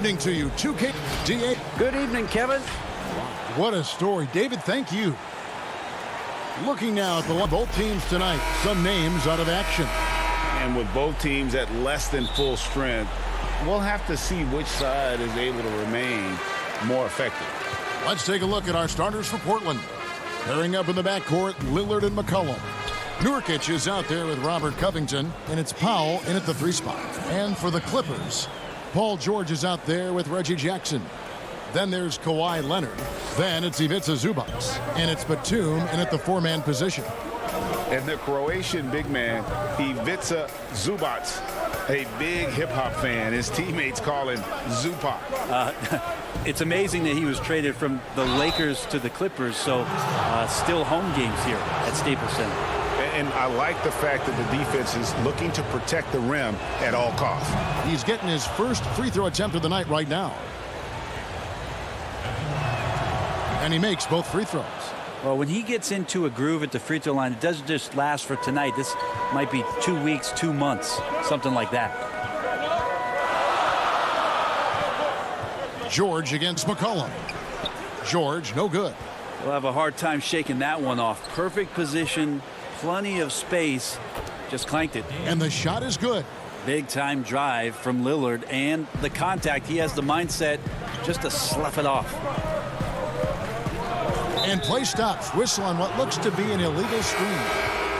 evening to you. 2K DA. Good evening, Kevin. What a story. David, thank you. Looking now at both teams tonight. Some names out of action. And with both teams at less than full strength, we'll have to see which side is able to remain more effective. Let's take a look at our starters for Portland. Pairing up in the backcourt, Lillard and McCollum. Nurkic is out there with Robert Covington, and it's Powell in at the 3 spot. And for the Clippers, Paul George is out there with Reggie Jackson. Then there's Kawhi Leonard. Then it's Ivica Zubac. And it's Batum in at the 4-man position. And the Croatian big man, Ivica Zubac, a big hip-hop fan. His teammates call him Zupac. It's amazing that he was traded from the Lakers to the Clippers, so still home games here at Staples Center. And I like the fact that the defense is looking to protect the rim at all costs. He's getting his first free throw attempt of the night right now. And he makes both free throws. Well, when he gets into a groove at the free throw line, it doesn't just last for tonight. This might be 2 weeks, 2 months, something like that. George against McCollum. George, no good. We'll have a hard time shaking that one off. Perfect position, plenty of space, just clanked it. And the shot is good. Big time drive from Lillard, and the contact. He has the mindset just to slough it off. And play stops. Whistle on what looks to be an illegal screen.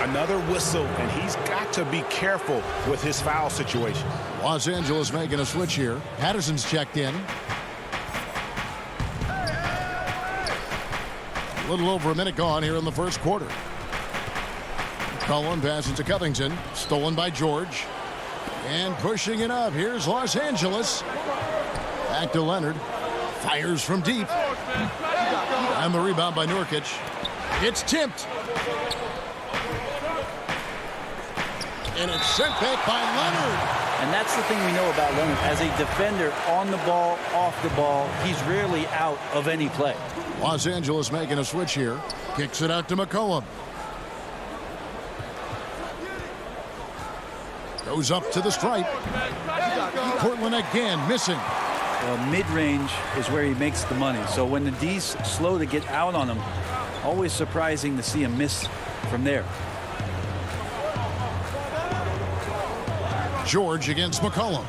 Another whistle, and he's got to be careful with his foul situation. Los Angeles making a switch here. Patterson's checked in. A little over a minute gone here in the first quarter. Cullen passes to Covington. Stolen by George. And pushing it up. Here's Los Angeles. Back to Leonard. Fires from deep. And the rebound by Nurkic. It's tipped. And it's sent back by Leonard. And that's the thing we know about Leonard. As a defender, on the ball, off the ball, he's rarely out of any play. Los Angeles making a switch here. Kicks it out to McCollum. Goes up to the stripe. Portland again missing. Well, mid-range is where he makes the money. So when the D's slow to get out on him, always surprising to see him miss from there. George against McCollum.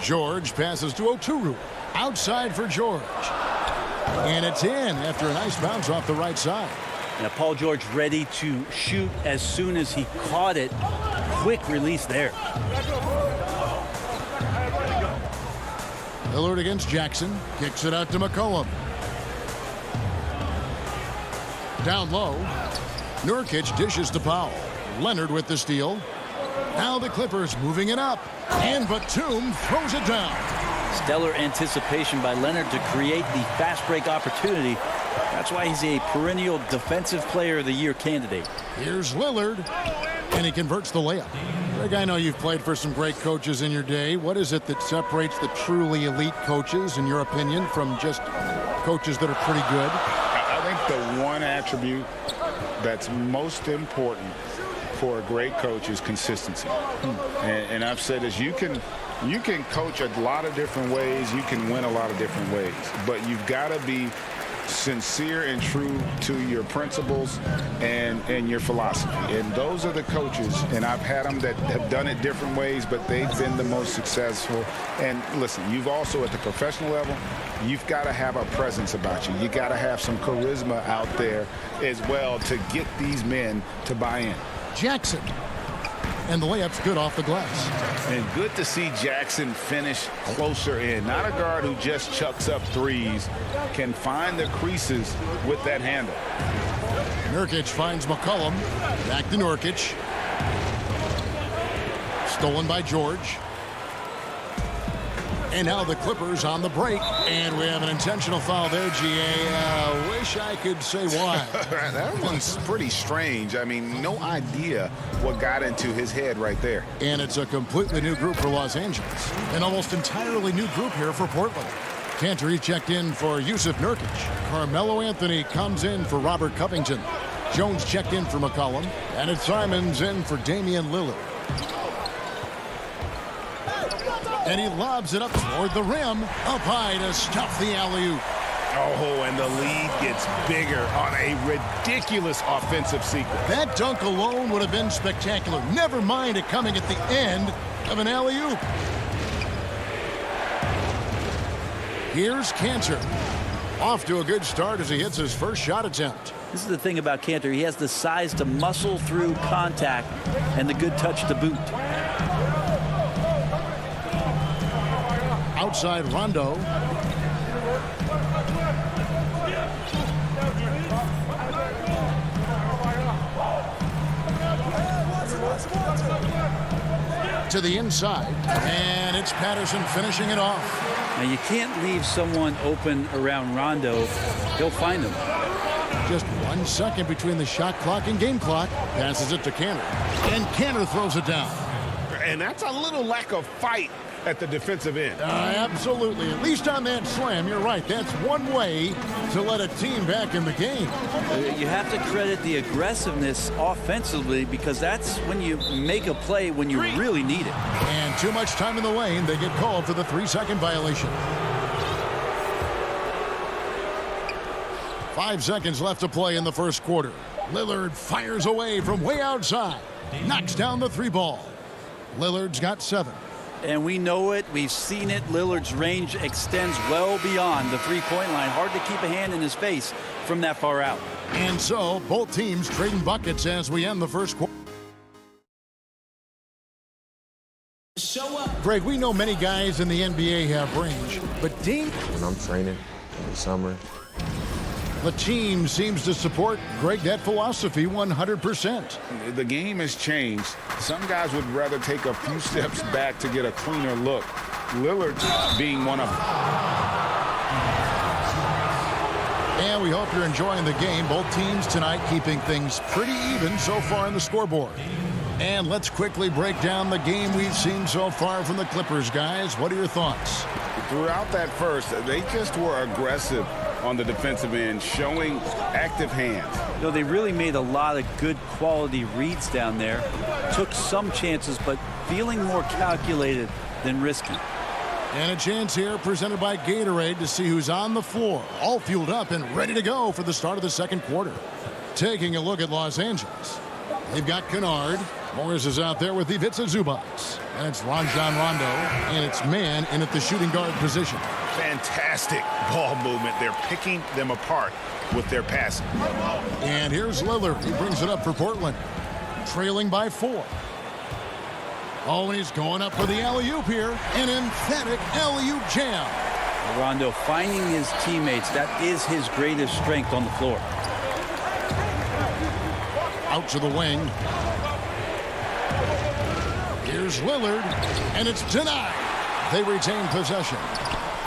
George passes to Oturu. Outside for George. And it's in after a nice bounce off the right side. Now Paul George ready to shoot as soon as he caught it. Quick release there. Lillard against Jackson. Kicks it out to McCollum. Down low. Nurkic dishes to Powell. Leonard with the steal. Now the Clippers moving it up. And Batum throws it down. Stellar anticipation by Leonard to create the fast break opportunity. That's why he's a perennial Defensive Player of the Year candidate. Here's Lillard. And he converts the layup. Greg, I know you've played for some great coaches in your day. What is it that separates the truly elite coaches, in your opinion, from just coaches that are pretty good? I think the one attribute that's most important for a great coach is consistency. And I've said this, you can coach a lot of different ways, you can win a lot of different ways, but you've got to be sincere and true to your principles and your philosophy. And those are the coaches, and I've had them that have done it different ways, but they've been the most successful. And listen, you've also at the professional level, you've got to have a presence about you. You got to have some charisma out there as well to get these men to buy in. Jackson. And the layup's good off the glass. And good to see Jackson finish closer in. Not a guard who just chucks up threes. Can find the creases with that handle. Nurkic finds McCollum. Back to Nurkic. Stolen by George. And now the Clippers on the break. And we have an intentional foul there, GA. Wish I could say why. That one's pretty strange. I mean, no idea what got into his head right there. And it's a completely new group for Los Angeles. An almost entirely new group here for Portland. Cantor checked in for Yusuf Nurkic. Carmelo Anthony comes in for Robert Covington. Jones checked in for McCollum. And it's Simons in for Damian Lillard. And he lobs it up toward the rim. Up high to stuff the alley-oop. Oh, and the lead gets bigger on a ridiculous offensive sequence. That dunk alone would have been spectacular. Never mind it coming at the end of an alley-oop. Here's Cantor. Off to a good start as he hits his first shot attempt. This is the thing about Cantor. He has the size to muscle through contact and the good touch to boot. Outside Rondo. To the inside, and it's Patterson finishing it off. Now you can't leave someone open around Rondo. He'll find him. Just 1 second between the shot clock and game clock. Passes it to Cantor, and Cantor throws it down. And that's a little lack of fight at the defensive end. Absolutely. At least on that slam, you're right. That's one way to let a team back in the game. You have to credit the aggressiveness offensively because that's when you make a play when you really need it. And too much time in the lane. They get called for the 3-second violation. 5 seconds left to play in the first quarter. Lillard fires away from way outside. Knocks down the 3 ball. Lillard's got 7. And we know it. We've seen it. Lillard's range extends well beyond the 3-point line. Hard to keep a hand in his face from that far out. And so both teams trading buckets as we end the first quarter. Greg, we know many guys in the NBA have range, but Dame, when I'm training in the summer, the team seems to support, Greg, that philosophy 100%. The game has changed. Some guys would rather take a few steps back to get a cleaner look. Lillard being one of them. And we hope you're enjoying the game. Both teams tonight keeping things pretty even so far in the scoreboard. And let's quickly break down the game we've seen so far from the Clippers, guys. What are your thoughts? Throughout that first, they just were aggressive on the defensive end, showing active hands. You know, they really made a lot of good quality reads down there. Took some chances, but feeling more calculated than risky. And a chance here presented by Gatorade to see who's on the floor. All fueled up and ready to go for the start of the second quarter. Taking a look at Los Angeles. They've got Kennard. Morris is out there with Ivica Zubac. And it's Rajon Rondo. And it's man in at the shooting guard position. Fantastic ball movement. They're picking them apart with their passing. And here's Lillard. He brings it up for Portland. Trailing by 4. Oh, and he's going up for the alley-oop here. An emphatic alley-oop jam. Rondo finding his teammates. That is his greatest strength on the floor. Out to the wing. Here's Lillard, and it's denied. They retain possession.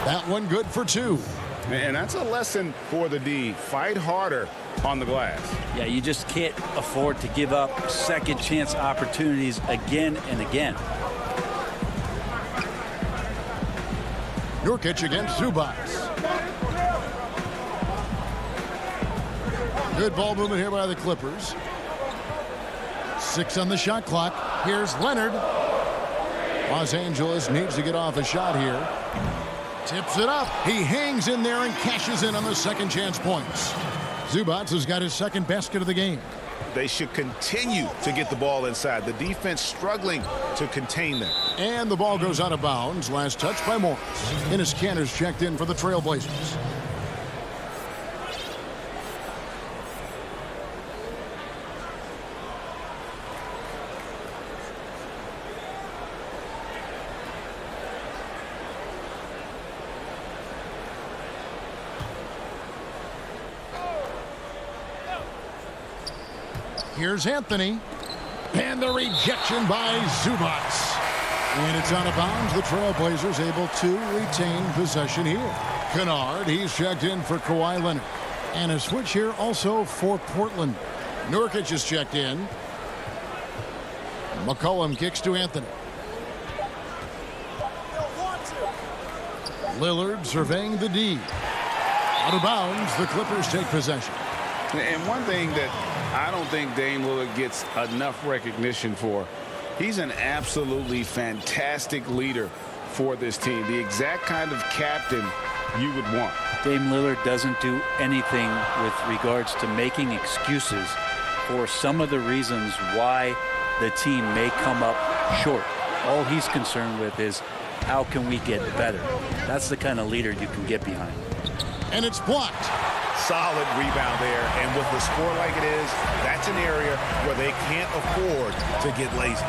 That one good for 2. And that's a lesson for the D. Fight harder on the glass. Yeah, you just can't afford to give up second chance opportunities again and again. Nurkic against Zubac. Good ball movement here by the Clippers. 6 on the shot clock. Here's Leonard. Los Angeles needs to get off a shot here. Tips it up. He hangs in there and cashes in on the second chance points. Zubac has got his second basket of the game. They should continue to get the ball inside. The defense struggling to contain them. And the ball goes out of bounds. Last touch by Morris. Enes Kanter's checked in for the Trailblazers. Here's Anthony. And the rejection by Zubac. And it's out of bounds. The Trailblazers able to retain possession here. Kennard, he's checked in for Kawhi Leonard. And a switch here also for Portland. Nurkic is checked in. McCollum kicks to Anthony. Lillard surveying the D. Out of bounds, the Clippers take possession. And one thing that I don't think Dame Lillard gets enough recognition for, he's an absolutely fantastic leader for this team, the exact kind of captain you would want. Dame Lillard doesn't do anything with regards to making excuses for some of the reasons why the team may come up short. All he's concerned with is how can we get better. That's the kind of leader you can get behind. And it's blocked. Solid rebound there, and with the score like it is, that's an area where they can't afford to get lazy.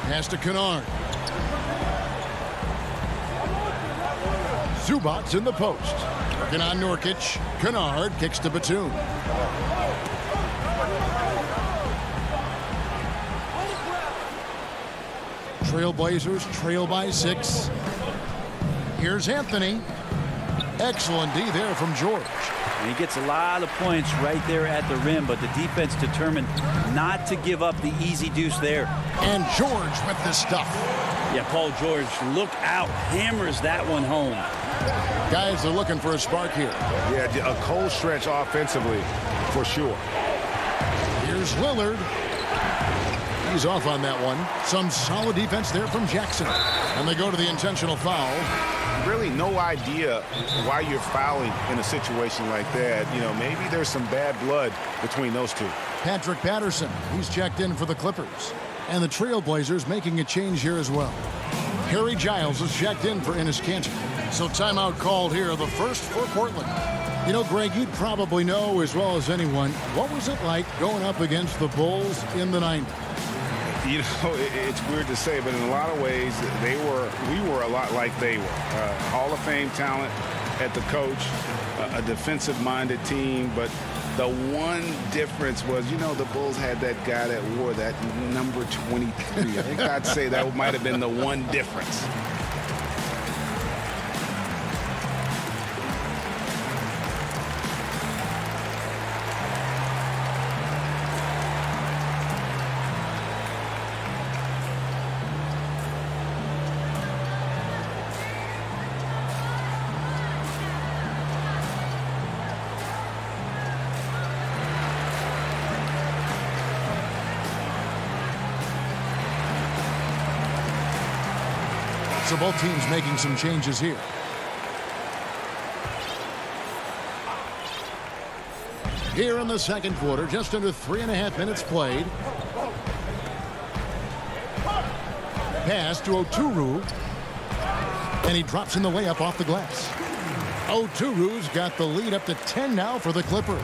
Pass to Kennard. Zubac's in the post. Working on Nurkic. Kennard kicks to Batum. Trailblazers trail by 6. Here's Anthony. Excellent D there from George. And he gets a lot of points right there at the rim, but the defense determined not to give up the easy deuce there. And George with the stuff. Yeah, Paul George, look out, hammers that one home. Guys are looking for a spark here. Yeah, a cold stretch offensively, for sure. Here's Lillard. He's off on that one. Some solid defense there from Jackson. And they go to the intentional foul. Really no idea why you're fouling in a situation like that. You know, maybe there's some bad blood between those two. Patrick Patterson, he's checked in for the Clippers. And the Trailblazers making a change here as well. Harry Giles is checked in for Enes Kanter. So timeout called here, the first for Portland. You know, Greg, you'd probably know as well as anyone, what was it like going up against the Bulls in the 90s? You know, it's weird to say, but in a lot of ways, we were a lot like they were. Hall of Fame talent at the coach, a defensive-minded team, but the one difference was, you know, the Bulls had that guy that wore that number 23. I think I'd say that might have been the one difference. So both teams making some changes here. Here in the second quarter, just under 3.5 minutes played. Pass to Oturu. And he drops in the layup off the glass. Oturu's got the lead up to 10 now for the Clippers.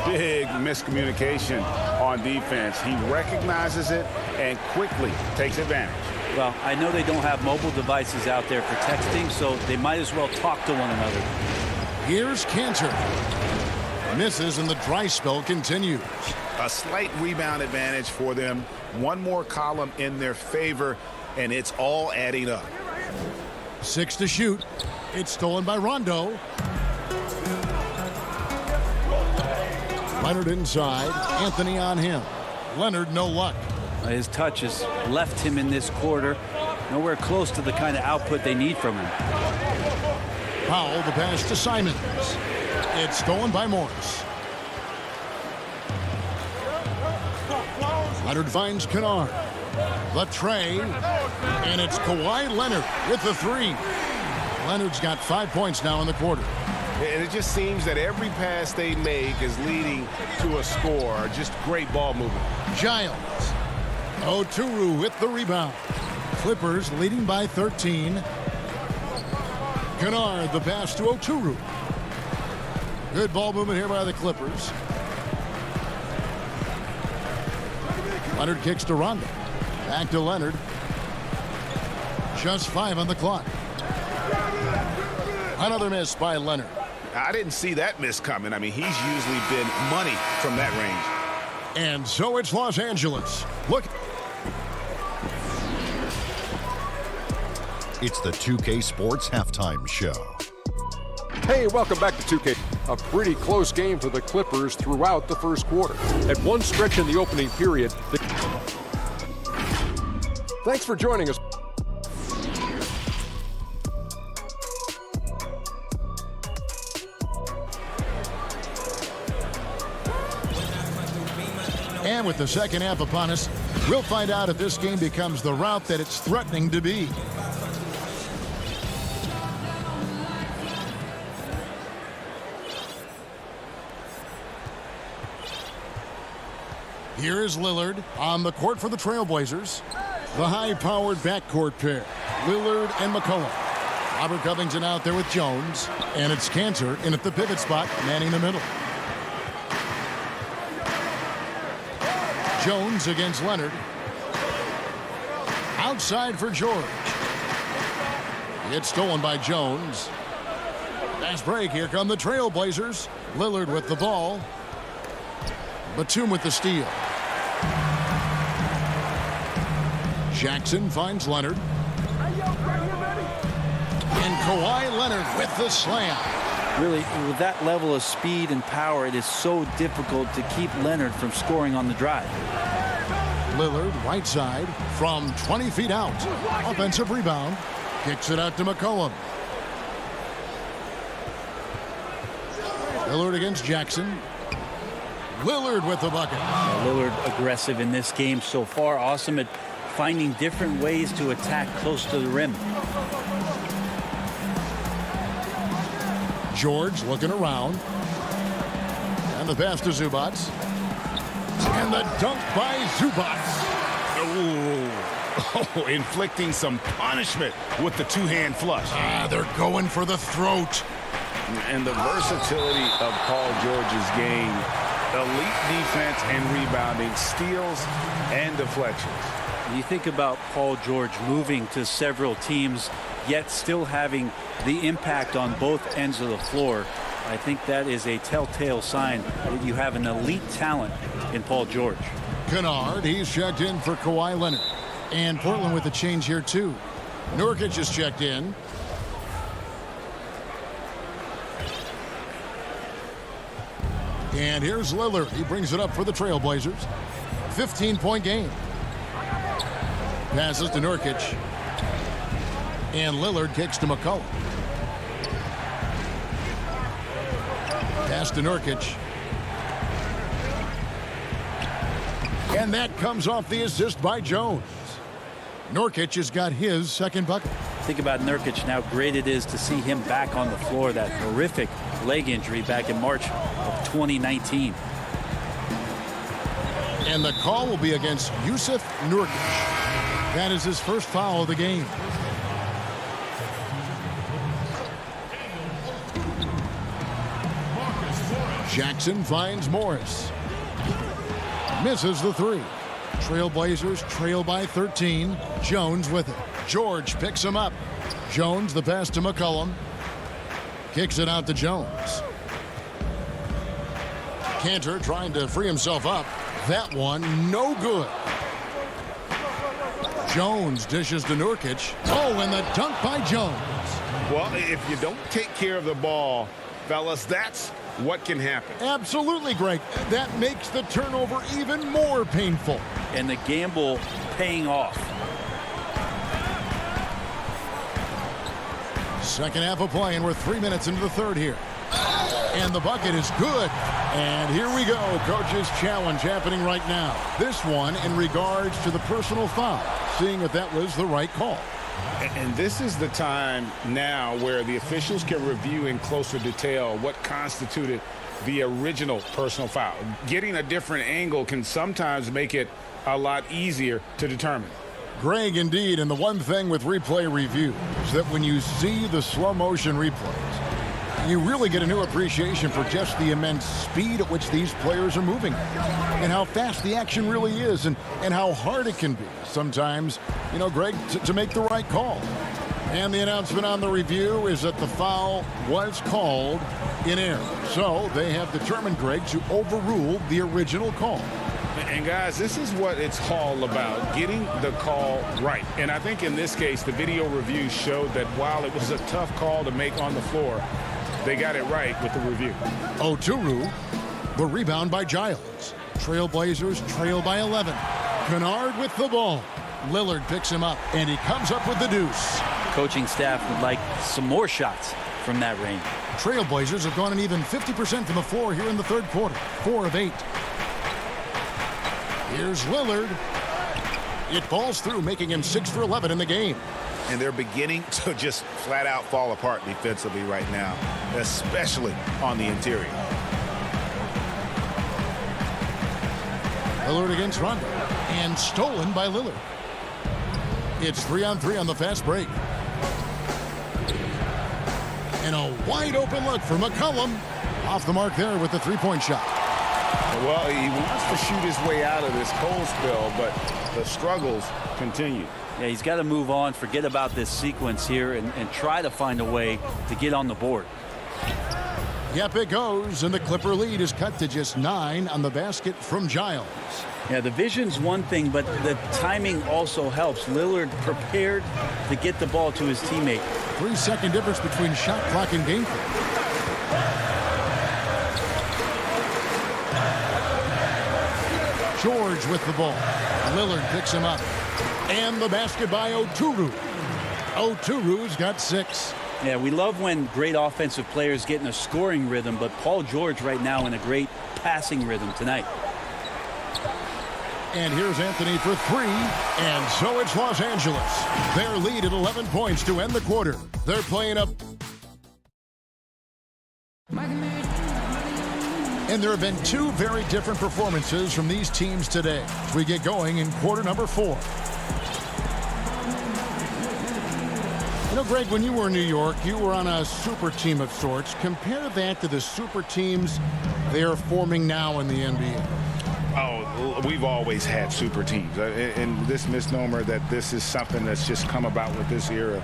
Big miscommunication on defense. He recognizes it and quickly takes advantage. Well, I know they don't have mobile devices out there for texting, so they might as well talk to one another. Here's Kanter. Misses and the dry spell continues. A slight rebound advantage for them. One more column in their favor, and it's all adding up. 6 to shoot. It's stolen by Rondo. Leonard inside. Anthony on him. Leonard no luck. His touch has left him in this quarter. Nowhere close to the kind of output they need from him. Powell, the pass to Simons. It's stolen by Morris. Leonard finds Kennard. The tray. And it's Kawhi Leonard with the 3. Leonard's got 5 points now in the quarter. And it just seems that every pass they make is leading to a score. Just great ball movement. Giles. Oturu with the rebound. Clippers leading by 13. Kennard, the pass to Oturu. Good ball movement here by the Clippers. Leonard kicks to Rondo. Back to Leonard. Just 5 on the clock. Another miss by Leonard. I didn't see that miss coming. I mean, he's usually been money from that range. And so it's Los Angeles. Look. It's the 2K Sports Halftime Show. Hey, welcome back to 2K. A pretty close game for the Clippers throughout the first quarter. At one stretch in the opening period, thanks for joining us. And with the second half upon us, we'll find out if this game becomes the rout that it's threatening to be. Here is Lillard on the court for the Trailblazers. The high-powered backcourt pair, Lillard and McCollum. Robert Covington out there with Jones, and it's Cantor in at the pivot spot, manning the middle. Jones against Leonard. Outside for George. It's stolen by Jones. Fast break. Here come the Trailblazers. Lillard with the ball. Batum with the steal. Jackson finds Leonard. And Kawhi Leonard with the slam. Really, with that level of speed and power, it is so difficult to keep Leonard from scoring on the drive. Lillard, right side, from 20 feet out. Offensive rebound. Kicks it out to McCollum. Lillard against Jackson. Lillard with the bucket. Lillard aggressive in this game so far. Awesome at finding different ways to attack close to the rim. George looking around. And the pass to Zubac. And the dunk by Zubac. Oh, inflicting some punishment with the two-hand flush. They're going for the throat. And the versatility of Paul George's game. Elite defense and rebounding, steals and deflections. You think about Paul George moving to several teams, yet still having the impact on both ends of the floor. I think that is a telltale sign that you have an elite talent in Paul George. Kennard, he's checked in for Kawhi Leonard. And Portland with a change here, too. Nurkic is checked in. And here's Lillard. He brings it up for the Trailblazers. 15-point game. Passes to Nurkic. And Lillard kicks to McCollum. Pass to Nurkic. And that comes off the assist by Jones. Nurkic has got his second bucket. Think about Nurkic and how great it is to see him back on the floor. That horrific leg injury back in March of 2019. And the call will be against Yusuf Nurkic. That is his first foul of the game. Jackson finds Morris. Misses the three. Trailblazers trail by 13. Jones with it. George picks him up. Jones, the pass to McCollum. Kicks it out to Jones. Cantor trying to free himself up. That one, no good. Jones dishes to Nurkic. Oh, and the dunk by Jones. Well, if you don't take care of the ball, fellas, that's what can happen. Absolutely, Greg. That makes the turnover even more painful. And the gamble paying off. Second half of play, and we're 3 minutes into the third here. And the bucket is good. And here we go. Coach's challenge happening right now. This one in regards to the personal foul, seeing if that was the right call. And this is the time now where the officials can review in closer detail what constituted the original personal foul. Getting a different angle can sometimes make it a lot easier to determine. Greg, indeed, and the one thing with replay review is that when you see the slow motion replays, you really get a new appreciation for just the immense speed at which these players are moving and how fast the action really is and how hard it can be sometimes, you know, Greg, to make the right call. And the announcement on the review is that the foul was called in error. So they have determined, Greg, to overrule the original call. And guys, this is what it's all about, getting the call right. And I think in this case, the video review showed that while it was a tough call to make on the floor, they got it right with the review. Oturu, the rebound by Giles. Trailblazers trail by 11. Kennard with the ball. Lillard picks him up, and he comes up with the deuce. Coaching staff would like some more shots from that range. Trailblazers have gone an even 50% from the floor here in the third quarter. 4 of 8. Here's Lillard. It falls through, making him 6 for 11 in the game. And they're beginning to just flat out fall apart defensively right now, especially on the interior. Lillard against Rondo, and stolen by Lillard. It's 3-on-3 on the fast break. And a wide open look for McCollum. Off the mark there with the three-point shot. Well, he wants to shoot his way out of this cold spell, but the struggles continue. Yeah, he's got to move on, forget about this sequence here, and try to find a way to get on the board. Yep, it goes, and the Clipper lead is cut to just 9 on the basket from Giles. Yeah, the vision's one thing, but the timing also helps. Lillard prepared to get the ball to his teammate. 3-second difference between shot clock and game clock. George with the ball. Lillard picks him up. And the basket by Oturu. Oturu's got 6. Yeah, we love when great offensive players get in a scoring rhythm, but Paul George right now in a great passing rhythm tonight. And here's Anthony for 3. And so it's Los Angeles. Their lead at 11 points to end the quarter. They're playing up. And there have been 2 very different performances from these teams today as we get going in quarter number 4. You know, Greg, when you were in New York, you were on a super team of sorts. Compare that to the super teams they are forming now in the NBA. Oh, we've always had super teams. And this misnomer that this is something that's just come about with this era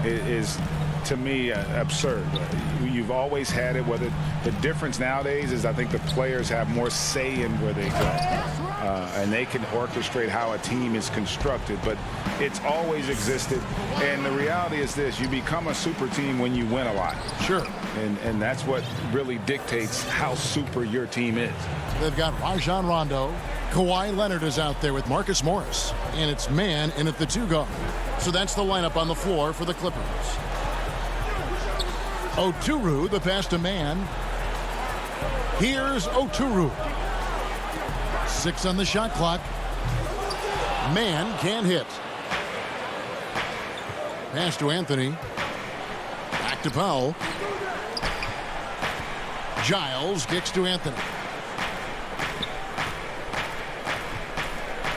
is, to me, absurd. You've always had it. Whether the difference nowadays is I think the players have more say in where they go. And they can orchestrate how a team is constructed. But it's always existed. And the reality is this. You become a super team when you win a lot. Sure. And that's what really dictates how super your team is. They've got Rajon Rondo. Kawhi Leonard is out there with Marcus Morris. And it's man in at the 2 guard. So that's the lineup on the floor for the Clippers. Oturu, the pass to man. Here's Oturu. 6 on the shot clock. Man can't hit. Pass to Anthony. Back to Powell. Giles kicks to Anthony.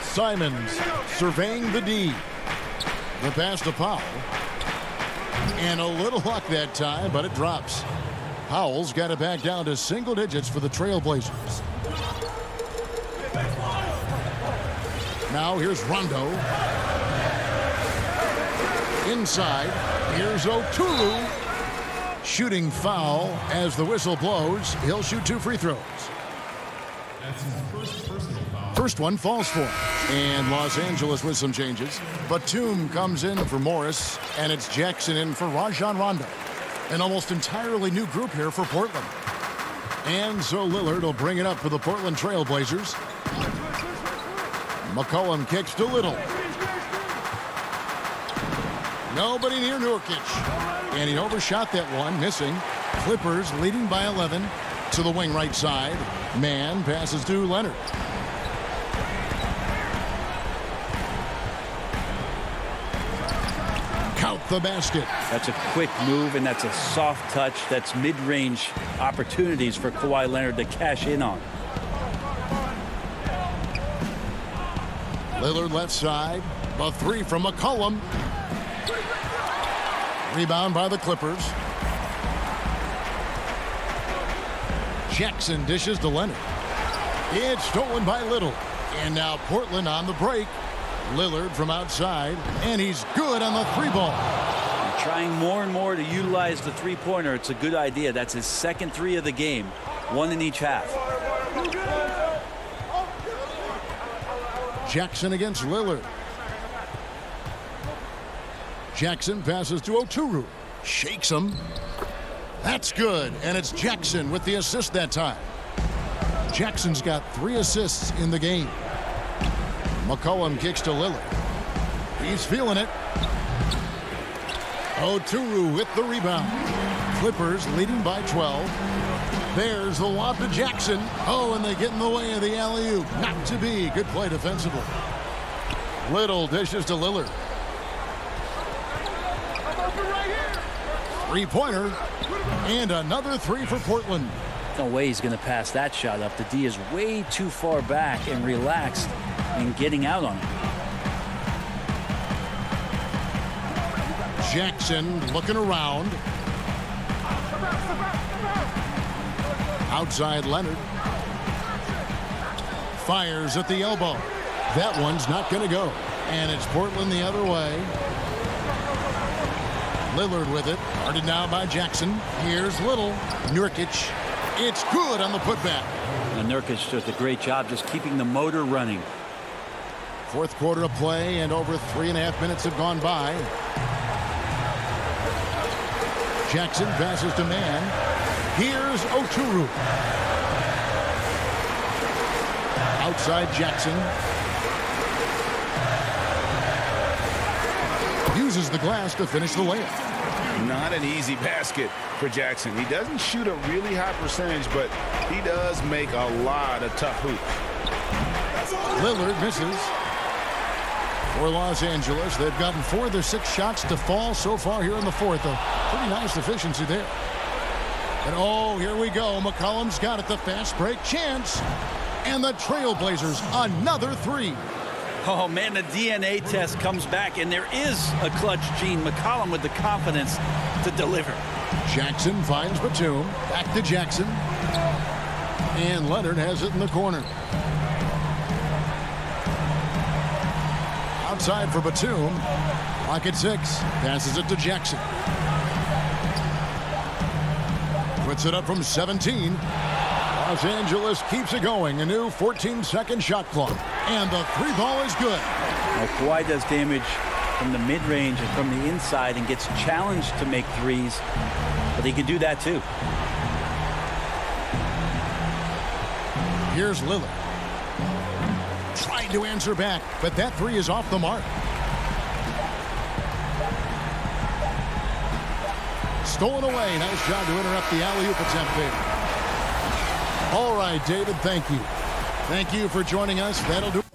Simons surveying the D. The pass to Powell. And a little luck that time, but it drops. Powell's got it back down to single digits for the Trailblazers. Now here's Rondo. Inside, here's Oturu. Shooting foul as the whistle blows. He'll shoot 2 free throws. That's his first personal foul. First one falls for him. And Los Angeles with some changes. Batum comes in for Morris, and it's Jackson in for Rajon Rondo. An almost entirely new group here for Portland. And so Lillard will bring it up for the Portland Trailblazers. McCollum kicks to Little. Nobody near Nurkic. And he overshot that one, missing. Clippers leading by 11 to the wing right side. Man passes to Leonard. Count the basket. That's a quick move, and that's a soft touch. That's mid-range opportunities for Kawhi Leonard to cash in on. Lillard left side. A 3 from McCollum. Rebound by the Clippers. Jackson dishes to Leonard. It's stolen by Little. And now Portland on the break. Lillard from outside. And he's good on the 3-ball. Trying more and more to utilize the three-pointer. It's a good idea. That's his second 3 of the game. 1 in each half. Jackson against Lillard. Jackson passes to Oturu. Shakes him. That's good. And it's Jackson with the assist that time. Jackson's got 3 assists in the game. McCollum kicks to Lillard. He's feeling it. Oturu with the rebound. Clippers leading by 12. There's the lob to Jackson. Oh, and they get in the way of the alley-oop. Not to be. Good play defensively. Little dishes to Lillard. Three-pointer. And another three for Portland. No way he's going to pass that shot up. The D is way too far back and relaxed in getting out on it. Jackson looking around. Outside Leonard. Fires at the elbow. That one's not going to go. And it's Portland the other way. Lillard with it. Guarded now by Jackson. Here's Little. Nurkic. It's good on the putback. And Nurkic does a great job just keeping the motor running. Fourth quarter of play, and over 3.5 minutes have gone by. Jackson passes to man. Here's Oturu. Outside Jackson. Uses the glass to finish the layup. Not an easy basket for Jackson. He doesn't shoot a really high percentage, but he does make a lot of tough hoops. Lillard misses. For Los Angeles, they've gotten 4 of their 6 shots to fall so far here in the fourth. A pretty nice efficiency there. And oh, here we go. McCollum's got it. The fast break chance. And the Trailblazers, another 3. Oh, man, the DNA test comes back, and there is a clutch gene. McCollum with the confidence to deliver. Jackson finds Batum. Back to Jackson. And Leonard has it in the corner. Outside for Batum. Clock at 6. Passes it to Jackson. Puts it up from 17. Los Angeles keeps it going. A new 14-second shot clock. And the 3 ball is good. Now, Kawhi does damage from the mid-range and from the inside and gets challenged to make threes. But he can do that too. Here's Lillard. Trying to answer back, but that 3 is off the mark. Stolen away. Nice job to interrupt the alley-oop attempt there. All right, David, thank you. Thank you for joining us. That'll do it.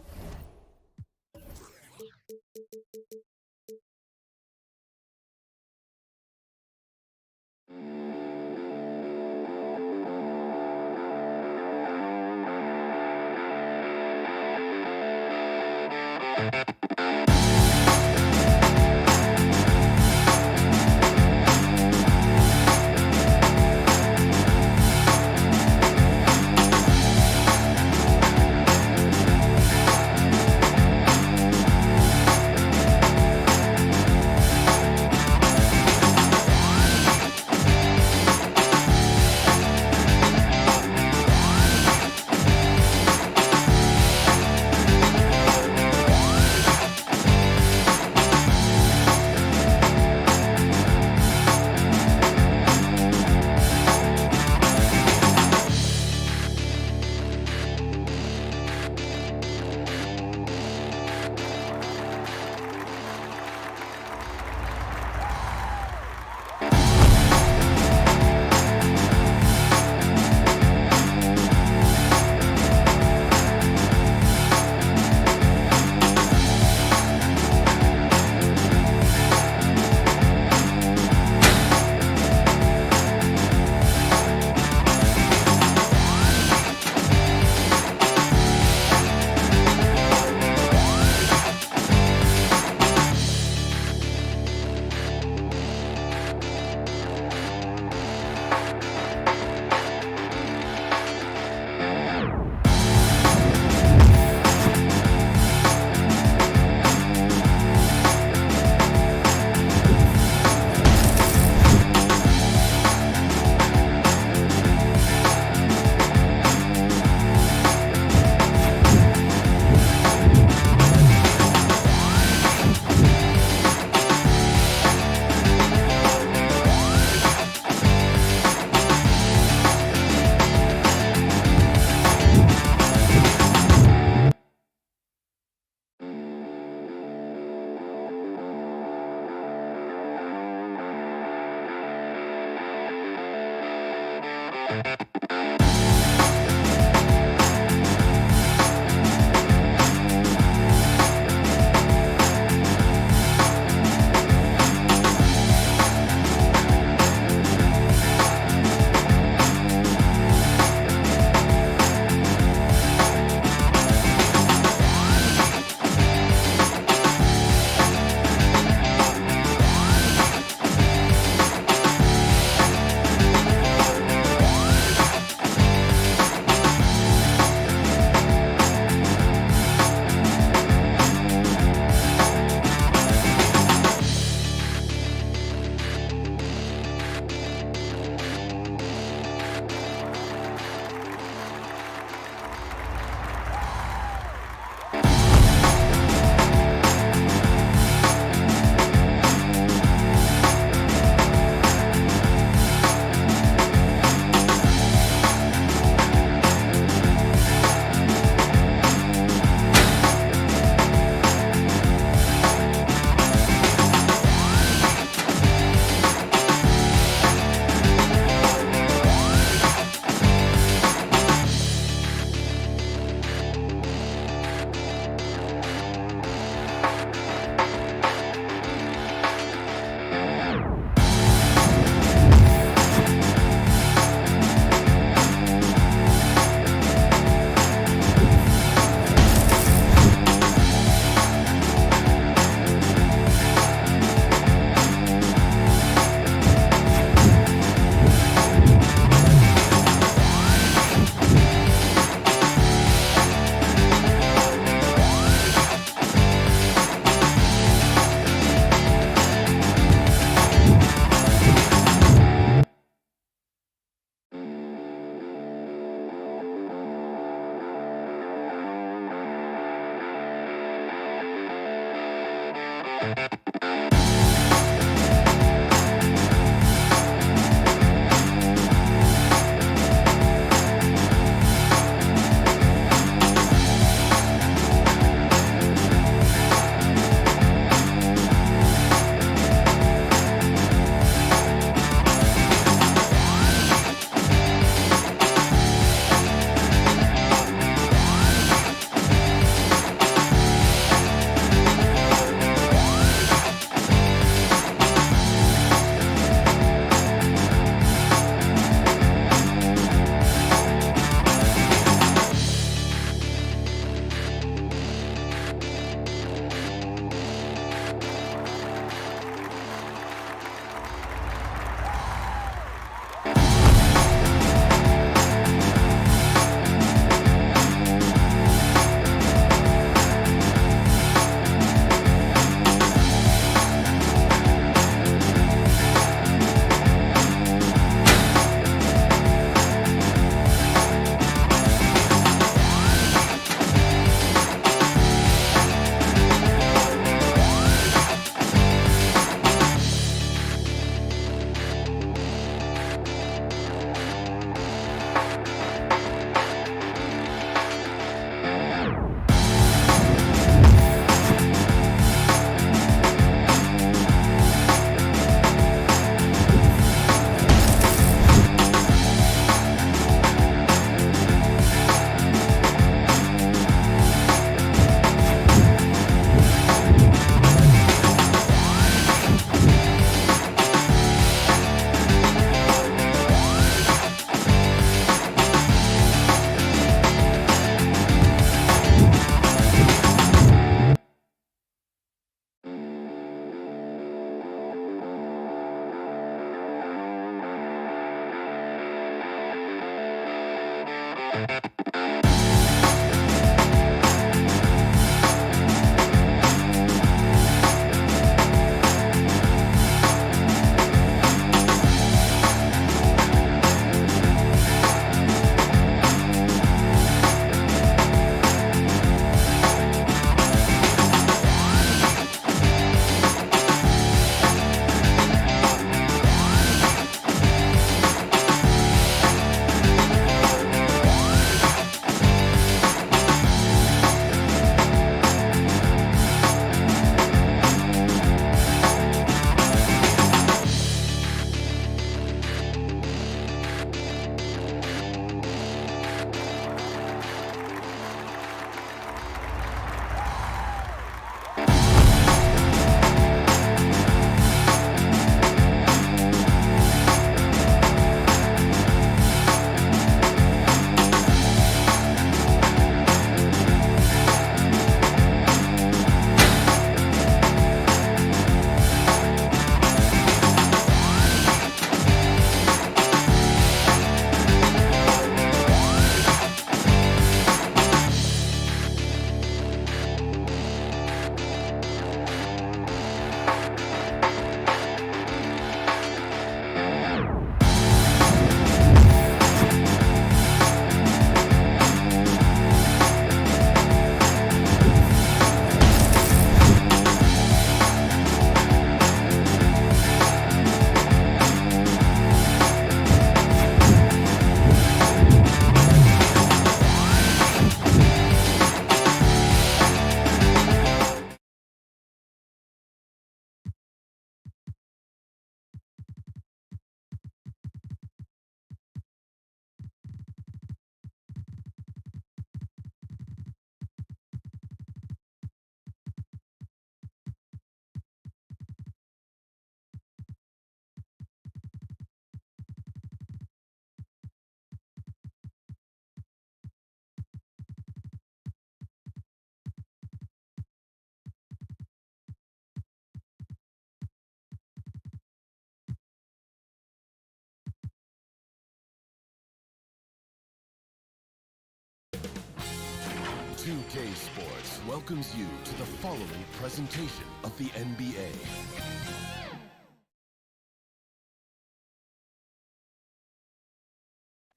welcomes you to the following presentation of the NBA.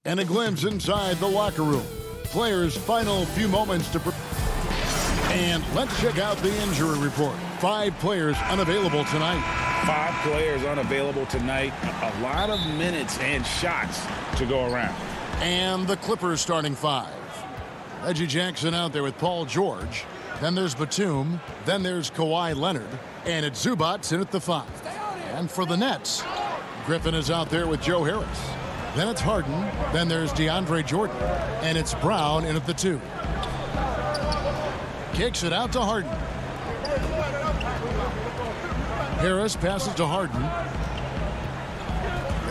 And a glimpse inside the locker room. Players' final few moments to and let's check out the injury report. 5 players unavailable tonight. 5 players unavailable tonight. A lot of minutes and shots to go around. And the Clippers starting 5. Reggie Jackson out there with Paul George. Then there's Batum. Then there's Kawhi Leonard. And it's Zubac in at the 5. And for the Nets, Griffin is out there with Joe Harris. Then it's Harden. Then there's DeAndre Jordan. And it's Brown in at the 2. Kicks it out to Harden. Harris passes to Harden.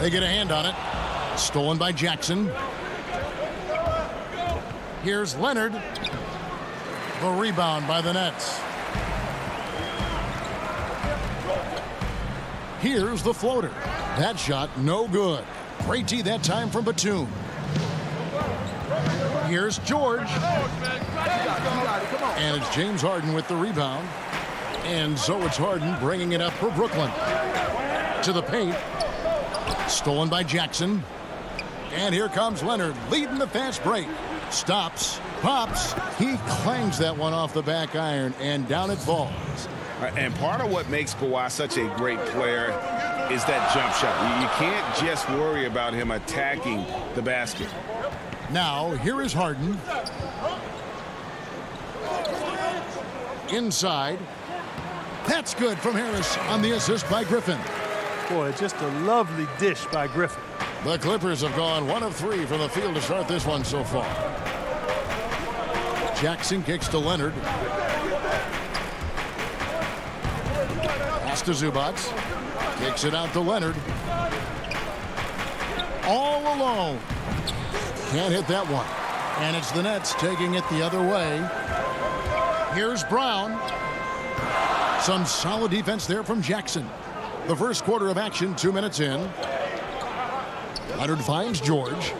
They get a hand on it. Stolen by Jackson. Here's Leonard. The rebound by the Nets. Here's the floater. That shot no good. Great D that time from Batum. Here's George. And it's James Harden with the rebound. And so it's Harden bringing it up for Brooklyn. To the paint. Stolen by Jackson. And here comes Leonard leading the fast break. Stops. Pops. He clangs that one off the back iron and down it falls. And part of what makes Kawhi such a great player is that jump shot. You can't just worry about him attacking the basket. Now, here is Harden. Inside. That's good from Harris on the assist by Griffin. Boy, just a lovely dish by Griffin. The Clippers have gone 1 of 3 from the field to start this one so far. Jackson kicks to Leonard. Pass to Zubac. Kicks it out to Leonard. All alone. Can't hit that one. And it's the Nets taking it the other way. Here's Brown. Some solid defense there from Jackson. The first quarter of action, 2 minutes in. Leonard finds George.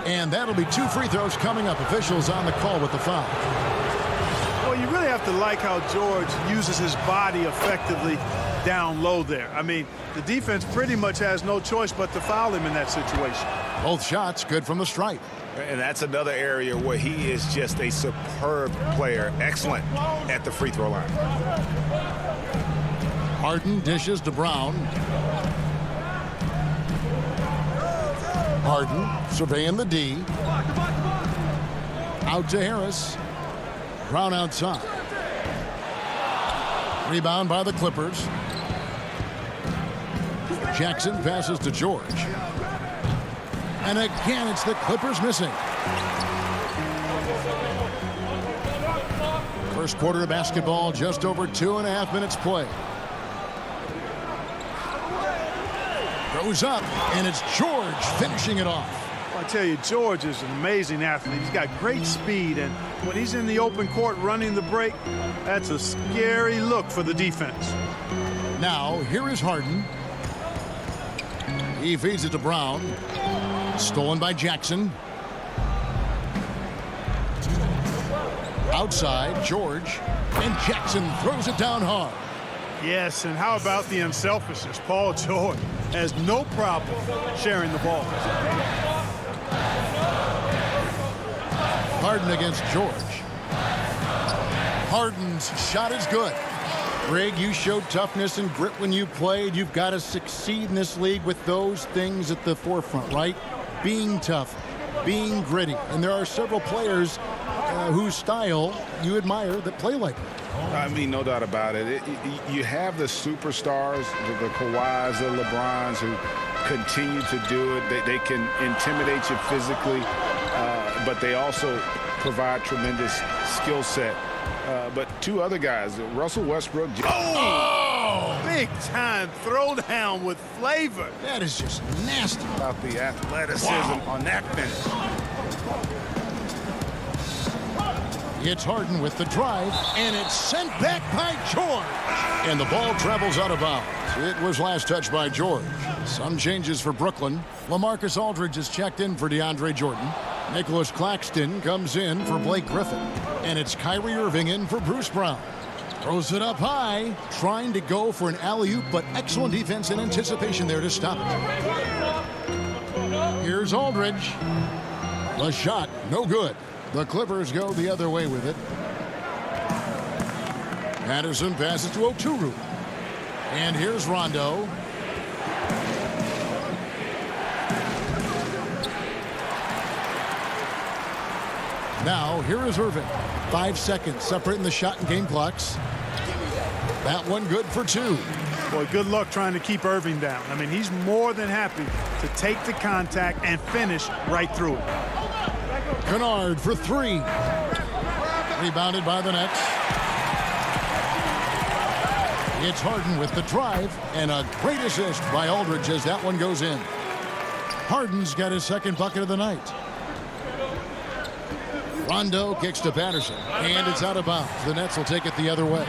And that'll be 2 free throws coming up. Officials on the call with the foul. Well, you really have to like how George uses his body effectively down low there. I mean, the defense pretty much has no choice but to foul him in that situation. Both shots good from the stripe. And that's another area where he is just a superb player. Excellent at the free throw line. Harden dishes to Brown. Harden surveying the D. Out to Harris. Brown outside. Rebound by the Clippers. Jackson passes to George. And again, it's the Clippers missing. First quarter of basketball, just over 2.5 minutes play. Goes up, and it's George finishing it off. I tell you, George is an amazing athlete. He's got great speed, and when he's in the open court running the break, that's a scary look for the defense. Now, here is Harden. He feeds it to Brown. Stolen by Jackson. Outside, George. And Jackson throws it down hard. Yes, and how about the unselfishness? Paul George has no problem sharing the ball. Harden against George. Harden's shot is good. Greg, you showed toughness and grit when you played. You've got to succeed in this league with those things at the forefront, right? Being tough, being gritty. And there are several players whose style you admire that play like that. I mean, no doubt about it. You have the superstars, the Kawhis, the LeBrons, who continue to do it. They can intimidate you physically, but they also provide tremendous skill set. But 2 other guys, Russell Westbrook. Oh! Big time throwdown with flavor. That is just nasty. About the athleticism on that finish. It's Harden with the drive, and it's sent back by George. And the ball travels out of bounds. It was last touched by George. Some changes for Brooklyn. LaMarcus Aldridge is checked in for DeAndre Jordan. Nicholas Claxton comes in for Blake Griffin. And it's Kyrie Irving in for Bruce Brown. Throws it up high, trying to go for an alley-oop, but excellent defense and anticipation there to stop it. Here's Aldridge. The shot, no good. The Clippers go the other way with it. Patterson passes to Oturu. And here's Rondo. Now, here is Irving. 5 seconds separating the shot and game clocks. That one good for 2. Boy, good luck trying to keep Irving down. I mean, he's more than happy to take the contact and finish right through it. Kennard for 3. Rebounded by the Nets. It's Harden with the drive, and a great assist by Aldridge as that one goes in. Harden's got his second bucket of the night. Rondo kicks to Patterson, and it's out of bounds. The Nets will take it the other way.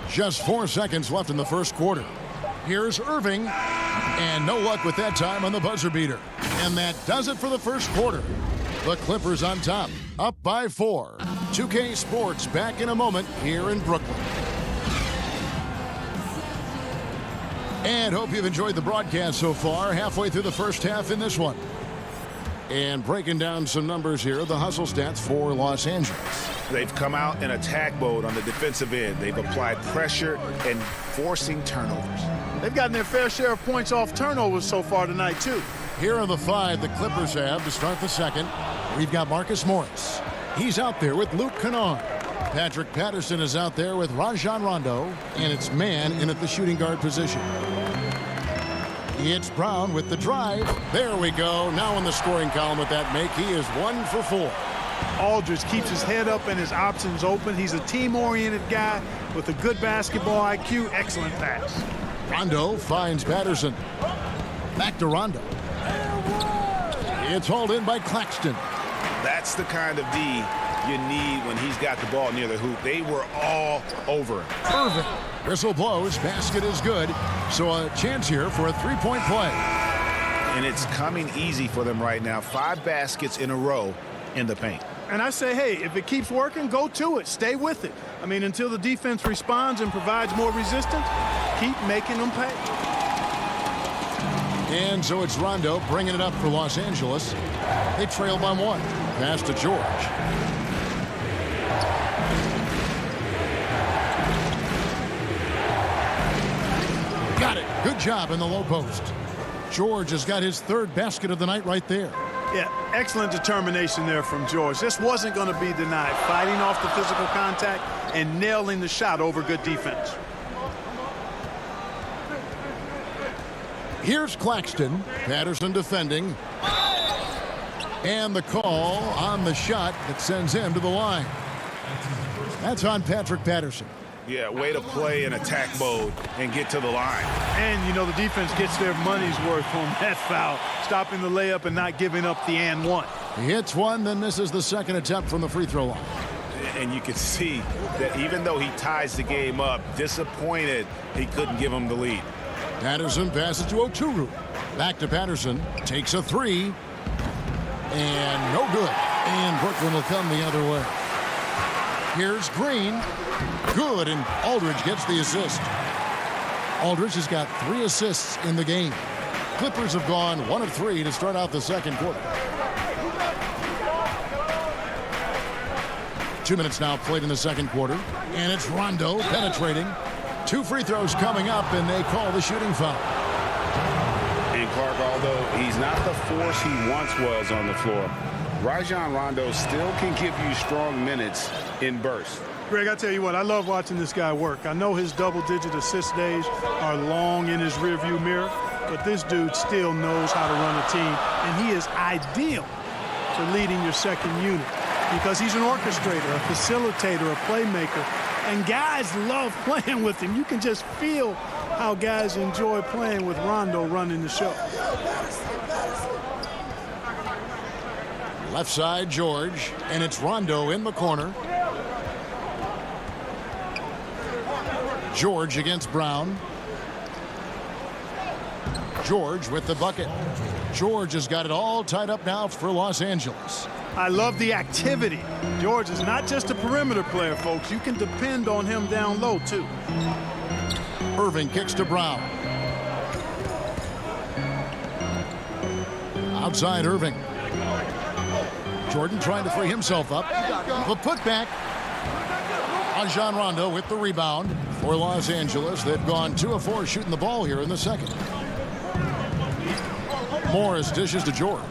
Just 4 seconds left in the first quarter. Here's Irving, and no luck with that time on the buzzer beater. And that does it for the first quarter. The Clippers on top, up by 4. 2K Sports back in a moment here in Brooklyn. And hope you've enjoyed the broadcast so far. Halfway through the first half in this one. And breaking down some numbers here, the hustle stats for Los Angeles. They've come out in attack mode on the defensive end. They've applied pressure and forcing turnovers. They've gotten their fair share of points off turnovers so far tonight, too. Here are the 5 the Clippers have to start the second. We've got Marcus Morris. He's out there with Luke Kennard. Patrick Patterson is out there with Rajon Rondo, and it's man in at the shooting guard position. It's Brown with the drive. There we go. Now in the scoring column with that make, he is 1 for 4. Aldridge keeps his head up and his options open. He's a team-oriented guy with a good basketball IQ. Excellent pass. Rondo finds Patterson. Back to Rondo. It's hauled in by Claxton. That's the kind of D you need when he's got the ball near the hoop. They were all over him. Irving. Whistle blows. Basket is good. So a chance here for a three-point play. And it's coming easy for them right now. 5 baskets in a row in the paint. And I say, hey, if it keeps working, go to it. Stay with it. I mean, until the defense responds and provides more resistance, keep making them pay. And so it's Rondo bringing it up for Los Angeles. They trail by 1. Pass to George. Got it. Good job in the low post. George has got his 3rd basket of the night right there. Yeah, excellent determination there from George. This wasn't going to be denied. Fighting off the physical contact and nailing the shot over good defense. Here's Claxton. Patterson defending. And the call on the shot that sends him to the line. That's on Patrick Patterson. Yeah, way to play in attack mode and get to the line. And, you know, the defense gets their money's worth on that foul, stopping the layup and not giving up the and one. He hits one, then misses the second attempt from the free throw line. And you can see that even though he ties the game up, disappointed he couldn't give him the lead. Patterson passes to Oturu. Back to Patterson. Takes a 3. And no good. And Brooklyn will come the other way. Here's Green. Good, and Aldridge gets the assist. Aldridge has got 3 assists in the game. Clippers have gone 1 of 3 to start out the second quarter. 2 minutes now played in the second quarter. And it's Rondo penetrating. 2 free throws coming up, and they call the shooting foul. And Clark, although he's not the force he once was on the floor, Rajon Rondo still can give you strong minutes in bursts. Greg, I tell you what, I love watching this guy work. I know his double-digit assist days are long in his rearview mirror, but this dude still knows how to run a team, and he is ideal for leading your second unit because he's an orchestrator, a facilitator, a playmaker, and guys love playing with him. You can just feel how guys enjoy playing with Rondo running the show. Left side, George, and it's Rondo in the corner. George against Brown. George with the bucket. George has got it all tied up now for Los Angeles. I love the activity. George is not just a perimeter player, folks. You can depend on him down low, too. Irving kicks to Brown. Outside Irving. Jordan trying to free himself up. The putback. Rajon Rondo with the rebound for Los Angeles. They've gone 2 of 4 shooting the ball here in the second. Morris dishes to George.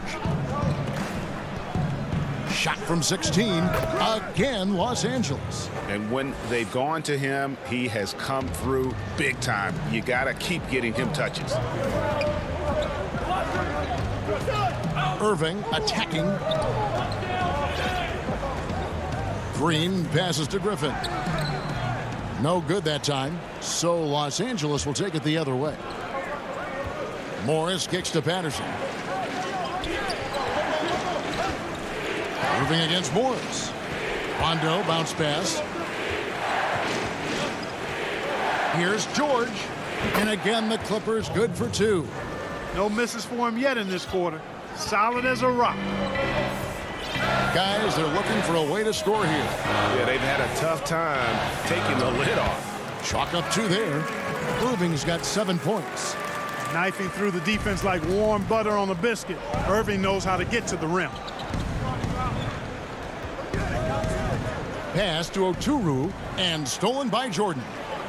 Shot from 16. Again, Los Angeles. And when they've gone to him, he has come through big time. You got to keep getting him touches. Irving attacking. Green passes to Griffin. No good that time. So Los Angeles will take it the other way. Morris kicks to Patterson. Irving against Morris. Rondo bounce pass. Here's George. And again, the Clippers good for 2. No misses for him yet in this quarter. Solid as a rock. Guys, they're looking for a way to score here. Yeah, they've had a tough time taking the lid off. Chalk up 2 there. Irving's got 7 points. Knifing through the defense like warm butter on a biscuit. Irving knows how to get to the rim. Pass to Oturu and stolen by Jordan.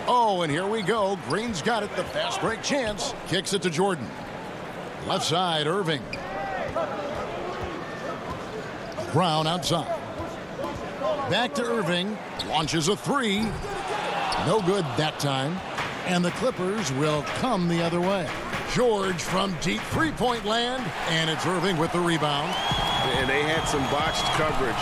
Oh, and here we go. Green's got it. The fast break chance. Kicks it to Jordan. Left side, Irving. Brown outside. Back to Irving. Launches a 3. No good that time. And the Clippers will come the other way. George from deep three-point land. And it's Irving with the rebound. And they had some botched coverage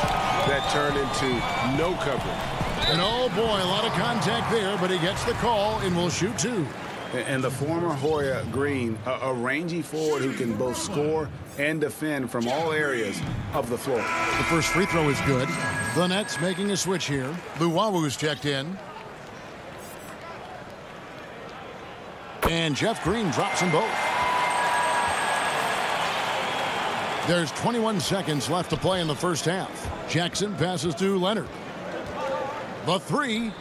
that turned into no coverage. And oh boy, a lot of contact there, but he gets the call and will shoot 2. And the former Hoya Green, a rangy forward who can both score and defend from all areas of the floor. The first free throw is good. The Nets making a switch here. Luwawu's checked in. And Jeff Green drops them both. There's 21 seconds left to play in the first half. Jackson passes to Leonard. The 3.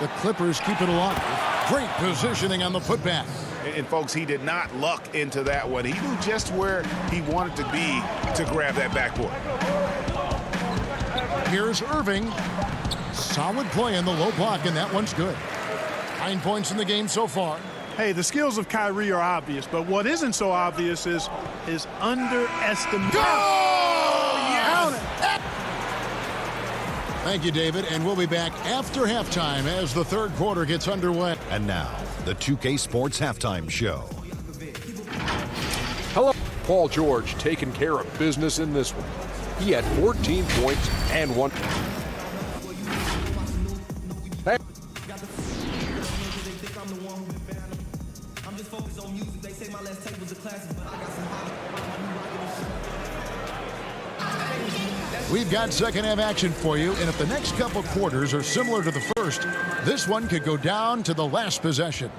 The Clippers keep it alive. Great positioning on the putback. And folks, he did not luck into that one. He knew just where he wanted to be to grab that backboard. Here's Irving. Solid play in the low block, and that one's good. 9 points in the game so far. Hey, the skills of Kyrie are obvious, but what isn't so obvious is his underestimation. Yes! Thank you, David, and we'll be back after halftime as the third quarter gets underway. And now, the 2K Sports Halftime Show. Hello. Paul George taking care of business in this one. He had 14 points and 1. We've got second half action for you, and if the next couple quarters are similar to the first, this one could go down to the last possession.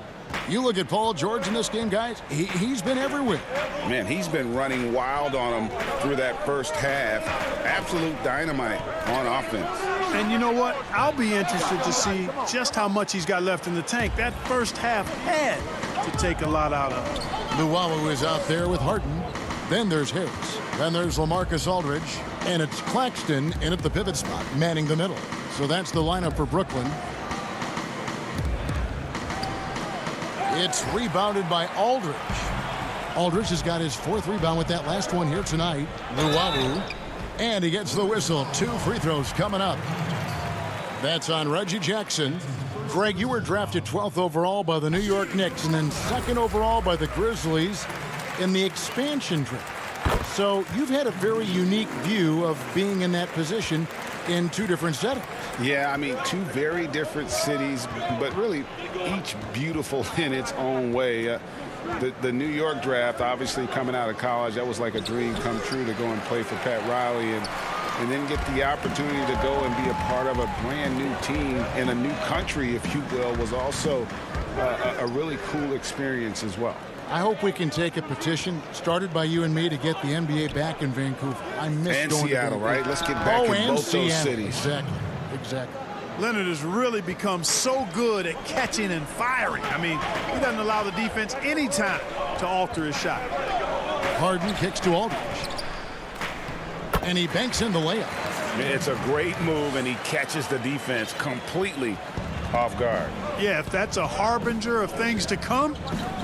You look at Paul George in this game, guys, he's been everywhere. Man, he's been running wild on them through that first half. Absolute dynamite on offense. And you know what? I'll be interested to see just how much he's got left in the tank. That first half had to take a lot out of him. Luwawu is out there with Harden. Then there's Hicks. Then there's LaMarcus Aldridge. And it's Claxton in at the pivot spot, manning the middle. So that's the lineup for Brooklyn. It's rebounded by Aldridge. Aldridge has got his 4th rebound with that last one here tonight. Luwawu. And he gets the whistle. 2 free throws coming up. That's on Reggie Jackson. Greg, you were drafted 12th overall by the New York Knicks and then 2nd overall by the Grizzlies in the expansion draft. So you've had a very unique view of being in that position in 2 different settings. Yeah, I mean, 2 very different cities, but really each beautiful in its own way. The New York draft, obviously coming out of college, that was like a dream come true to go and play for Pat Riley and then get the opportunity to go and be a part of a brand new team in a new country, if you will, was also a really cool experience as well. I hope we can take a petition started by you and me to get the NBA back in Vancouver. I miss And going Seattle, to right? Let's get back in and both those Seattle. cities. Exactly. Leonard has really become so good at catching and firing. I mean, he doesn't allow the defense any time to alter his shot. Harden kicks to Aldridge. And he banks in the layup. It's a great move, and he catches the defense completely off guard. Yeah, if that's a harbinger of things to come,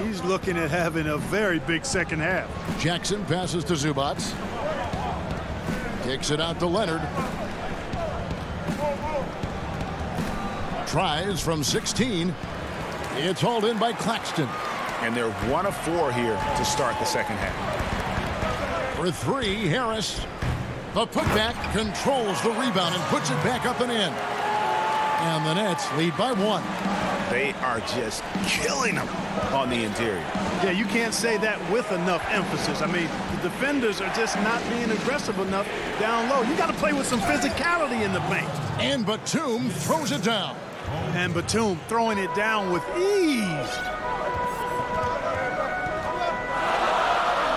he's looking at having a very big second half. Jackson passes to Zubac. Kicks it out to Leonard. Tries from 16. It's hauled in by Claxton. And they're 1 of 4 here to start the second half. For 3, Harris. The putback controls the rebound and puts it back up and in. And the Nets lead by 1. They are just killing them on the interior. Yeah, you can't say that with enough emphasis. I mean, the defenders are just not being aggressive enough down low. You got to play with some physicality in the paint. And Batum throws it down. And Batum throwing it down with ease.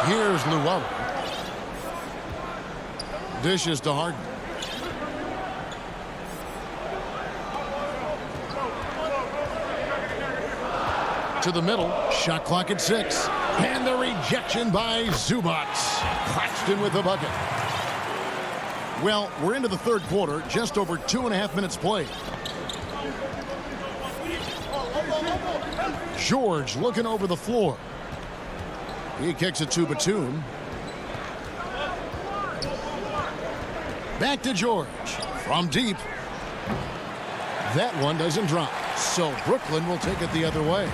Here's Llewellyn. Dishes to Harden. To the middle. Shot clock at 6. And the rejection by Zubac. Claxton with the bucket. Well, we're into the third quarter. Just over 2.5 minutes played. George looking over the floor. He kicks it to Batum. Back to George. From deep. That one doesn't drop. So Brooklyn will take it the other way.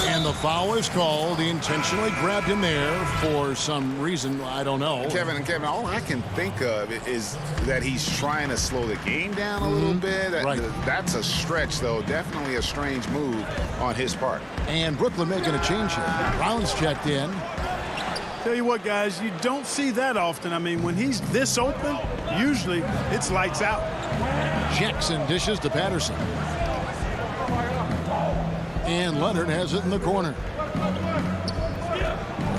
And the foul is called. He intentionally grabbed him there for some reason. I don't know. Kevin, all I can think of is that he's trying to slow the game down a little bit. Right. That's a stretch, though. Definitely a strange move on his part. And Brooklyn making a change here. Brown's checked in. Tell you what, guys, you don't see that often. I mean, when he's this open, usually it's lights out. Jackson dishes to Patterson. And Leonard has it in the corner.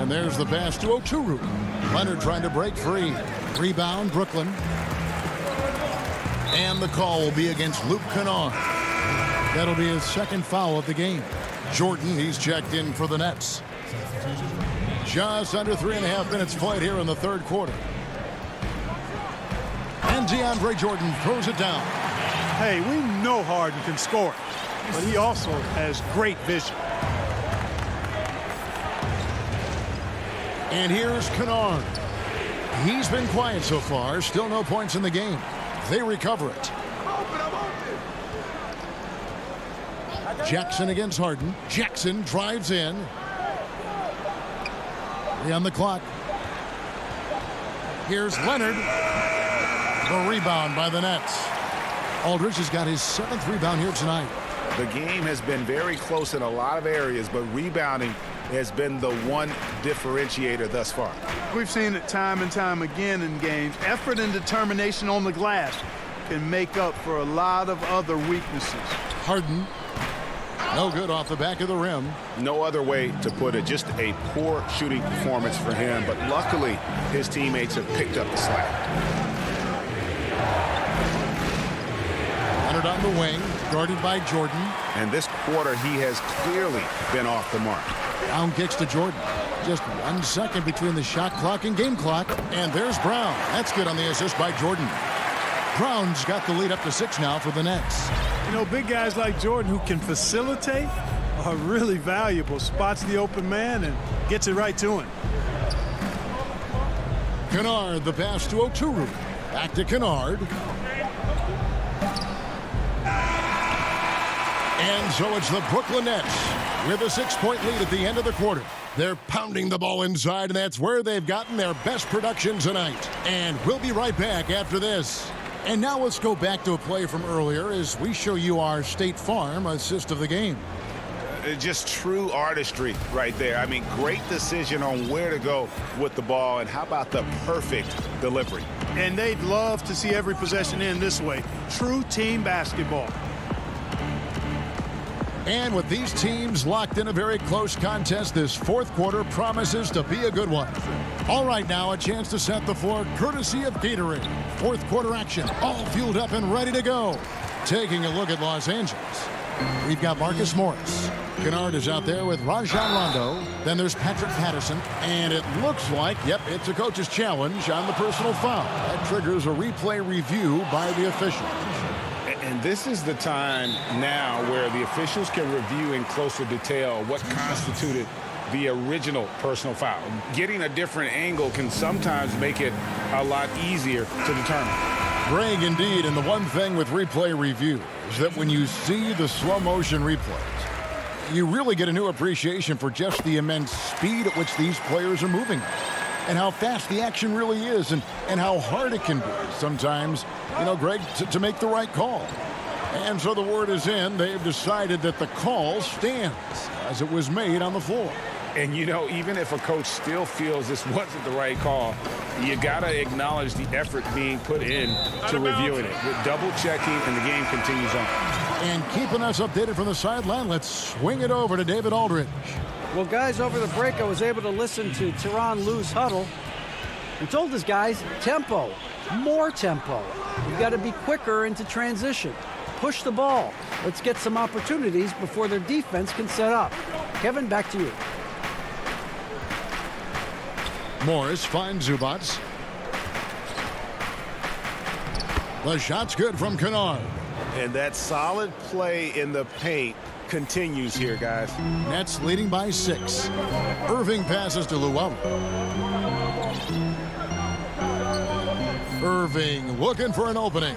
And there's the pass to Oturu. Leonard trying to break free. Rebound, Brooklyn. And the call will be against Luke Kennard. That'll be his second foul of the game. Jordan, he's checked in for the Nets. Just under 3.5 minutes played here in the third quarter. And DeAndre Jordan throws it down. Hey, we know Harden can score, but he also has great vision. And here's Kennard. He's been quiet so far. Still no points in the game. They recover it. Jackson against Harden. Jackson drives in. 3 on the clock. Here's Leonard. The rebound by the Nets. Aldridge has got his 7th rebound here tonight. The game has been very close in a lot of areas, but rebounding has been the one differentiator thus far. We've seen it time and time again in games. Effort and determination on the glass can make up for a lot of other weaknesses. Harden. No good off the back of the rim. No other way to put it. Just a poor shooting performance for him, but luckily his teammates have picked up the slack. Leonard on the wing, guarded by Jordan. And this quarter, he has clearly been off the mark. Brown kicks to Jordan. Just 1 second between the shot clock and game clock. And there's Brown. That's good on the assist by Jordan. Brown's got the lead up to 6 now for the Nets. You know, big guys like Jordan who can facilitate are really valuable. Spots the open man and gets it right to him. Kennard, the pass to Oturu. Back to Kennard. And so it's the Brooklyn Nets with a 6-point lead at the end of the quarter. They're pounding the ball inside, and that's where they've gotten their best production tonight. And we'll be right back after this. And now let's go back to a play from earlier as we show you our State Farm assist of the game. Just true artistry right there. I mean, great decision on where to go with the ball, and how about the perfect delivery? And they'd love to see every possession end this way. True team basketball. And with these teams locked in a very close contest, this fourth quarter promises to be a good one. All right, now a chance to set the floor courtesy of Gatorade. Fourth quarter action, all fueled up and ready to go. Taking a look at Los Angeles, we've got Marcus Morris. Kennard is out there with Rajon Rondo. Then there's Patrick Patterson. And it looks like, yep, it's a coach's challenge on the personal foul. That triggers a replay review by the official. And this is the time now where the officials can review in closer detail what constituted the original personal foul. Getting a different angle can sometimes make it a lot easier to determine. Greg, indeed, and the one thing with replay review is that when you see the slow motion replays, you really get a new appreciation for just the immense speed at which these players are moving and how fast the action really is and how hard it can be sometimes, Greg, to make the right call. And so the word is in. They've decided that the call stands as it was made on the floor. And, even if a coach still feels this wasn't the right call, you got to acknowledge the effort being put in to reviewing it. With double checking, and the game continues on. And keeping us updated from the sideline, let's swing it over to David Aldridge. Well, guys, over the break, I was able to listen to Tyronn Lue's huddle and told his guys, tempo, more tempo. You've got to be quicker into transition. Push the ball. Let's get some opportunities before their defense can set up. Kevin, back to you. Morris finds Zubac. The shot's good from Kennard. And that solid play in the paint continues here, guys. Nets leading by 6. Irving passes to Luau. Irving looking for an opening.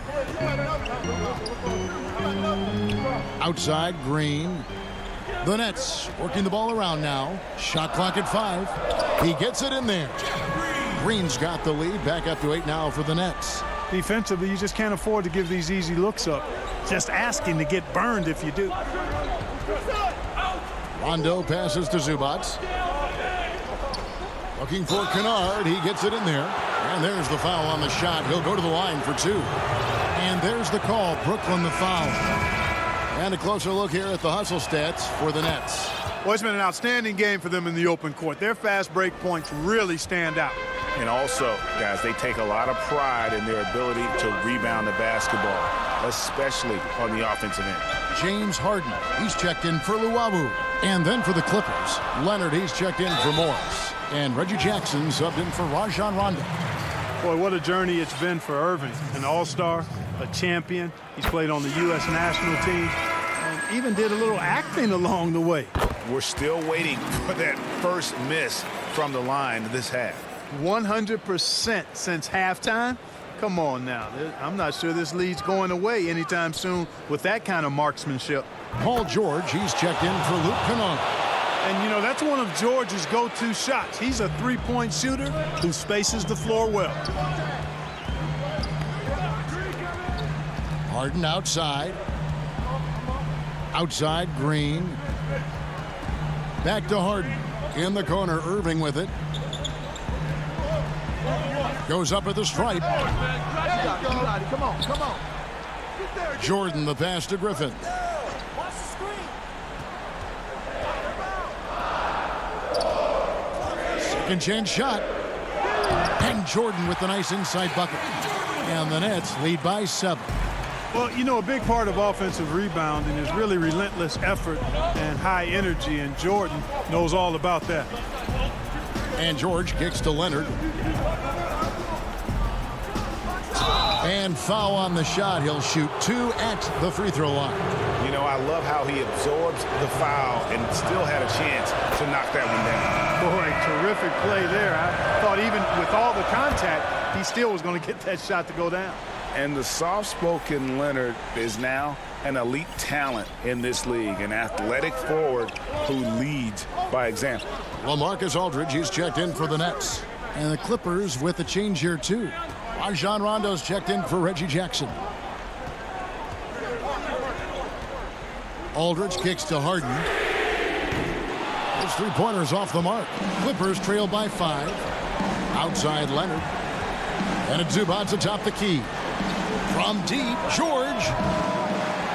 Outside, Green. The Nets working the ball around now. Shot clock at 5. He gets it in there. Green's got the lead. Back up to 8 now for the Nets. Defensively, you just can't afford to give these easy looks up. Just asking to get burned if you do. Rondo passes to Zubac. Looking for Kennard. He gets it in there. And there's the foul on the shot. He'll go to the line for 2. And there's the call. Brooklyn the foul. And a closer look here at the hustle stats for the Nets. Well, it's been an outstanding game for them in the open court. Their fast break points really stand out. And also, guys, they take a lot of pride in their ability to rebound the basketball, especially on the offensive end. James Harden, he's checked in for Luau. And then for the Clippers, Leonard, he's checked in for Morris. And Reggie Jackson subbed in for Rajon Rondo. Boy, what a journey it's been for Irving. An all-star, a champion. He's played on the U.S. national team and even did a little acting along the way. We're still waiting for that first miss from the line this half. 100% since halftime. Come on now. I'm not sure this lead's going away anytime soon with that kind of marksmanship. Paul George, he's checked in for Luke Kennard. And, that's one of George's go-to shots. He's a three-point shooter who spaces the floor well. Harden outside. Outside, Green. Back to Harden. In the corner, Irving with it. Goes up at the stripe. You got it. Come on. Jordan, the pass to Griffin. Second chance shot. And Jordan with the nice inside bucket. And the Nets lead by 7. Well, a big part of offensive rebounding is really relentless effort and high energy, and Jordan knows all about that. And George kicks to Leonard. And foul on the shot. He'll shoot 2 at the free throw line. I love how he absorbs the foul and still had a chance to knock that one down. Boy, terrific play there. I thought even with all the contact, he still was going to get that shot to go down. And the soft-spoken Leonard is now an elite talent in this league, an athletic forward who leads by example. LaMarcus Aldridge, he's checked in for the Nets. And the Clippers with a change here, too. Rajon Rondo's checked in for Reggie Jackson. Aldridge kicks to Harden. Those 3-pointers off the mark. Clippers trail by 5. Outside Leonard. And it's Zubac atop the key. From deep, George.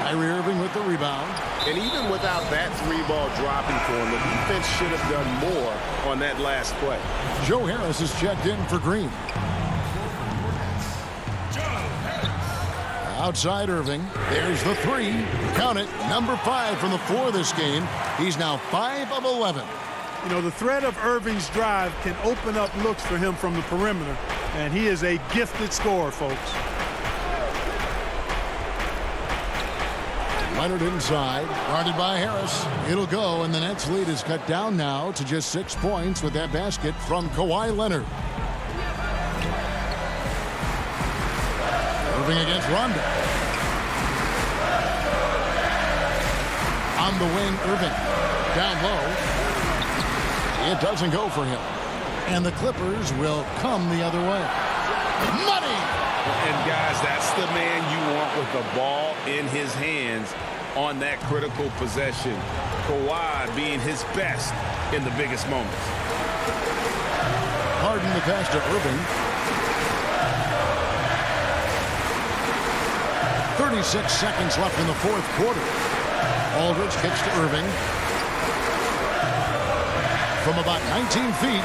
Kyrie Irving with the rebound. And even without that 3-ball dropping for him, the defense should have done more on that last play. Joe Harris is checked in for Green. Outside Irving. There's the 3. Count it. Number 5 from the floor this game. He's now 5 of 11. You know, the threat of Irving's drive can open up looks for him from the perimeter, and he is a gifted scorer, folks. Leonard inside, guarded by Harris. It'll go, and the Nets' lead is cut down now to just 6 points with that basket from Kawhi Leonard. Irving against Rondo. On the wing, Irving. Down low. It doesn't go for him. And the Clippers will come the other way. Money! And guys, that's the man you want with the ball in his hands on that critical possession. Kawhi being his best in the biggest moments. Harden the pass to Irving. 36 seconds left in the fourth quarter. Aldridge kicks to Irving. From about 19 feet,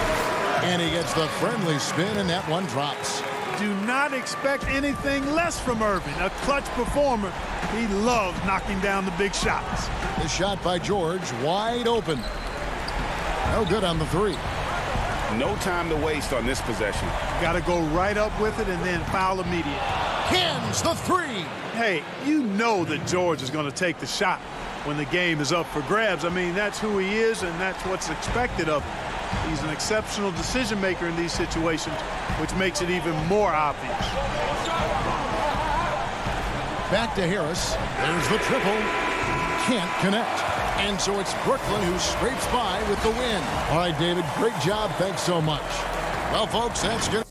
and he gets the friendly spin, and that one drops. Do not expect anything less from Irving. A clutch performer. He loves knocking down the big shots. The shot by George, wide open. No good on the 3. No time to waste on this possession. Got to go right up with it and then foul immediate. Hands the 3. Hey, you know that George is going to take the shot when the game is up for grabs. I mean, that's who he is, and that's what's expected of him. He's an exceptional decision maker in these situations, which makes it even more obvious. Back to Harris. There's the triple. Can't connect. And so it's Brooklyn who scrapes by with the win. All right, David, great job. Thanks so much. Well, folks, that's good.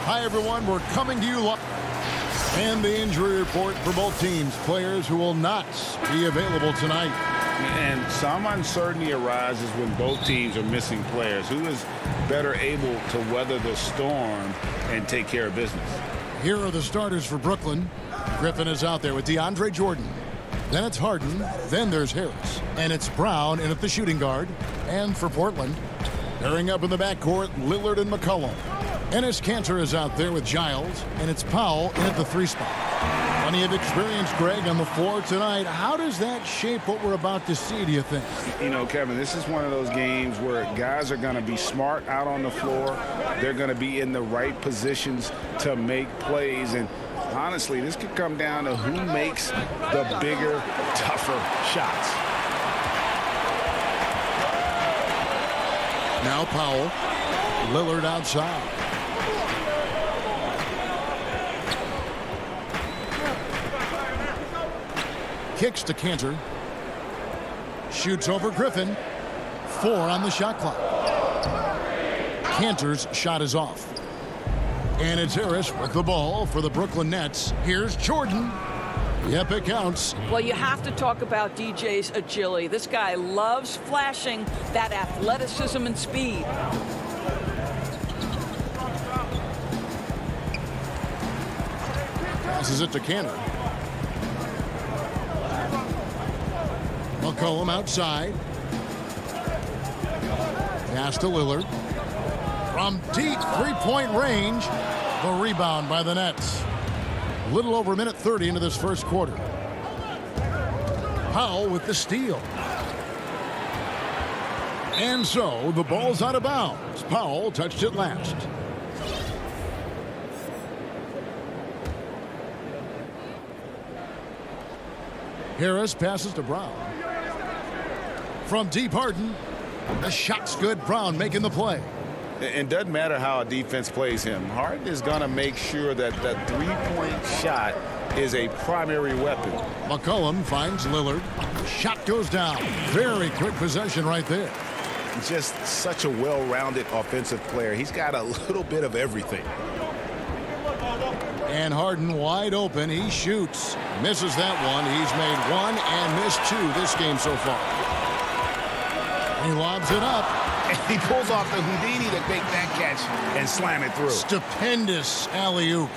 Hi, everyone. We're coming to you live. And the injury report for both teams. Players who will not be available tonight. And some uncertainty arises when both teams are missing players. Who is better able to weather the storm and take care of business? Here are the starters for Brooklyn. Griffin is out there with DeAndre Jordan. Then it's Harden. Then there's Harris. And it's Brown in at the shooting guard. And for Portland, pairing up in the backcourt, Lillard and McCollum. Enes Kanter is out there with Giles, and it's Powell in at the 3 spot. Plenty of experience, Greg, on the floor tonight. How does that shape what we're about to see, do you think? You know, Kevin, this is one of those games where guys are going to be smart out on the floor. They're going to be in the right positions to make plays. And honestly, this could come down to who makes the bigger, tougher shots. Now Powell. Lillard outside. Kicks to Kanter. Shoots over Griffin. 4 on the shot clock. Kanter's shot is off. And it's Harris with the ball for the Brooklyn Nets. Here's Jordan. Yep, it counts. Well, you have to talk about DJ's agility. This guy loves flashing that athleticism and speed. Passes it to Kanter. McCollum outside. Pass to Lillard. From deep three-point range. The rebound by the Nets. A little over a minute 30 into this first quarter. Powell with the steal. And so the ball's out of bounds. Powell touched it last. Harris passes to Brown. From deep, Harden. The shot's good. Brown making the play. It doesn't matter how a defense plays him. Harden is going to make sure that that three-point shot is a primary weapon. McCollum finds Lillard. Shot goes down. Very quick possession right there. Just such a well-rounded offensive player. He's got a little bit of everything. And Harden wide open. He shoots. Misses that one. He's made 1 and missed 2 this game so far. He lobs it up. And he pulls off the Houdini to make that catch and slam it through. Stupendous alley-oop.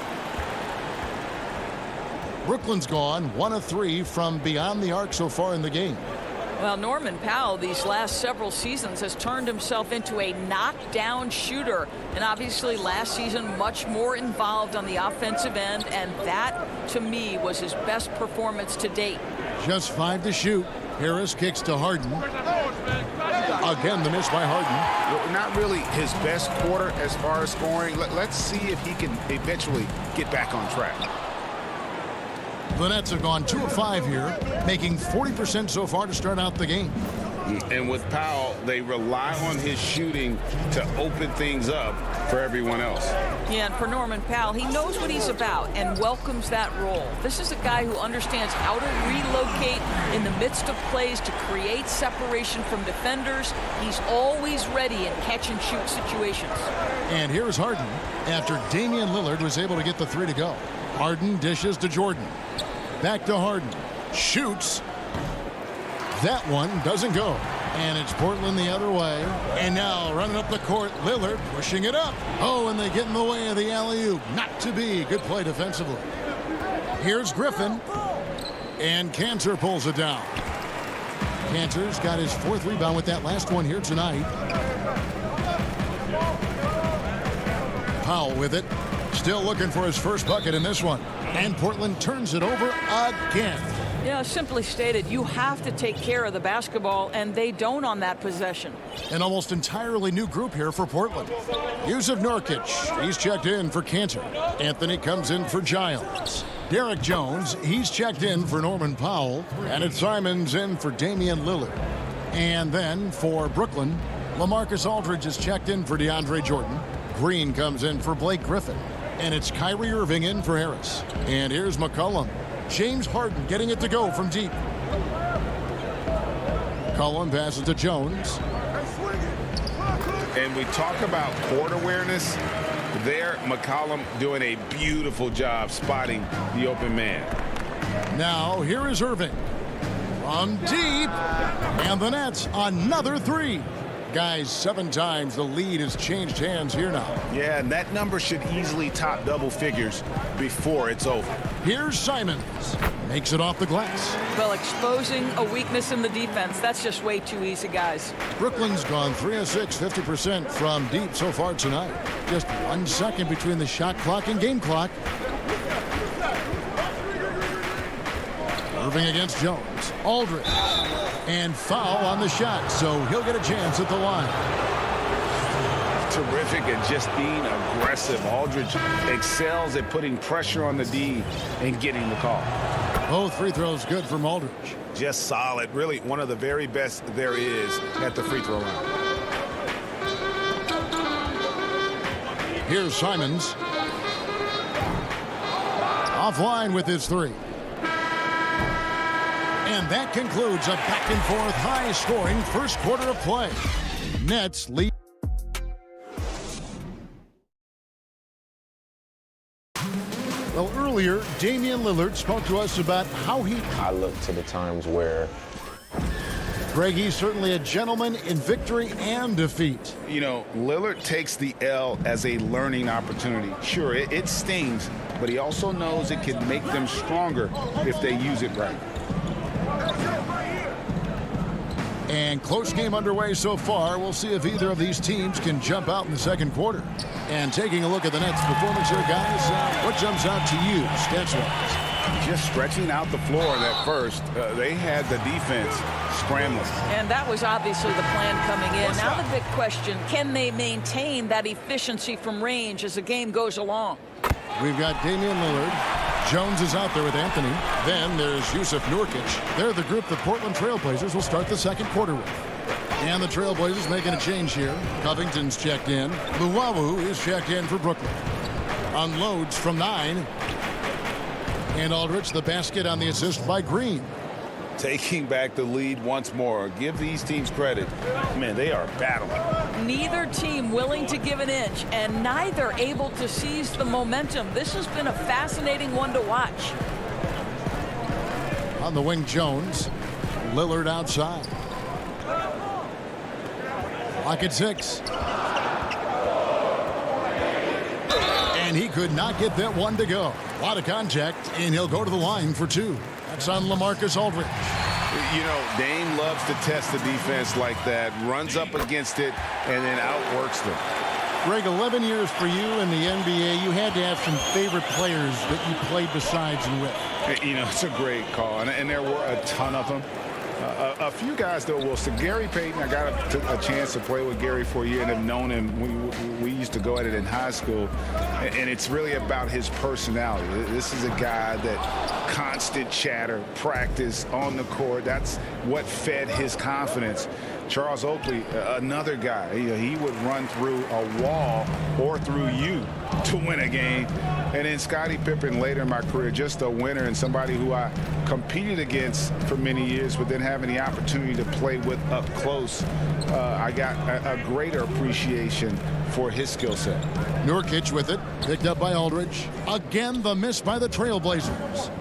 Brooklyn's gone 1 of 3 from beyond the arc so far in the game. Well, Norman Powell these last several seasons has turned himself into a knockdown shooter. And obviously last season much more involved on the offensive end. And that, to me, was his best performance to date. Just 5 to shoot. Harris kicks to Harden. Again, the miss by Harden. Well, not really his best quarter as far as scoring. Let's see if he can eventually get back on track. The Nets have gone 2 of 5 here, making 40% so far to start out the game. And with Powell, they rely on his shooting to open things up for everyone else. Yeah, and for Norman Powell, he knows what he's about and welcomes that role. This is a guy who understands how to relocate in the midst of plays to create separation from defenders. He's always ready in catch-and-shoot situations. And here's Harden after Damian Lillard was able to get the 3 to go. Harden dishes to Jordan. Back to Harden. Shoots. That one doesn't go. And it's Portland the other way. And now running up the court, Lillard pushing it up. Oh, and they get in the way of the alley-oop. Not to be. Good play defensively. Here's Griffin. And Kanter pulls it down. Kanter's got his 4th rebound with that last one here tonight. Powell with it. Still looking for his first bucket in this one. And Portland turns it over again. Yeah, simply stated, you have to take care of the basketball, and they don't on that possession. An almost entirely new group here for Portland. Yusuf Nurkic, he's checked in for Kanter. Anthony comes in for Giles. Derek Jones, he's checked in for Norman Powell. And it's Simons in for Damian Lillard. And then for Brooklyn, LaMarcus Aldridge is checked in for DeAndre Jordan. Green comes in for Blake Griffin. And it's Kyrie Irving in for Harris. And here's McCollum. James Harden getting it to go from deep. McCollum passes to Jones. And we talk about court awareness. There, McCollum doing a beautiful job spotting the open man. Now, here is Irving. From deep. And the Nets, another 3. Guys, 7 times the lead has changed hands here now. Yeah, and that number should easily top double figures before it's over. Here's Simons. Makes it off the glass. Well, exposing a weakness in the defense, that's just way too easy, guys. Brooklyn's gone 3 of 6, 50% from deep so far tonight. Just 1 second between the shot clock and game clock. Irving against Jones. Aldridge. And foul on the shot, so he'll get a chance at the line. Terrific at just being aggressive. Aldridge excels at putting pressure on the D and getting the call. Both free throws good from Aldridge. Just solid. Really one of the very best there is at the free throw line. Here's Simons. Offline with his 3. And that concludes a back-and-forth, high-scoring first quarter of play. Nets lead. Well, earlier, Damian Lillard spoke to us about how I look to the times where Greg, he's certainly a gentleman in victory and defeat. You know, Lillard takes the L as a learning opportunity. Sure, it stings, but he also knows it can make them stronger if they use it right. And close game underway so far. We'll see if either of these teams can jump out in the second quarter. And taking a look at the Nets' performance here, guys, what jumps out to you, stats-wise? Just stretching out the floor in that first. They had the defense scrambling. And that was obviously the plan coming in. Now the big question, can they maintain that efficiency from range as the game goes along? We've got Damian Lillard. Jones is out there with Anthony. Then there's Yusuf Nurkic. They're the group the Portland Trailblazers will start the second quarter with. And the Trailblazers making a change here. Covington's checked in. Luwawu is checked in for Brooklyn. Unloads from 9. And Aldridge the basket on the assist by Green. Taking back the lead once more. Give these teams credit. Man, they are battling. Neither team willing to give an inch, and neither able to seize the momentum. This has been a fascinating one to watch. On the wing, Jones. Lillard outside. Clock at 6. And he could not get that one to go. A lot of contact, and he'll go to the line for 2. That's on LaMarcus Aldridge. You know, Dame loves to test the defense like that, runs up against it, and then outworks them. Greg, 11 years for you in the NBA. You had to have some favorite players that you played besides and with. You know, it's a great call, and there were a ton of them. A few guys, though, Wilson. Gary Payton, I got a chance to play with Gary for a year and have known him. We used to go at it in high school, and it's really about his personality. This is a guy that constant chatter, practice on the court. That's what fed his confidence. Charles Oakley, another guy, he would run through a wall or through you to win a game. And then Scottie Pippen later in my career, just a winner and somebody who I competed against for many years, but then having the opportunity to play with up close, I got a greater appreciation for his skill set. Nurkic with it, picked up by Aldridge. Again, the miss by the Trailblazers.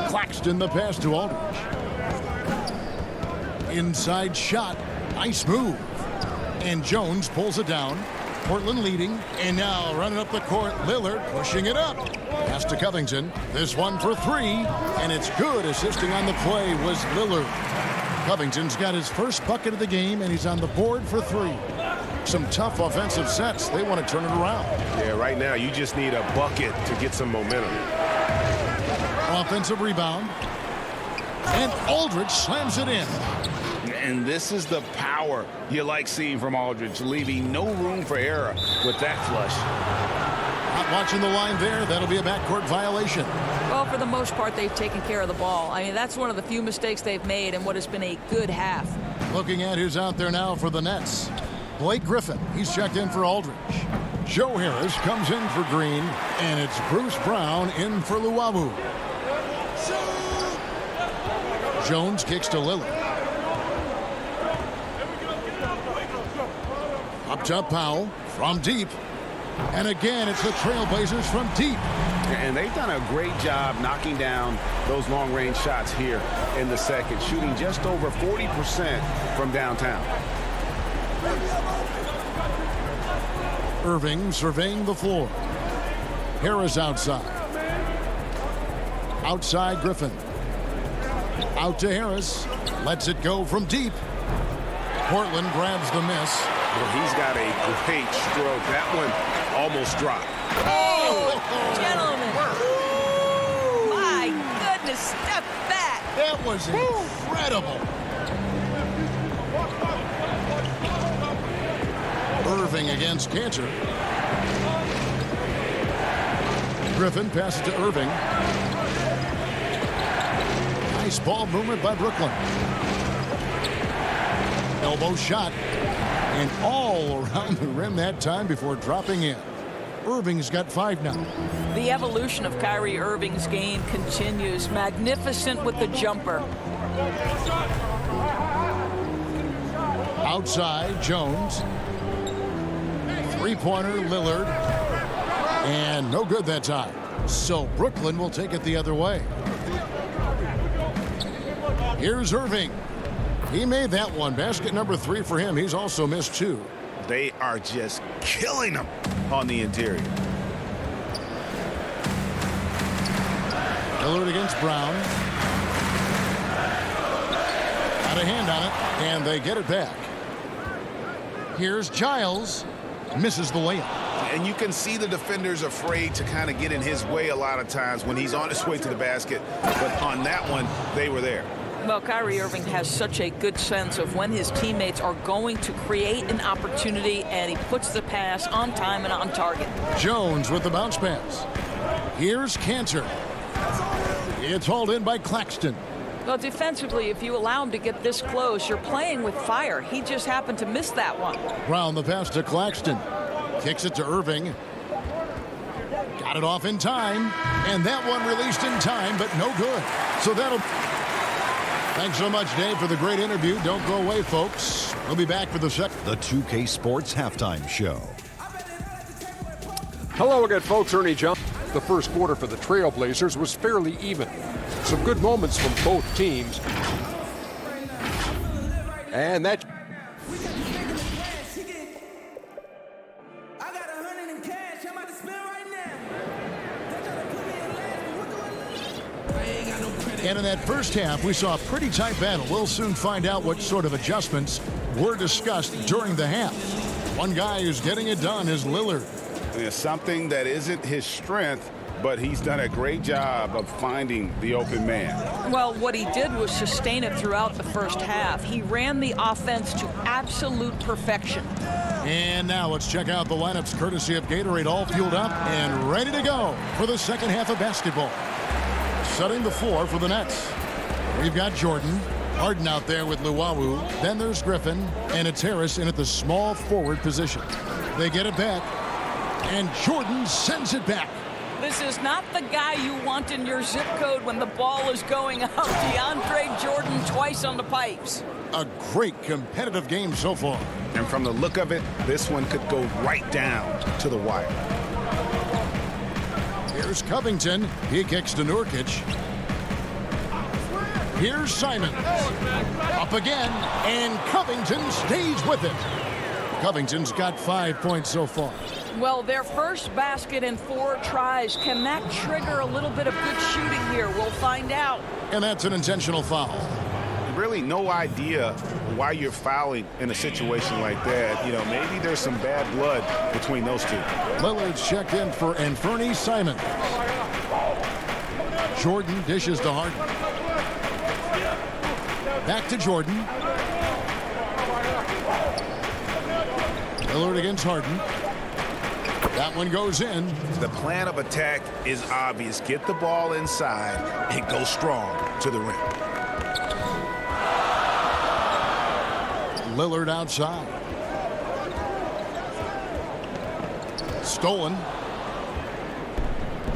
Claxton the pass to Aldridge. Inside shot, nice move. And Jones pulls it down. Portland leading, and now running up the court, Lillard pushing it up. Pass to Covington. This one for 3, and it's good. Assisting on the play was Lillard. Covington's got his first bucket of the game, and he's on the board for 3. Some tough offensive sets. They want to turn it around. Yeah, right now you just need a bucket to get some momentum. Offensive rebound. And Aldridge slams it in. And this is the power you like seeing from Aldridge, leaving no room for error with that flush. Not watching the line there. That'll be a backcourt violation. Well, for the most part, they've taken care of the ball. I mean, that's one of the few mistakes they've made in what has been a good half. Looking at who's out there now for the Nets. Blake Griffin. He's checked in for Aldridge. Joe Harris comes in for Green. And it's Bruce Brown in for Luwawu. Jones kicks to Lillard. Up top, Powell from deep. And again, it's the Trailblazers from deep. And they've done a great job knocking down those long-range shots here in the second, shooting just over 40% from downtown. Irving surveying the floor. Harris outside. Outside Griffin. Out to Harris. Lets it go from deep. Portland grabs the miss. Well, he's got a great stroke. That one almost dropped. Oh, gentlemen. My goodness, step back. That was incredible. Irving against Cantor. Griffin passes to Irving. Nice ball movement by Brooklyn. Elbow shot. And all around the rim that time before dropping in. Irving's got 5 now. The evolution of Kyrie Irving's game continues. Magnificent with the jumper. Outside, Jones. Three-pointer, Lillard. And no good that time. So Brooklyn will take it the other way. Here's Irving. He made that one. Basket number 3 for him. He's also missed 2. They are just killing them on the interior. Lillard against Brown. Got a hand on it, and they get it back. Here's Giles. Misses the layup. And you can see the defenders afraid to kind of get in his way a lot of times when he's on his way to the basket. But on that one, they were there. Well, Kyrie Irving has such a good sense of when his teammates are going to create an opportunity, and he puts the pass on time and on target. Jones with the bounce pass. Here's Cantor. It's hauled in by Claxton. Well, defensively, if you allow him to get this close, you're playing with fire. He just happened to miss that one. Brown the pass to Claxton. Kicks it to Irving. Got it off in time. And that one released in time, but no good. So that'll... Thanks so much, Dave, for the great interview. Don't go away, folks. We'll be back for the second. The 2K Sports Halftime Show. Hello again, folks. Ernie John. The first quarter for the Trailblazers was fairly even. Some good moments from both teams. And that... And in that first half, we saw a pretty tight battle. We'll soon find out what sort of adjustments were discussed during the half. One guy who's getting it done is Lillard. It's something that isn't his strength, but he's done a great job of finding the open man. Well, what he did was sustain it throughout the first half. He ran the offense to absolute perfection. And now let's check out the lineups courtesy of Gatorade, all fueled up and ready to go for the second half of basketball. Setting the floor for the Nets. We've got Jordan. Harden out there with Luwawu. Then there's Griffin. And it's Harris in at the small forward position. They get it back. And Jordan sends it back. This is not the guy you want in your zip code when the ball is going up. DeAndre Jordan twice on the pipes. A great competitive game so far. And from the look of it, this one could go right down to the wire. Here's Covington. He kicks to Nurkic. Here's Simons. Up again, and Covington stays with it. Covington's got 5 points so far. Well, their first basket in 4 tries. Can that trigger a little bit of good shooting here? We'll find out. And that's an intentional foul. Really no idea why you're fouling in a situation like that. You know, maybe there's some bad blood between those two. Lillard's checked in for Anthony Simons. Jordan dishes to Harden. Back to Jordan. Lillard against Harden. That one goes in. The plan of attack is obvious. Get the ball inside and go strong to the rim. Lillard outside. Stolen.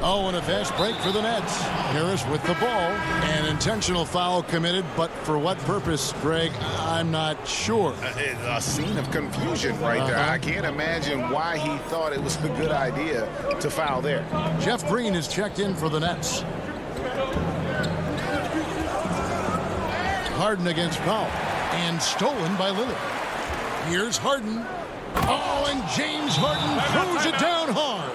Oh, and a fast break for the Nets. Harris with the ball. An intentional foul committed, but for what purpose, Greg? I'm not sure. A scene of confusion right there. I can't imagine why he thought it was a good idea to foul there. Jeff Green is checked in for the Nets. Harden against Powell. And stolen by Lillard. Here's Harden. Oh, and James Harden throws it down hard.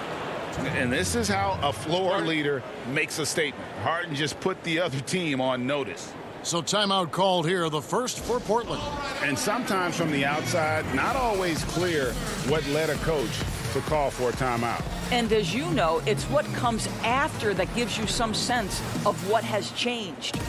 And this is how a floor leader makes a statement. Harden just put the other team on notice. So timeout called here, the first for Portland. And sometimes from the outside, not always clear what led a coach to call for a timeout. And as you know, it's what comes after that gives you some sense of what has changed.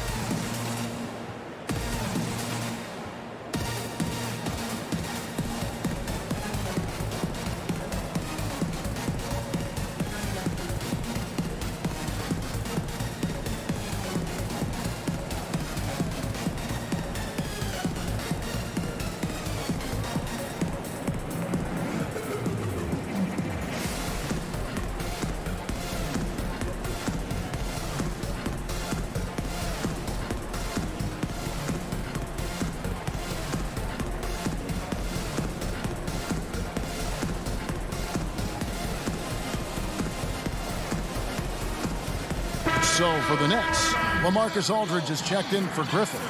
So for the Nets, LaMarcus Aldridge is checked in for Griffin.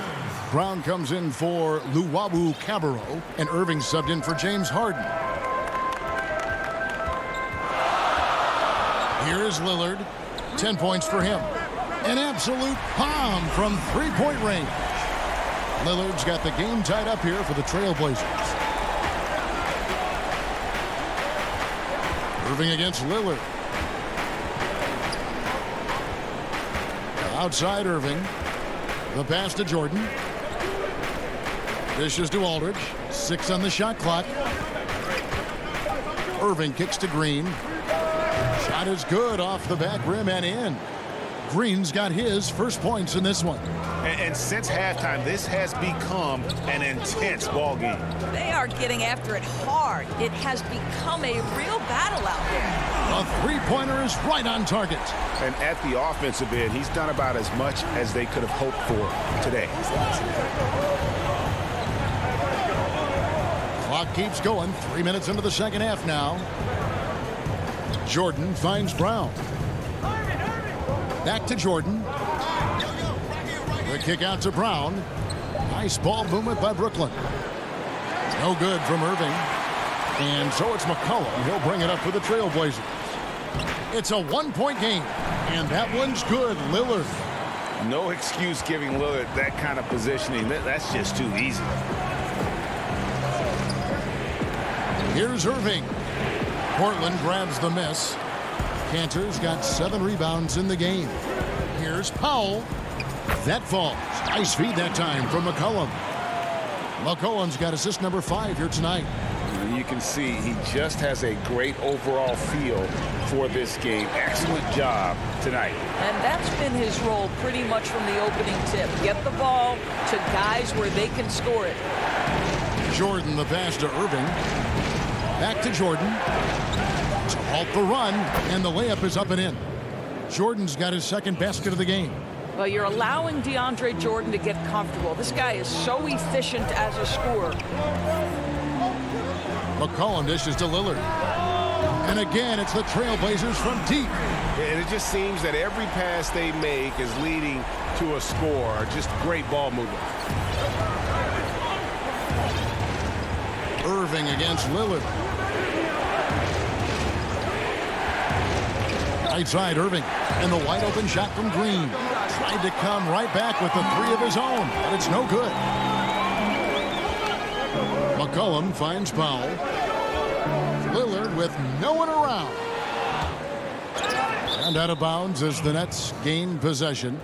Brown comes in for Luwawu Cabarro, and Irving subbed in for James Harden. Here's Lillard. 10 points for him. An absolute bomb from three-point range. Lillard's got the game tied up here for the Trailblazers. Irving against Lillard. Outside Irving. The pass to Jordan. Dishes to Aldridge. 6 on the shot clock. Irving kicks to Green. Shot is good off the back rim and in. Green's got his first points in this one. And since halftime, this has become an intense ball game. They are getting after it hard. It has become a real battle out there. A three-pointer is right on target. And at the offensive end, he's done about as much as they could have hoped for today. Clock keeps going. 3 minutes into the second half now. Jordan finds Brown. Back to Jordan. The kick out to Brown. Nice ball movement by Brooklyn. No good from Irving. And so it's McCollum. He'll bring it up for the Trailblazers. It's a one-point game. And that one's good. Lillard. No excuse giving Lillard that kind of positioning. That's just too easy. Here's Irving. Portland grabs the miss. Cantor's got 7 rebounds in the game. Here's Powell. That falls. Nice feed that time from McCollum. McCollum's got assist number 5 here tonight. You can see he just has a great overall feel for this game. Excellent job tonight. And that's been his role pretty much from the opening tip. Get the ball to guys where they can score it. Jordan the pass to Irving. Back to Jordan. To halt the run, and the layup is up and in. Jordan's got his second basket of the game. Well, you're allowing DeAndre Jordan to get comfortable. This guy is so efficient as a scorer. McCollum dishes to Lillard. And again, it's the Trailblazers from deep. And it just seems that every pass they make is leading to a score. Just great ball movement. Irving against Lillard. Right side Irving. And the wide open shot from Green. Tried to come right back with the 3 of his own, but it's no good. McCollum finds Powell. Lillard with no one around. And out of bounds as the Nets gain possession.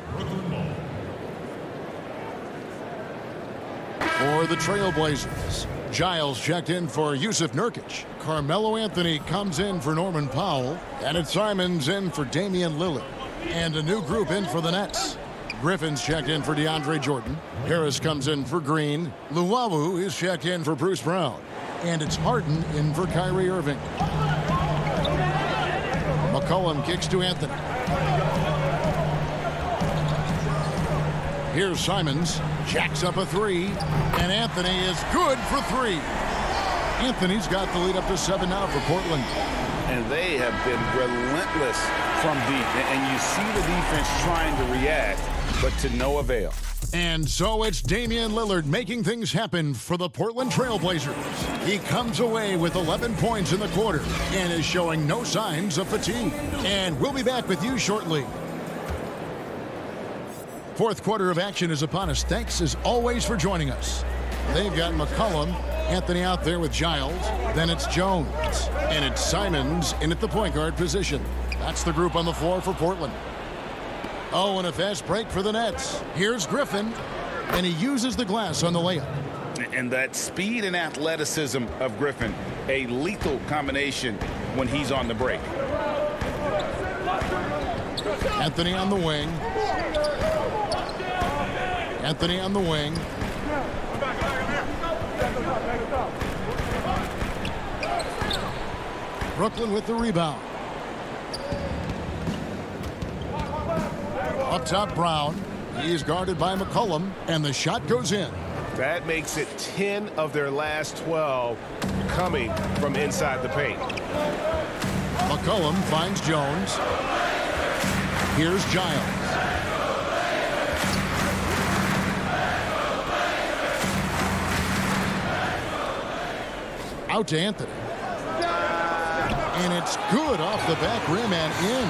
For the Trailblazers, Giles checked in for Yusuf Nurkic. Carmelo Anthony comes in for Norman Powell. And it's Simons in for Damian Lillard. And a new group in for the Nets. Griffin's checked in for DeAndre Jordan. Harris comes in for Green. Luwawu is checked in for Bruce Brown. And it's Harden in for Kyrie Irving. McCollum kicks to Anthony. Here's Simons. Jacks up a three. And Anthony is good for three. Anthony's got the lead up to 7 now for Portland. And they have been relentless from deep. And you see the defense trying to react, but to no avail. And so it's Damian Lillard making things happen for the Portland Trail Blazers. He comes away with 11 points in the quarter and is showing no signs of fatigue. And we'll be back with you shortly. Fourth quarter of action is upon us. Thanks as always for joining us. They've got McCollum, Anthony out there with Giles. Then it's Jones. And it's Simons in at the point guard position. That's the group on the floor for Portland. Oh, and a fast break for the Nets. Here's Griffin, and he uses the glass on the layup. And that speed and athleticism of Griffin, a lethal combination when he's on the break. Anthony on the wing. Anthony on the wing. Brooklyn with the rebound. Up top, Brown. He's guarded by McCollum, and the shot goes in. That makes it 10 of their last 12 coming from inside the paint. McCollum finds Jones. Here's Giles. Out to Anthony. And it's good off the back rim and in.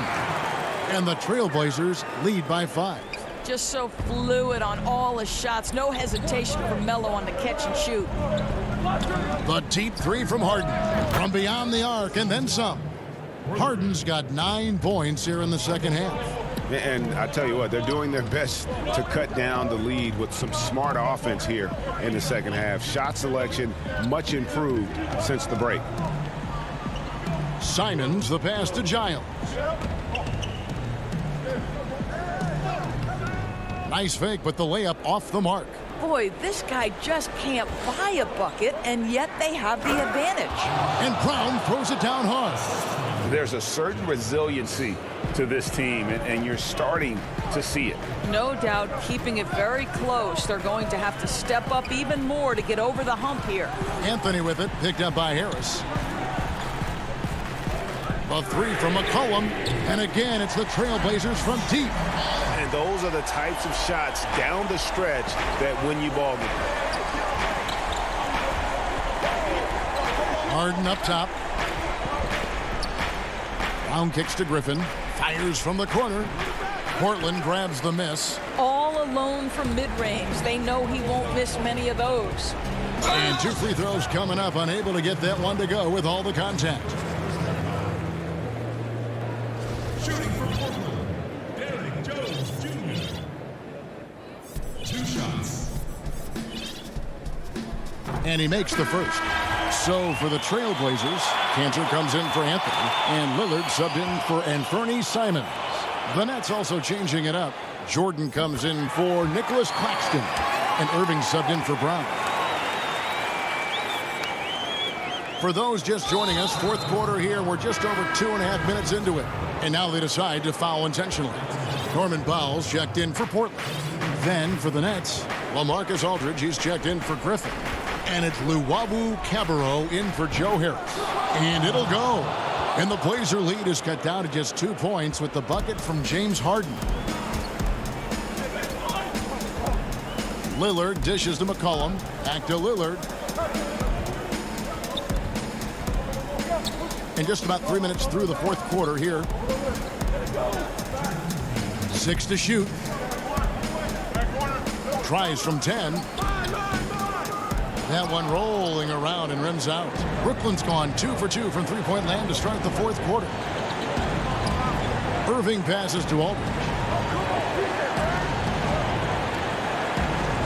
And the Trailblazers lead by 5. Just so fluid on all his shots. No hesitation from Melo on the catch and shoot. The deep three from Harden. From beyond the arc and then some. Harden's got 9 points here in the second half. And I tell you what, they're doing their best to cut down the lead with some smart offense here in the second half. Shot selection much improved since the break. Simons the pass to Giles. Nice fake, but the layup off the mark. Boy, this guy just can't buy a bucket, and yet they have the advantage. And Brown throws it down hard. There's a certain resiliency to this team, and you're starting to see it. No doubt, keeping it very close. They're going to have to step up even more to get over the hump here. Anthony with it, picked up by Harris. A three from McCollum, and again, it's the Trailblazers from deep. And those are the types of shots down the stretch that win you ball games. Harden up top. Brown kicks to Griffin. Fires from the corner. Portland grabs the miss. All alone from mid-range. They know he won't miss many of those. And 2 free throws coming up. Unable to get that one to go with all the contact. Shooting for Portland, Derek Jones Jr. 2 shots. And he makes the first. So for the Trailblazers, Cantor comes in for Anthony, and Lillard subbed in for Anthony Simons. The Nets also changing it up. Jordan comes in for Nicholas Claxton, and Irving subbed in for Brown. For those just joining us, fourth quarter here, we're just over 2.5 minutes into it. And now they decide to foul intentionally. Norman Powell's checked in for Portland. Then for the Nets, LaMarcus Aldridge, he's checked in for Griffin. And it's Luwawu Cabarrot in for Joe Harris. And it'll go. And the Blazer lead is cut down to just 2 points with the bucket from James Harden. Lillard dishes to McCollum. Back to Lillard. And just about 3 minutes through the fourth quarter here. 6 to shoot. Tries from 10. That one rolling around and rims out. Brooklyn's gone 2 for 2 from three-point land to start the fourth quarter. Irving passes to Aldridge.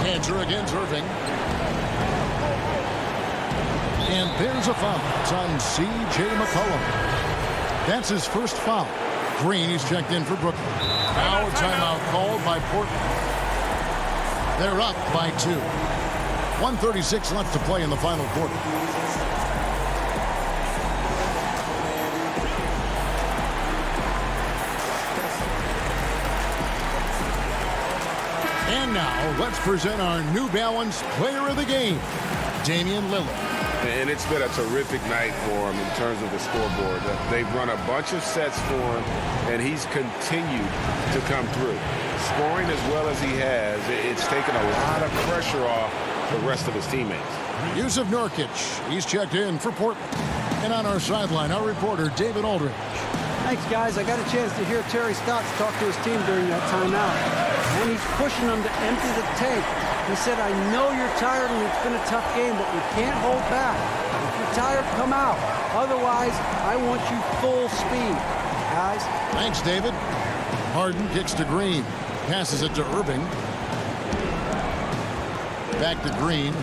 Cantor against Irving. And there's a foul. It's on C.J. McCollum. That's his first foul. Green, he's checked in for Brooklyn. Now a timeout called by Portland. They're up by 2. 1:36 left to play in the final quarter. And now, let's present our New Balance Player of the Game, Damian Lillard. And it's been a terrific night for him in terms of the scoreboard. They've run a bunch of sets for him, and he's continued to come through. Scoring as well as he has, it's taken a lot of pressure off the rest of his teammates. Yusuf Nurkic, he's checked in for Portland. And on our sideline, our reporter, David Aldridge. Thanks, guys. I got a chance to hear Terry Stotts talk to his team during that timeout. And he's pushing them to empty the tank. He said, I know you're tired and it's been a tough game, but we can't hold back. If you're tired, come out. Otherwise, I want you full speed, guys. Thanks, David. Harden kicks to Green. Passes it to Irving. Back to Green.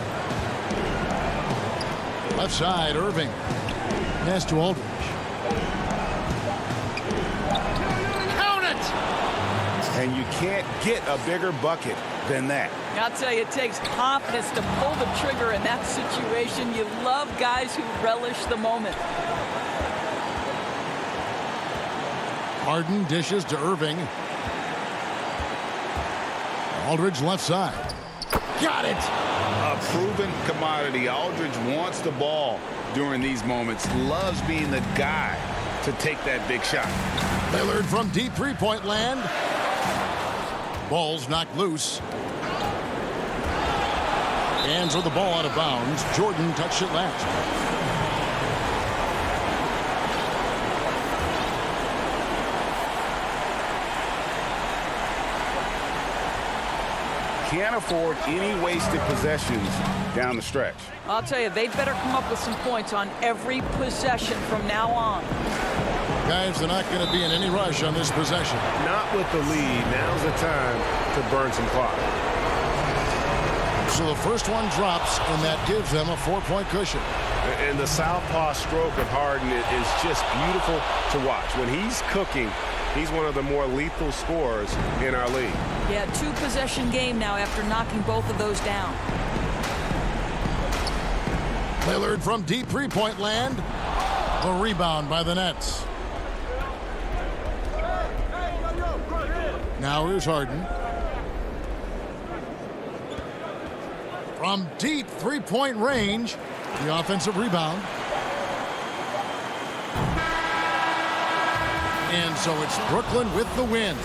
Left side, Irving. Pass to Aldridge. Count it! And you can't get a bigger bucket than that. I'll tell you, it takes confidence to pull the trigger in that situation. You love guys who relish the moment. Harden dishes to Irving. Aldridge left side. Got it! A proven commodity. Aldridge wants the ball during these moments. Loves being the guy to take that big shot. Lillard from deep three-point land. Ball's knocked loose. Hands with the ball out of bounds. Jordan touched it last. Can't afford any wasted possessions down the stretch. I'll tell you, they'd better come up with some points on every possession from now on. Guys, they're not going to be in any rush on this possession. Not with the lead. Now's the time to burn some clock. So the first one drops, and that gives them a 4-point cushion. And the southpaw stroke of Harden is just beautiful to watch. When he's cooking, he's one of the more lethal scorers in our league. Yeah, 2-possession game now after knocking both of those down. Lillard from deep three-point land. A rebound by the Nets. Now here's Harden. From deep three-point range, the offensive rebound. And so it's Brooklyn with the win.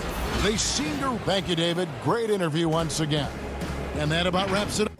They seem to... Thank you, David. Great interview once again. And that about wraps it up.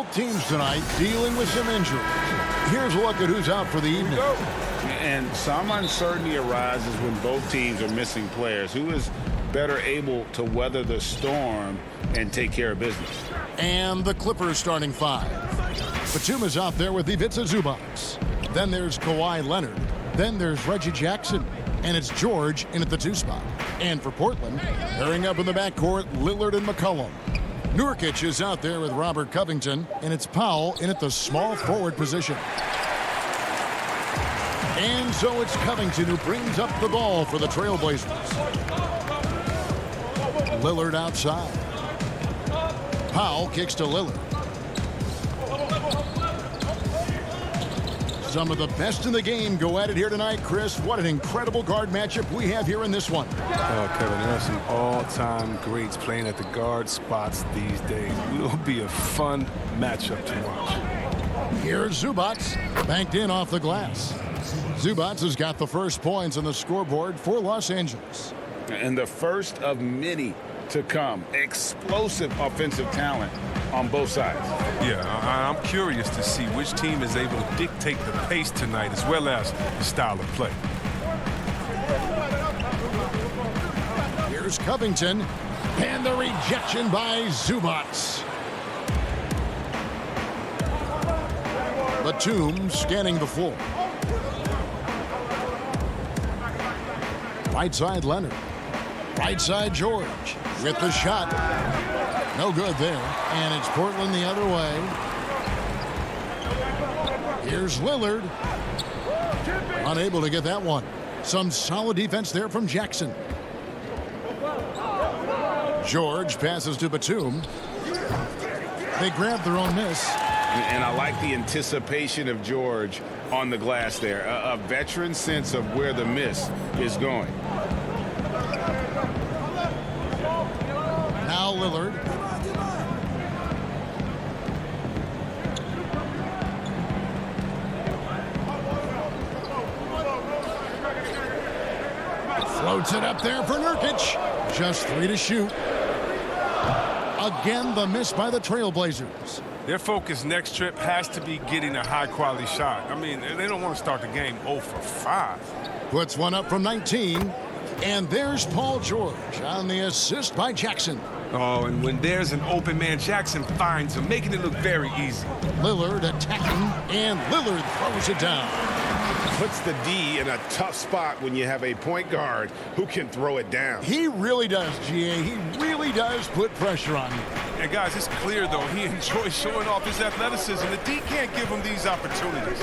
Both teams tonight dealing with some injuries. Here's a look at who's out for the evening. And some uncertainty arises when both teams are missing players. Who is better able to weather the storm and take care of business? And the Clippers starting five. Batum is out there with Ivica Zubac. Then there's Kawhi Leonard. Then there's Reggie Jackson. And it's George in at the 2 spot. And for Portland, pairing up in the backcourt, Lillard and McCollum. Nurkic is out there with Robert Covington, and it's Powell in at the small forward position. And so it's Covington who brings up the ball for the Trailblazers. Lillard outside. Powell kicks to Lillard. Some of the best in the game go at it here tonight, Chris. What an incredible guard matchup we have here in this one. Oh, Kevin, there are some all-time greats playing at the guard spots these days. It will be a fun matchup to watch. Here's Zubac, banked in off the glass. Zubac has got the first points on the scoreboard for Los Angeles. And the first of many to come. Explosive offensive talent on both sides. Yeah, I'm curious to see which team is able to dictate the pace tonight as well as the style of play. Here's Covington, and the rejection by Zubac. Batum scanning the floor. Right side Leonard. Right side George with the shot. No good there. And it's Portland the other way. Here's Lillard. Unable to get that one. Some solid defense there from Jackson. George passes to Batum. They grab their own miss. And I like the anticipation of George on the glass there. A veteran sense of where the miss is going. Now Lillard. Floats it up there for Nurkic. Just 3 to shoot. Again, the miss by the Trailblazers. Their focus next trip has to be getting a high-quality shot. I mean, they don't want to start the game 0 for 5. Puts one up from 19. And there's Paul George on the assist by Jackson. Oh, and when there's an open man, Jackson finds him, making it look very easy. Lillard attacking, and Lillard throws it down. Puts the D in a tough spot when you have a point guard who can throw it down. He really does, GA. He really does put pressure on you. And guys, it's clear, though, he enjoys showing off his athleticism. The D can't give him these opportunities.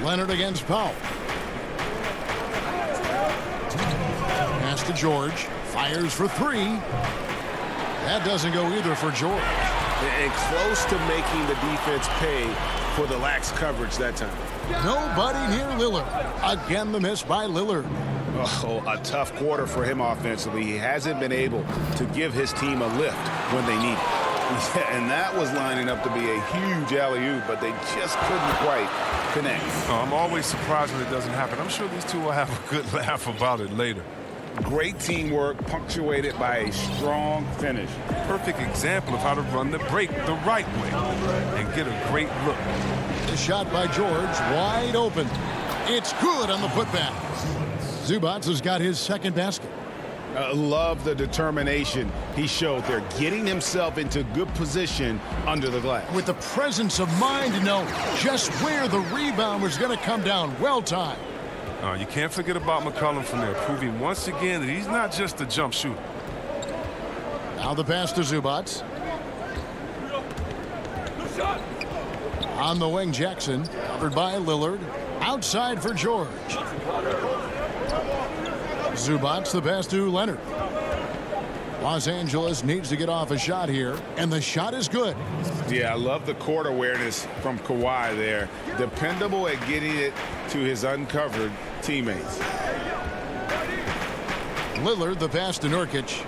Leonard against Powell. Pass to George. Fires for 3. That doesn't go either for George. And close to making the defense pay for the lax coverage that time. Nobody near Lillard. Again, the miss by Lillard. Oh, a tough quarter for him offensively. He hasn't been able to give his team a lift when they need it. And that was lining up to be a huge alley-oop, but they just couldn't quite connect. Oh, I'm always surprised when it doesn't happen. I'm sure these two will have a good laugh about it later. Great teamwork punctuated by a strong finish. Perfect example of how to run the break the right way and get a great look. The shot by George, wide open. It's good on the putback. Zubac has got his second basket. Love the determination he showed there, getting himself into good position under the glass. With the presence of mind to know just where the rebound was going to come down. Well timed. You can't forget about McCollum from there, proving once again that he's not just a jump shooter. Now the pass to Zubac. On the wing, Jackson, covered by Lillard. Outside for George. Zubac, the pass to Leonard. Los Angeles needs to get off a shot here, and the shot is good. Yeah, I love the court awareness from Kawhi there. Dependable at getting it to his uncovered teammates. Lillard, the pass to Nurkic.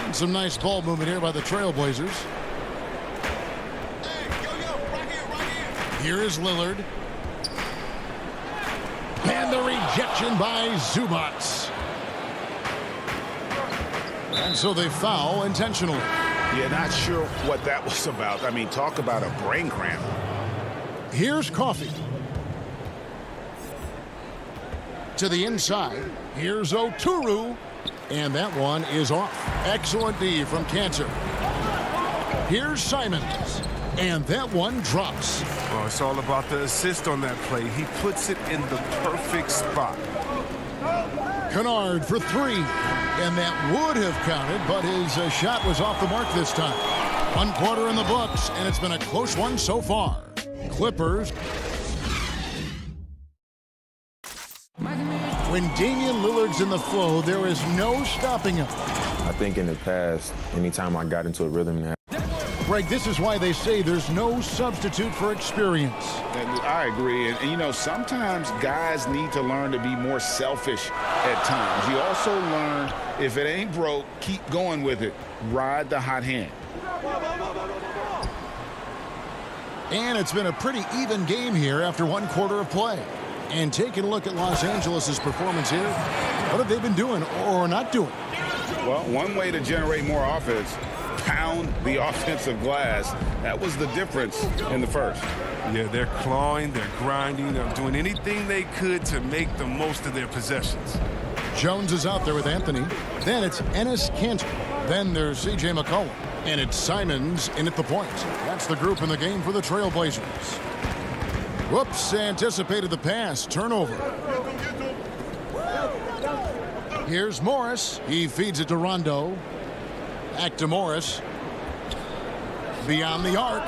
And some nice ball movement here by the Trailblazers. Here is Lillard. And the rejection by Zubac. And so they foul intentionally. Yeah, not sure what that was about. I mean, talk about a brain cramp. Here's Coffee. To the inside. Here's Oturu. And that one is off. Excellent D from Cantor. Here's Simons. And that one drops. Well, it's all about the assist on that play. He puts it in the perfect spot. Kennard for three. And that would have counted, but his shot was off the mark this time. 1 quarter in the books, and it's been a close one so far. Clippers. When Damian Lillard's in the flow, there is no stopping him. I think in the past, anytime I got into a rhythm, Greg, this is why they say there's no substitute for experience. And I agree. And, you know, sometimes guys need to learn to be more selfish at times. You also learn, if it ain't broke, keep going with it. Ride the hot hand. And it's been a pretty even game here after 1 quarter of play. And taking a look at Los Angeles' performance here, what have they been doing or not doing? Well, one way to generate more offense, pound the offensive glass. That was the difference in the first. Yeah, they're clawing, they're grinding, they're doing anything they could to make the most of their possessions. Jones is out there with Anthony. Then it's Enes Kanter. Then there's C.J. McCollum. And it's Simons in at the point. That's the group in the game for the Trailblazers. Whoops, anticipated the pass. Turnover. Here's Morris. He feeds it to Rondo. Back to Morris. Beyond the arc.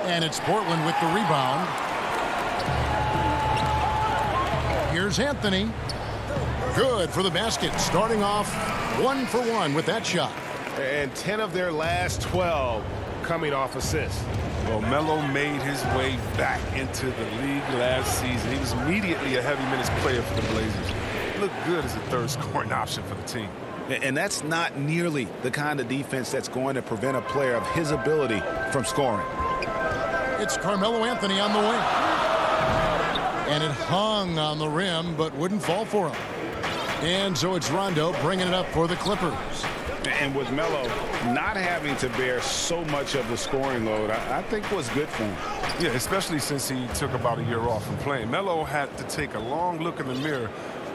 And it's Portland with the rebound. Here's Anthony. Good for the basket. Starting off 1 for 1 with that shot. And 10 of their last 12 coming off assists. Well, Melo made his way back into the league last season. He was immediately a heavy minutes player for the Blazers. He looked good as a third scoring option for the team. And that's not nearly the kind of defense that's going to prevent a player of his ability from scoring. It's Carmelo Anthony on the wing. And it hung on the rim, but wouldn't fall for him. And so it's Rondo bringing it up for the Clippers. And with Melo not having to bear so much of the scoring load, I think was good for him. Yeah, especially since he took about a year off from playing. Melo had to take a long look in the mirror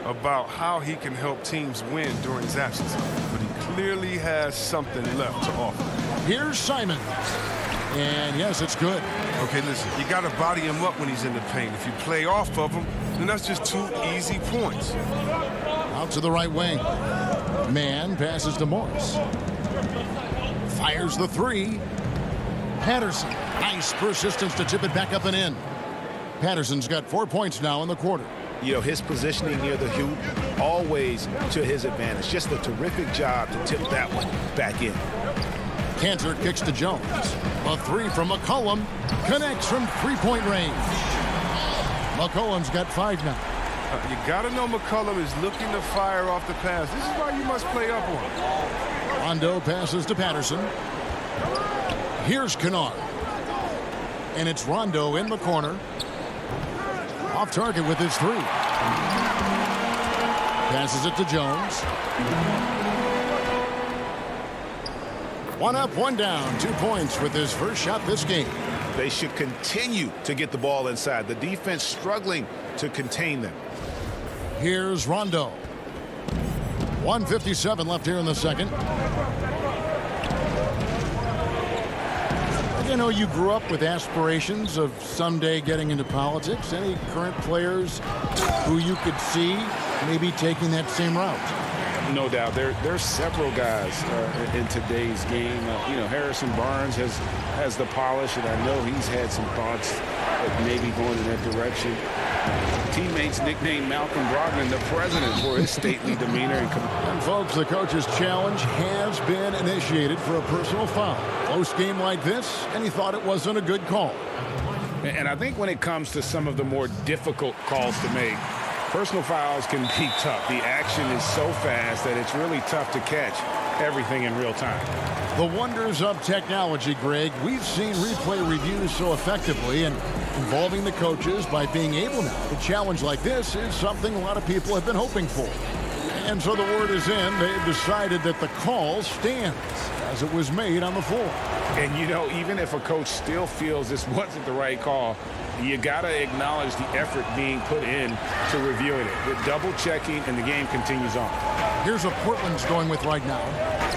about how he can help teams win during his absence. But he clearly has something left to offer. Here's Simons. And yes, it's good. Okay, listen, you got to body him up when he's in the paint. If you play off of him, then that's just 2 easy points. Out to the right wing. Man passes to Morris. Fires the three. Patterson. Nice persistence to tip it back up and in. Patterson's got 4 points now in the quarter. You know, his positioning near the hoop, always to his advantage. Just a terrific job to tip that one back in. Cantor kicks to Jones. A three from McCollum. Connects from three-point range. McCollum's got 5 now. You got to know McCollum is looking to fire off the pass. This is why you must play up on him. Rondo passes to Patterson. Here's Kennard. And it's Rondo in the corner. Off target with his 3. Passes it to Jones. 1 up, 1 down. 2 points with his first shot this game. They should continue to get the ball inside. The defense struggling to contain them. Here's Rondo. 1:57 left here in the second. I know you grew up with aspirations of someday getting into politics. Any current players who you could see maybe taking that same route? No doubt. There's several guys in today's game. You know, Harrison Barnes has the polish, and I know he's had some thoughts of maybe going in that direction. Teammates nicknamed Malcolm Brogdon the president for his stately demeanor. And folks, the coach's challenge has been initiated for a personal foul. Close game like this, and he thought it wasn't a good call. And I think when it comes to some of the more difficult calls to make, personal fouls can be tough. The action is so fast that it's really tough to catch everything in real time. The wonders of technology, Greg. We've seen replay reviews so effectively, and involving the coaches by being able now to challenge like this is something a lot of people have been hoping for. And so the word is in. They've decided that the call stands as it was made on the floor. And, you know, even if a coach still feels this wasn't the right call, you got to acknowledge the effort being put in to reviewing it. With double checking, and the game continues on. Here's what Portland's going with right now.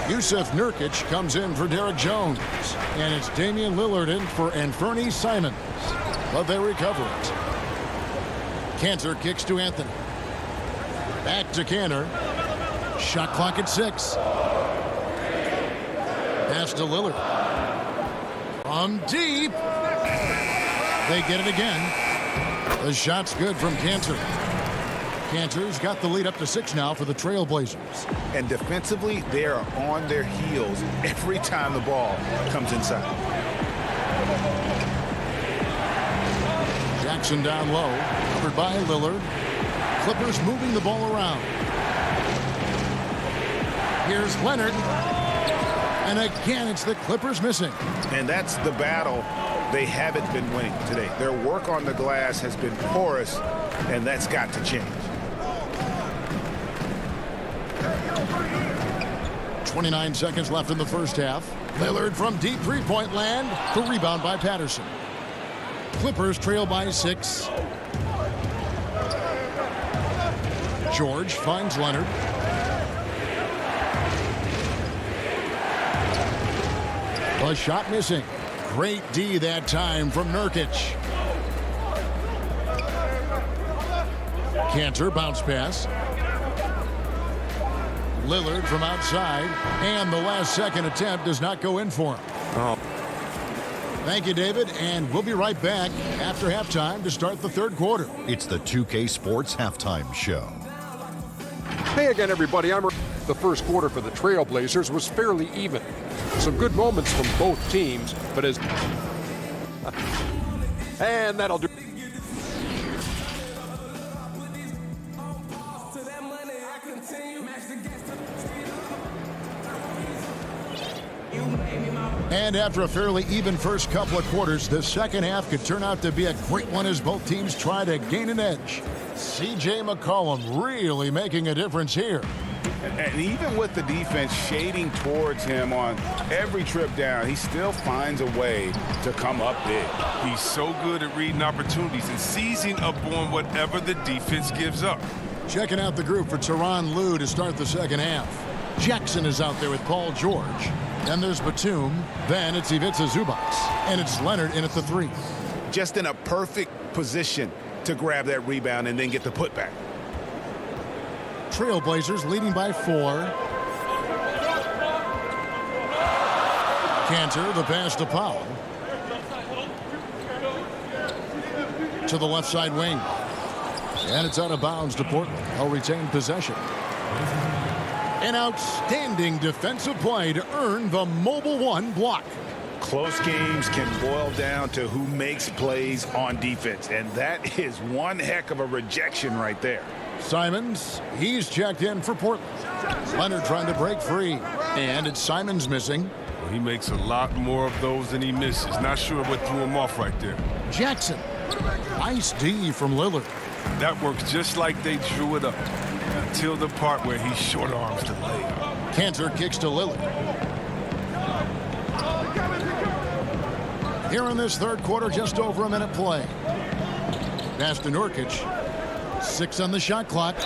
Yusuf Nurkic comes in for Derek Jones. And it's Damian Lillard in for Anfernee Simons. But they recover it. Cantor kicks to Anthony. Back to Cantor. Shot clock at 6. Pass to Lillard. From deep. They get it again. The shot's good from Cantor. Cantor's got the lead up to 6 now for the Trailblazers. And defensively, they are on their heels every time the ball comes inside. Jackson down low, covered by Lillard. Clippers moving the ball around. Here's Leonard. And again, it's the Clippers missing. And that's the battle they haven't been winning today. Their work on the glass has been porous, and that's got to change. 29 seconds left in the first half. Lillard from deep three-point land. The rebound by Patterson. Clippers trail by 6. George finds Leonard. A shot missing. Great D that time from Nurkic. Cantor bounce pass. Lillard from outside. And the last second attempt does not go in for him. Oh. Thank you, David. And we'll be right back after halftime to start the third quarter. It's the 2K Sports Halftime Show. Hey again, everybody. The first quarter for the Trailblazers was fairly even. Some good moments from both teams, but as... and that'll do... And after a fairly even first couple of quarters, the second half could turn out to be a great one as both teams try to gain an edge. C.J. McCollum really making a difference here. And even with the defense shading towards him on every trip down, he still finds a way to come up big. He's so good at reading opportunities and seizing up on whatever the defense gives up. Checking out the group for Tyronn Lue to start the second half. Jackson is out there with Paul George. Then there's Batum. Then it's Ivica Zubac. And it's Leonard in at the 3. Just in a perfect position to grab that rebound and then get the putback. Trailblazers leading by 4. Cantor, the pass to Powell. To the left side wing. And it's out of bounds to Portland. They'll retain possession. An outstanding defensive play to earn the mobile 1 block. Close games can boil down to who makes plays on defense, and that is one heck of a rejection right there. Simons, he's checked in for Portland. Leonard trying to break free, and it's Simons missing. Well, he makes a lot more of those than he misses. Not sure what threw him off right there. Jackson, nice D from Lillard. That works just like they drew it up until the part where he short arms the layup. Cantor kicks to Lillard. Here in this third quarter, just over a minute play. Pass to Nurkic. 6 on the shot clock.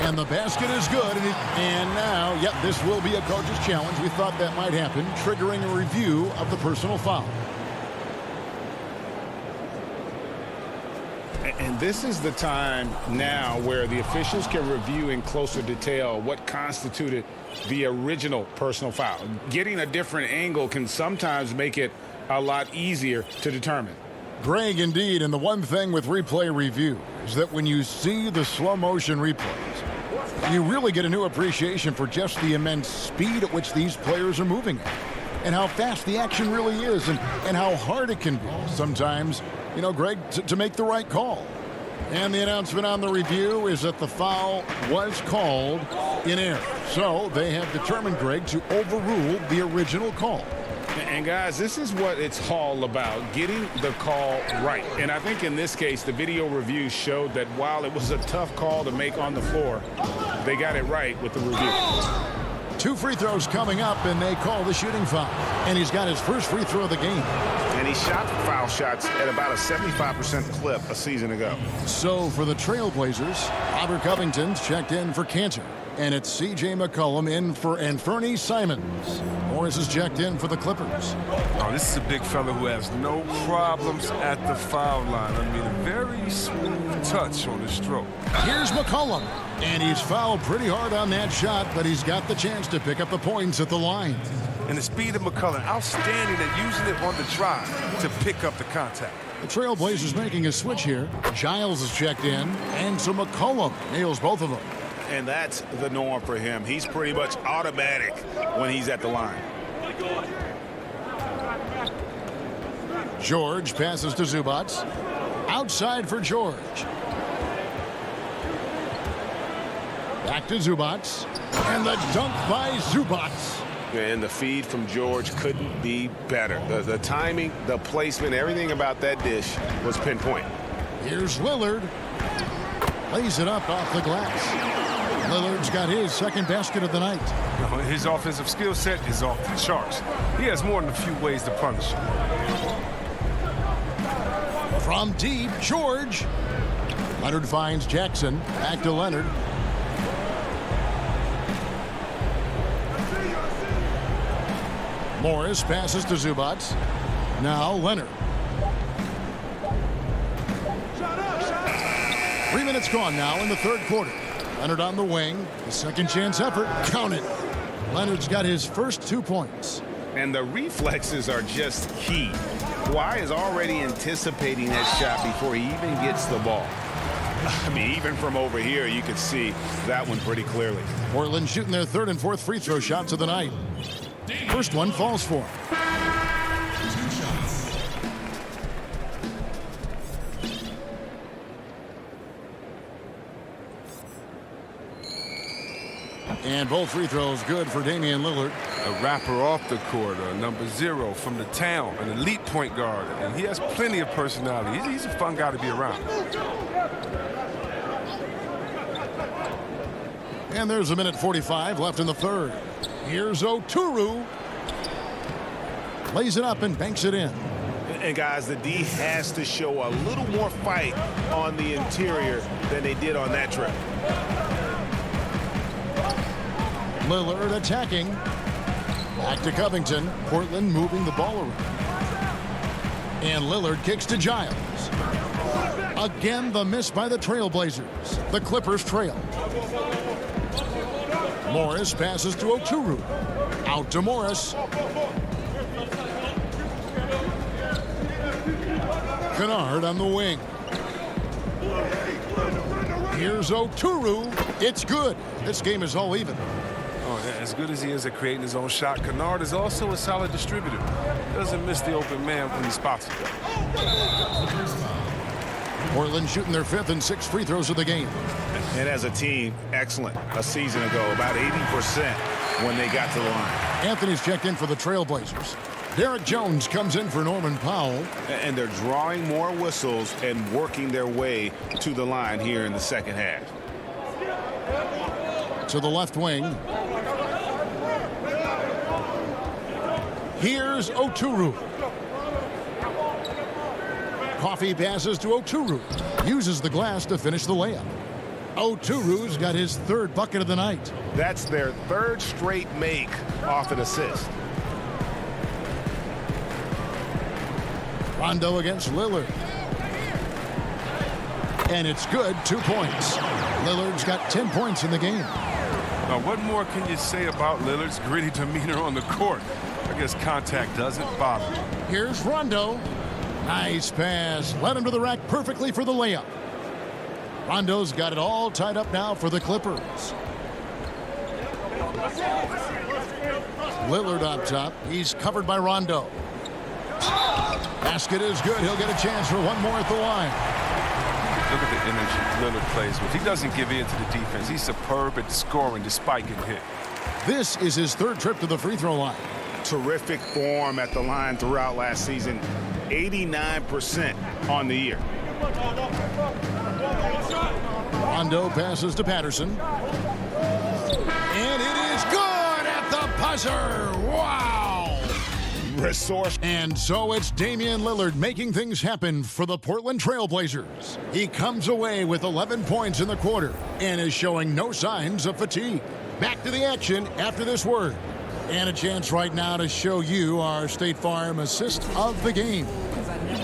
And the basket is good. And now, yep, this will be a coach's challenge. We thought that might happen, triggering a review of the personal foul. And this is the time now where the officials can review in closer detail what constituted the original personal foul. Getting a different angle can sometimes make it a lot easier to determine. Greg, indeed, and the one thing with replay review is that when you see the slow motion replays, you really get a new appreciation for just the immense speed at which these players are moving at, and how fast the action really is, and how hard it can be sometimes, you know, Greg, to make the right call. And the announcement on the review is that the foul was called in error. So they have determined, Greg, to overrule the original call. And guys, this is what it's all about, getting the call right. And I think in this case, the video review showed that while it was a tough call to make on the floor, they got it right with the review. 2 free throws coming up, and they call the shooting foul. And he's got his first free throw of the game. And he shot foul shots at about a 75% clip a season ago. So for the Trailblazers, Robert Covington's checked in for Cantor. And it's C.J. McCollum in for Anthony Simons. Morris is checked in for the Clippers. Oh, this is a big fella who has no problems at the foul line. I mean, a very smooth touch on the stroke. Here's McCollum. And he's fouled pretty hard on that shot, but he's got the chance to pick up the points at the line. And the speed of McCollum, outstanding at using it on the drive to pick up the contact. The Trailblazers making a switch here. Giles is checked in, and so McCollum nails both of them. And that's the norm for him. He's pretty much automatic when he's at the line. George passes to Zubac. Outside for George. Back to Zubac. And the dunk by Zubac. And the feed from George couldn't be better. The timing, the placement, everything about that dish was pinpoint. Here's Lillard. Lays it up off the glass. Lillard's got his second basket of the night. His offensive skill set is off the charts. He has more than a few ways to punish. From deep, George. Leonard finds Jackson. Back to Leonard. Morris passes to Zubac. Now Leonard. 3 minutes gone now in the third quarter. Leonard on the wing. The second chance effort. Count it. Leonard's got his first 2 points. And the reflexes are just key. Kawhi is already anticipating that shot before he even gets the ball. I mean, even from over here, you could see that one pretty clearly. Portland shooting their third and fourth free throw shots of the night. First one falls for him. And both free throws good for Damian Lillard. A rapper off the court, number 0 from the town, an elite point guard. And he has plenty of personality. He's a fun guy to be around. And there's a minute 45 left in the third. Here's Oturu. Lays it up and banks it in. And guys, the D has to show a little more fight on the interior than they did on that trip. Lillard attacking. Back to Covington. Portland moving the ball around. And Lillard kicks to Giles. Again, the miss by the Trailblazers. The Clippers trail. Morris passes to Oturu. Out to Morris. Kennard on the wing. Here's Oturu. It's good. This game is all even. As good as he is at creating his own shot, Kennard is also a solid distributor. Doesn't miss the open man when he spots it. Portland shooting their fifth and sixth free throws of the game. And as a team, excellent. A season ago, about 80% when they got to the line. Anthony's checked in for the Trailblazers. Derek Jones comes in for Norman Powell. And they're drawing more whistles and working their way to the line here in the second half. To the left wing. Here's Oturu. Coffee passes to Oturu. Uses the glass to finish the layup. Oturu's got his third bucket of the night. That's their third straight make off an assist. Rondo against Lillard. And it's good, 2 points. Lillard's got 10 points in the game. Now, what more can you say about Lillard's gritty demeanor on the court? I guess contact doesn't bother him. Here's Rondo. Nice pass. Led him to the rack perfectly for the layup. Rondo's got it all tied up now for the Clippers. Lillard up top. He's covered by Rondo. Basket is good. He'll get a chance for one more at the line. Look at the energy Lillard plays with. He doesn't give in to the defense. He's superb at scoring despite getting hit. This is his third trip to the free throw line. terrific form at the line throughout last season. 89% on the year. Rondo passes to Patterson. And it is good at the buzzer. Wow. Resource. And so it's Damian Lillard making things happen for the Portland Trailblazers. He comes away with 11 points in the quarter and is showing no signs of fatigue. Back to the action after this word. And a chance right now to show you our State Farm assist of the game.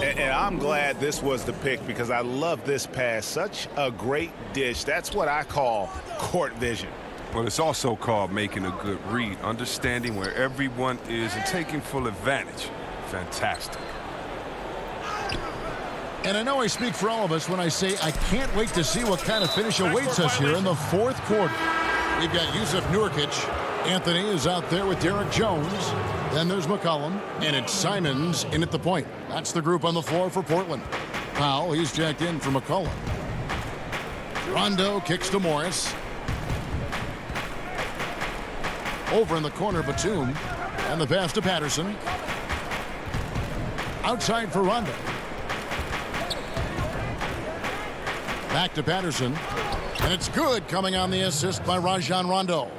And I'm glad this was the pick because I love this pass. Such a great dish. That's what I call court vision. Well, it's also called making a good read, understanding where everyone is and taking full advantage. Fantastic. And I know I speak for all of us when I say I can't wait to see what kind of finish awaits us here in the fourth quarter. We've got Yusuf Nurkic. Anthony is out there with Derek Jones. Then there's McCollum. And it's Simons in at the point. That's the group on the floor for Portland. Powell, he's jacked in for McCollum. Rondo kicks to Morris. Over in the corner, Batum. And the pass to Patterson. Outside for Rondo. Back to Patterson. And it's good coming on the assist by Rajon Rondo.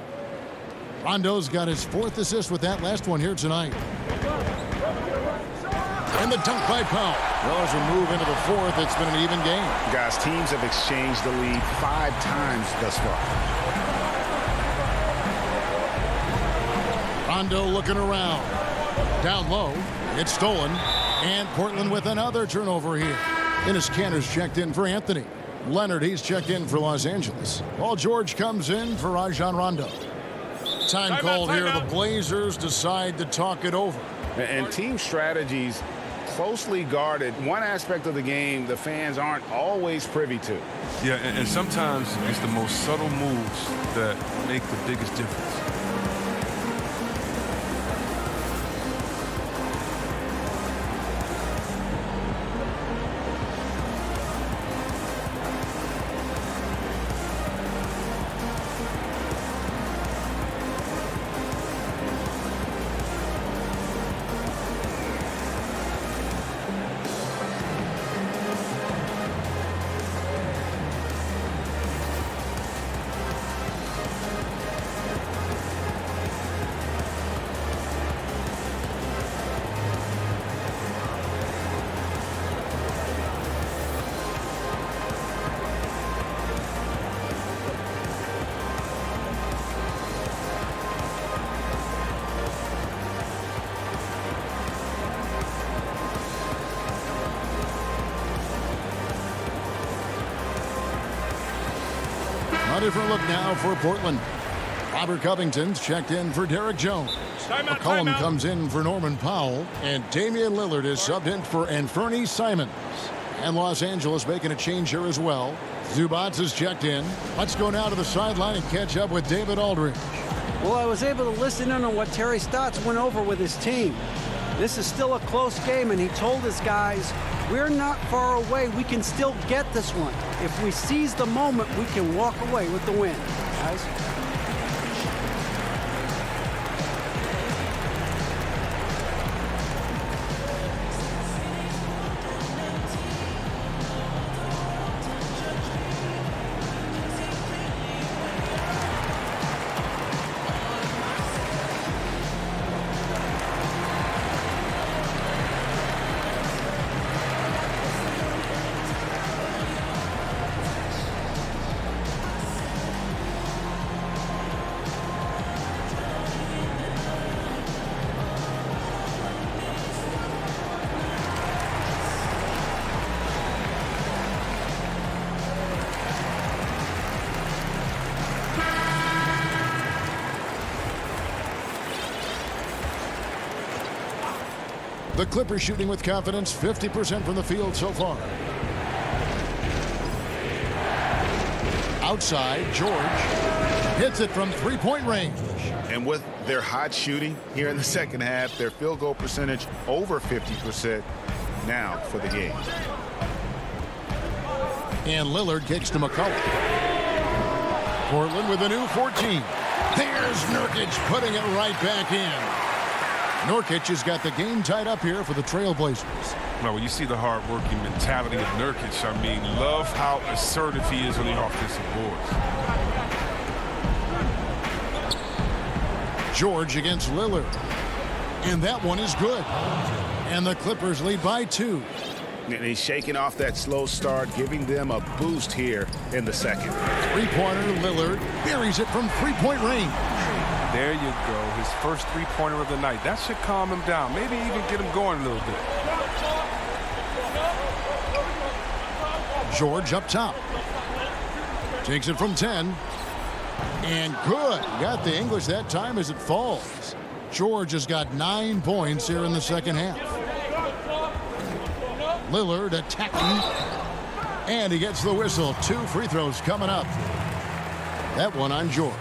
Rondo's got his fourth assist with that last one here tonight. And the dunk by Powell. Well, as we move into the fourth, it's been an even game. Guys, teams have exchanged the lead 5 times thus far. Rondo looking around. Down low. It's stolen. And Portland with another turnover here. Enes Kanter's checked in for Anthony. Leonard, he's checked in for Los Angeles. Paul George comes in for Rajon Rondo. Time called here. The Blazers decide to talk it over. And team strategies closely guarded. One aspect of the game the fans aren't always privy to. Yeah, and sometimes it's the most subtle moves that make the biggest difference. A different look now for Portland. Robert Covington's checked in for Derek Jones. McCollum comes in for Norman Powell. And Damian Lillard is subbed in for Anthony Simons. And Los Angeles making a change here as well. Zubats is checked in. Let's go now to the sideline and catch up with David Aldridge. Well, I was able to listen in on what Terry Stotts went over with his team. This is still a close game, and he told his guys, we're not far away. We can still get this one. If we seize the moment, we can walk away with the win, guys. The Clippers shooting with confidence, 50% from the field so far. Outside, George hits it from three-point range. And with their hot shooting here in the second half, their field goal percentage over 50% now for the game. And Lillard kicks to McCollum. Portland with a new 14. There's Nurkic putting it right back in. Nurkic has got the game tied up here for the Trailblazers. Well, when you see the hard-working mentality of Nurkic, I mean, love how assertive he is on the offensive boards. George against Lillard. And that one is good. And the Clippers lead by 2. And he's shaking off that slow start, giving them a boost here in the second. Three-pointer, Lillard buries it from three-point range. There you go, his first three-pointer of the night. That should calm him down, maybe even get him going a little bit. George up top. Takes it from 10. And good. Got the English that time as it falls. George has got 9 points here in the second half. Lillard attacking. And he gets the whistle. 2 free throws coming up. That one on George.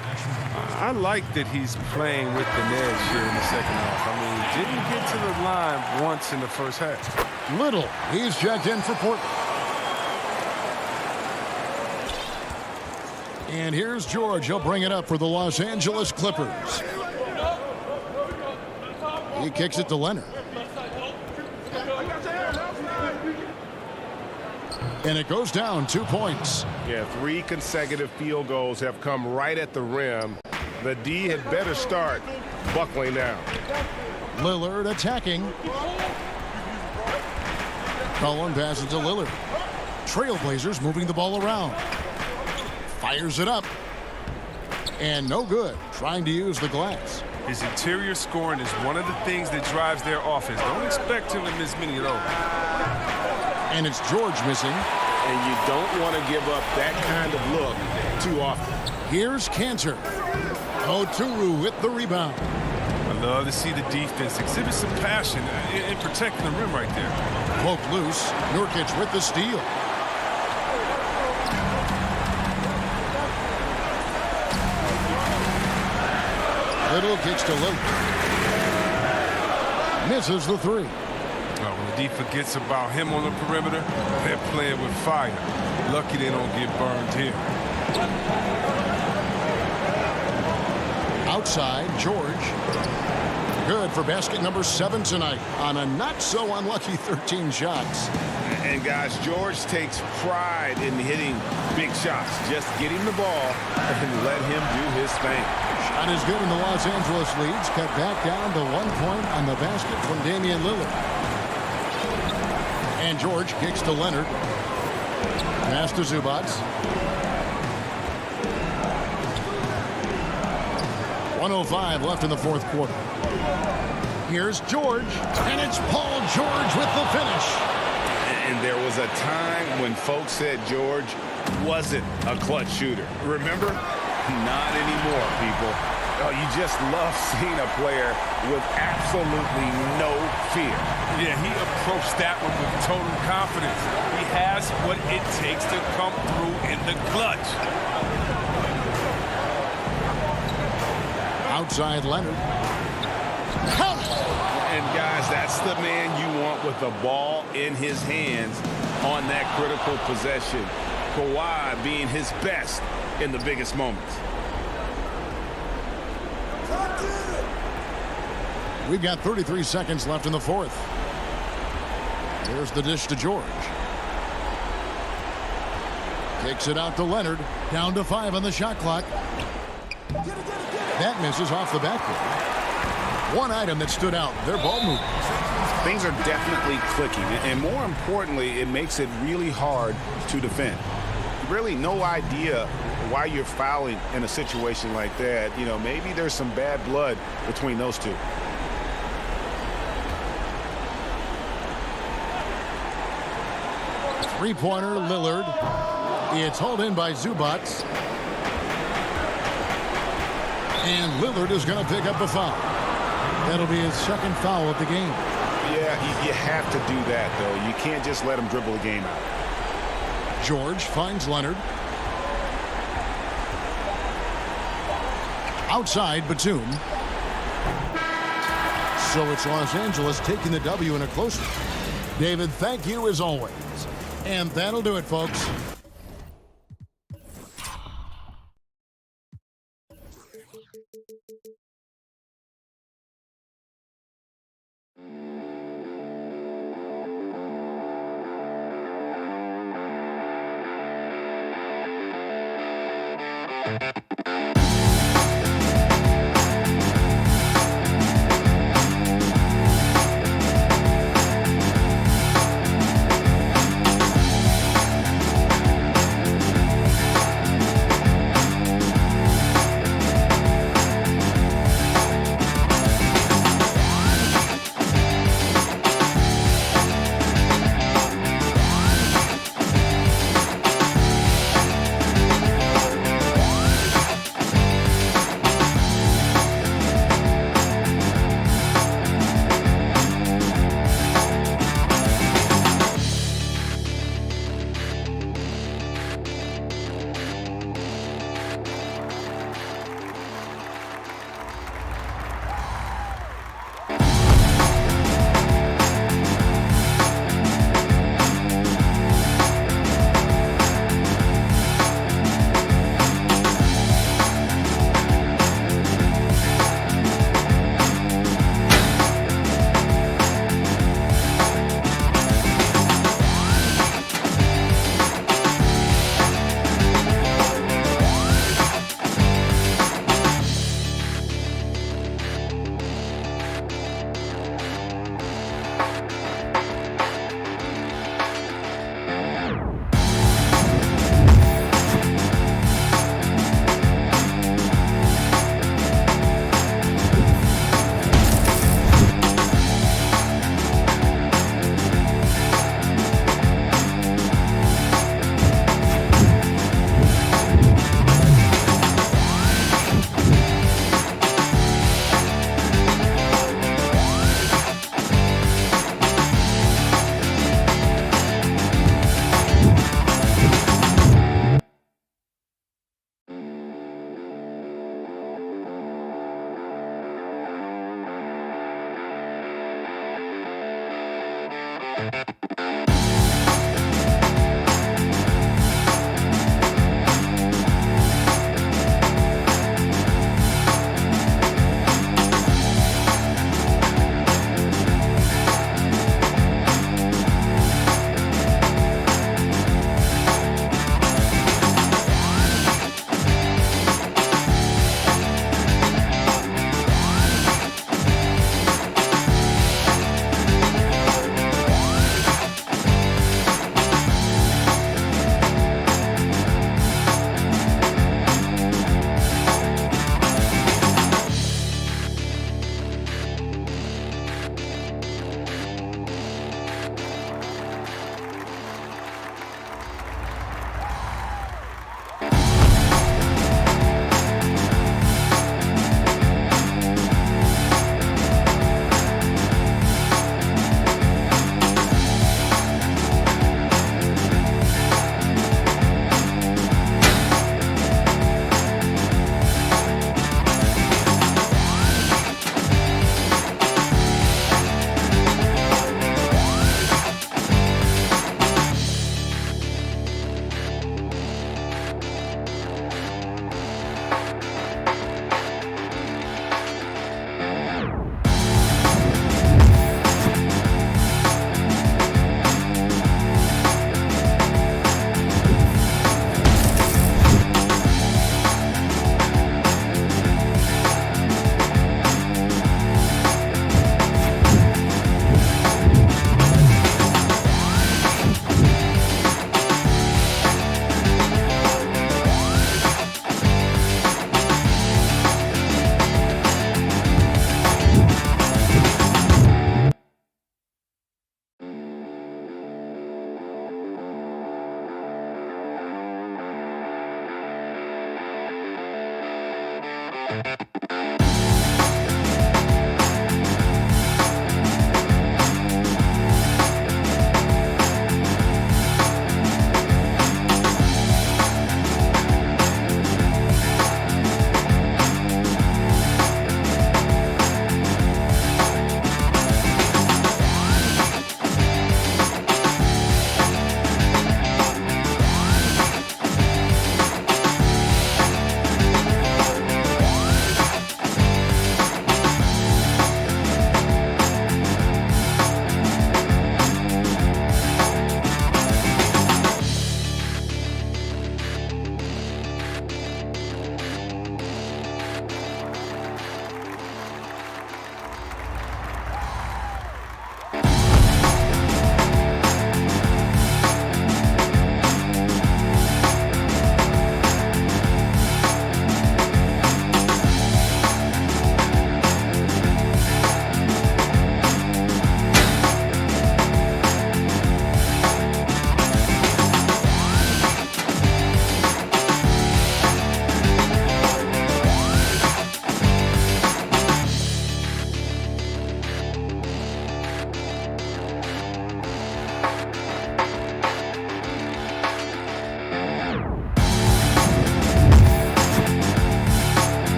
I like that he's playing with the edge here in the second half. I mean, didn't get to the line once in the first half. Little, he's checked in for Portland. And here's George. He'll bring it up for the Los Angeles Clippers. He kicks it to Leonard. And it goes down 2 points. Yeah, 3 consecutive field goals have come right at the rim. The D had better start buckling down. Lillard attacking. Cullen passes to Lillard. Trailblazers moving the ball around. Fires it up. And no good. Trying to use the glass. His interior scoring is one of the things that drives their offense. Don't expect him to miss many of those. And it's George missing. And you don't want to give up that kind of look too often. Here's Cantor. Oturu with the rebound. I love to see the defense exhibit some passion in protecting the rim right there. Poked loose. Nurkic with the steal. Little kicks to Lillard. Misses the 3. When the D forgets about him on the perimeter, they're playing with fire. Lucky they don't get burned here. Outside, George. Good for basket number 7 tonight on a not-so-unlucky 13 shots. And, guys, George takes pride in hitting big shots. Just get him the ball and let him do his thing. Shot is good, and the Los Angeles leads cut back down to 1 point on the basket from Damian Lillard. And George kicks to Leonard. Pass to Zubac. 1:05 left in the fourth quarter. Here's George, and it's Paul George with the finish. And there was a time when folks said George wasn't a clutch shooter. Remember? Not anymore, people. Oh, you just love seeing a player with absolutely no fear. Yeah, he approached that one with total confidence. He has what it takes to come through in the clutch. Outside Leonard. And guys, that's the man you want with the ball in his hands on that critical possession. Kawhi being his best in the biggest moments. We've got 33 seconds left in the fourth. There's the dish to George. Kicks it out to Leonard. Down to 5 on the shot clock. That misses off the backboard. One item that stood out, their ball movement. Things are definitely clicking, and more importantly, it makes it really hard to defend. Really no idea why you're fouling in a situation like that. You know, maybe there's some bad blood between those two. Three-pointer, Lillard. It's hauled in by Zubac. And Lillard is going to pick up a foul. That'll be his second foul of the game. Yeah, you have to do that, though. You can't just let him dribble the game out. George finds Leonard. Outside, Batum. So it's Los Angeles taking the W in a close one. David, thank you as always. And that'll do it, folks.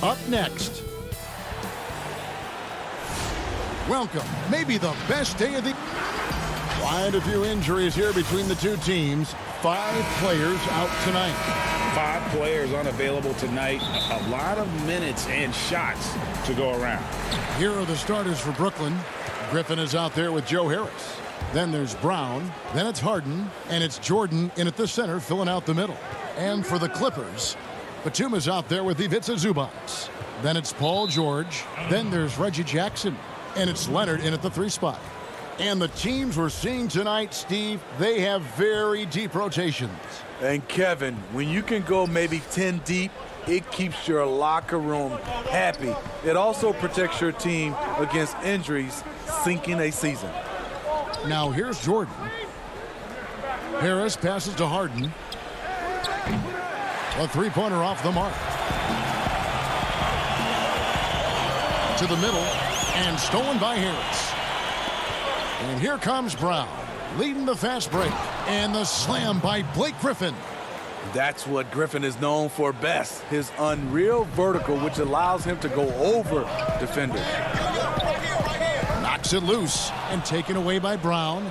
up next. Welcome, maybe the best day of the... Quite a few injuries here between the two teams. 5 players out tonight. 5 players unavailable tonight. A lot of minutes and shots to go around. Here are the starters for Brooklyn. Griffin is out there with Joe Harris. Then there's Brown. Then it's Harden. And it's Jordan in at the center, filling out the middle. And for the Clippers, Batum is out there with Ivica Zubac. Then it's Paul George. Then there's Reggie Jackson. And it's Leonard in at the 3 spot. And the teams we're seeing tonight, Steve, they have very deep rotations. And Kevin, when you can go maybe 10 deep, it keeps your locker room happy. It also protects your team against injuries sinking a season. Now here's Jordan. Harris passes to Harden. A 3-pointer off the mark. To the middle, and stolen by Harris. And here comes Brown, leading the fast break. And the slam by Blake Griffin. That's what Griffin is known for best, his unreal vertical, which allows him to go over defenders. Knocks it loose and taken away by Brown.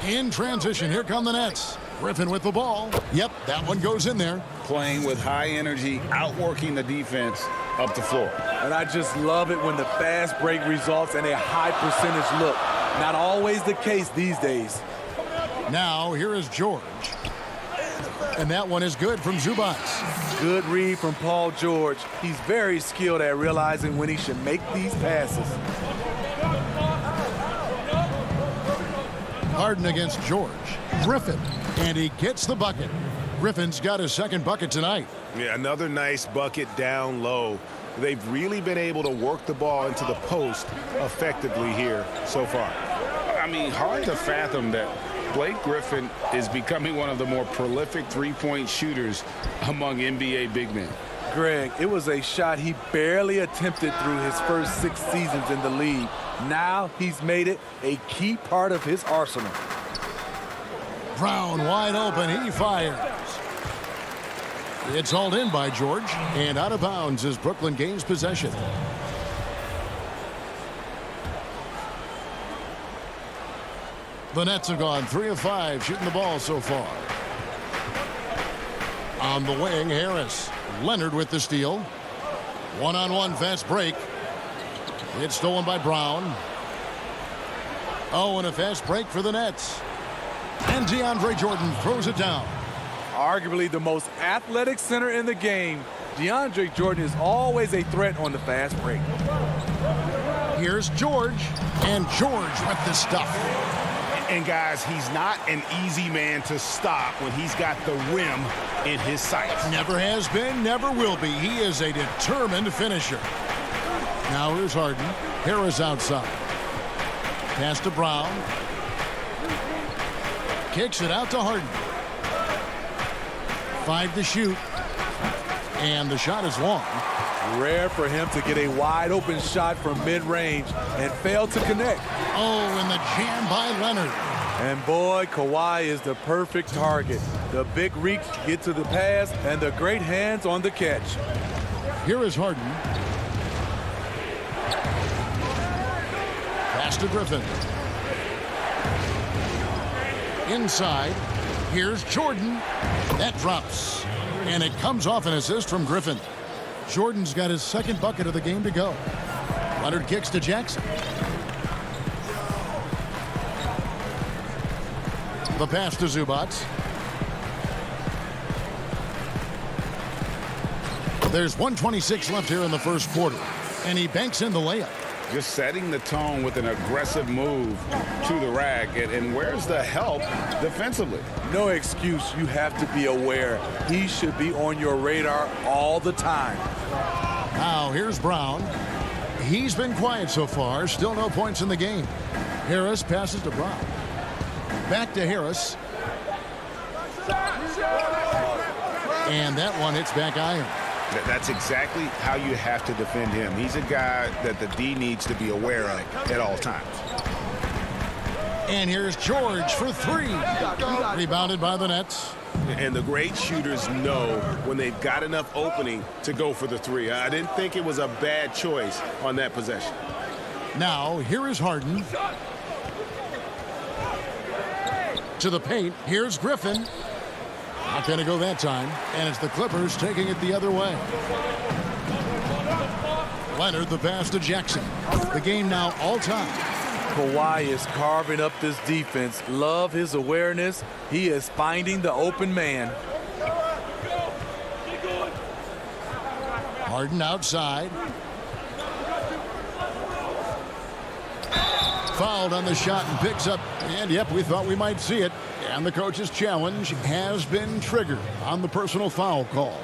In transition, here come the Nets. Griffin with the ball. Yep, that one goes in there. Playing with high energy, outworking the defense up the floor. And I just love it when the fast break results in a high percentage look. Not always the case these days. Now, here is George. And that one is good from Zubac. Good read from Paul George. He's very skilled at realizing when he should make these passes. Harden against George. Griffin. And he gets the bucket. Griffin's got his second bucket tonight. Yeah, another nice bucket down low. They've really been able to work the ball into the post effectively here so far. I mean, hard to fathom that Blake Griffin is becoming one of the more prolific three-point shooters among NBA big men. Greg, it was a shot he barely attempted through his first 6 seasons in the league. Now he's made it a key part of his arsenal. Brown wide open, he fires. It's hauled in by George, and out of bounds as Brooklyn gains possession. The Nets have gone 3 of 5 shooting the ball so far. On the wing, Harris. Leonard with the steal. One-on-one fast break. It's stolen by Brown. Oh, and a fast break for the Nets. And DeAndre Jordan throws it down. Arguably the most athletic center in the game, DeAndre Jordan is always a threat on the fast break. Here's George, and George with the stuff. And guys, he's not an easy man to stop when he's got the rim in his sights. Never has been, never will be. He is a determined finisher. Now here's Harden. Harris outside. Pass to Brown. Kicks it out to Harden. 5 to shoot. And the shot is long. Rare for him to get a wide open shot from mid-range and fail to connect. Oh, and the jam by Leonard. And boy, Kawhi is the perfect target. The big reach to get to the pass and the great hands on the catch. Here is Harden. Pass to Griffin. Inside. Here's Jordan. That drops. And it comes off an assist from Griffin. Jordan's got his second bucket of the game to go. Leonard kicks to Jackson. The pass to Zubac. There's 1:26 left here in the first quarter. And he banks in the layup. Just setting the tone with an aggressive move to the rack. And where's the help defensively? No excuse. You have to be aware. He should be on your radar all the time. Now here's Brown. He's been quiet so far. Still no points in the game. Harris passes to Brown. Back to Harris. And that one hits back iron. That's exactly how you have to defend him. He's a guy that the D needs to be aware of at all times. And here's George for 3. Rebounded by the Nets. And the great shooters know when they've got enough opening to go for the three. I didn't think it was a bad choice on that possession. Now, here is Harden. To the paint, here's Griffin. Not going to go that time, and it's the Clippers taking it the other way. Leonard, the pass to Jackson. The game now all-time. Kawhi is carving up this defense. Love his awareness. He is finding the open man. Harden outside. Fouled on the shot and picks up. And, yep, we thought we might see it. And the coach's challenge has been triggered on the personal foul call.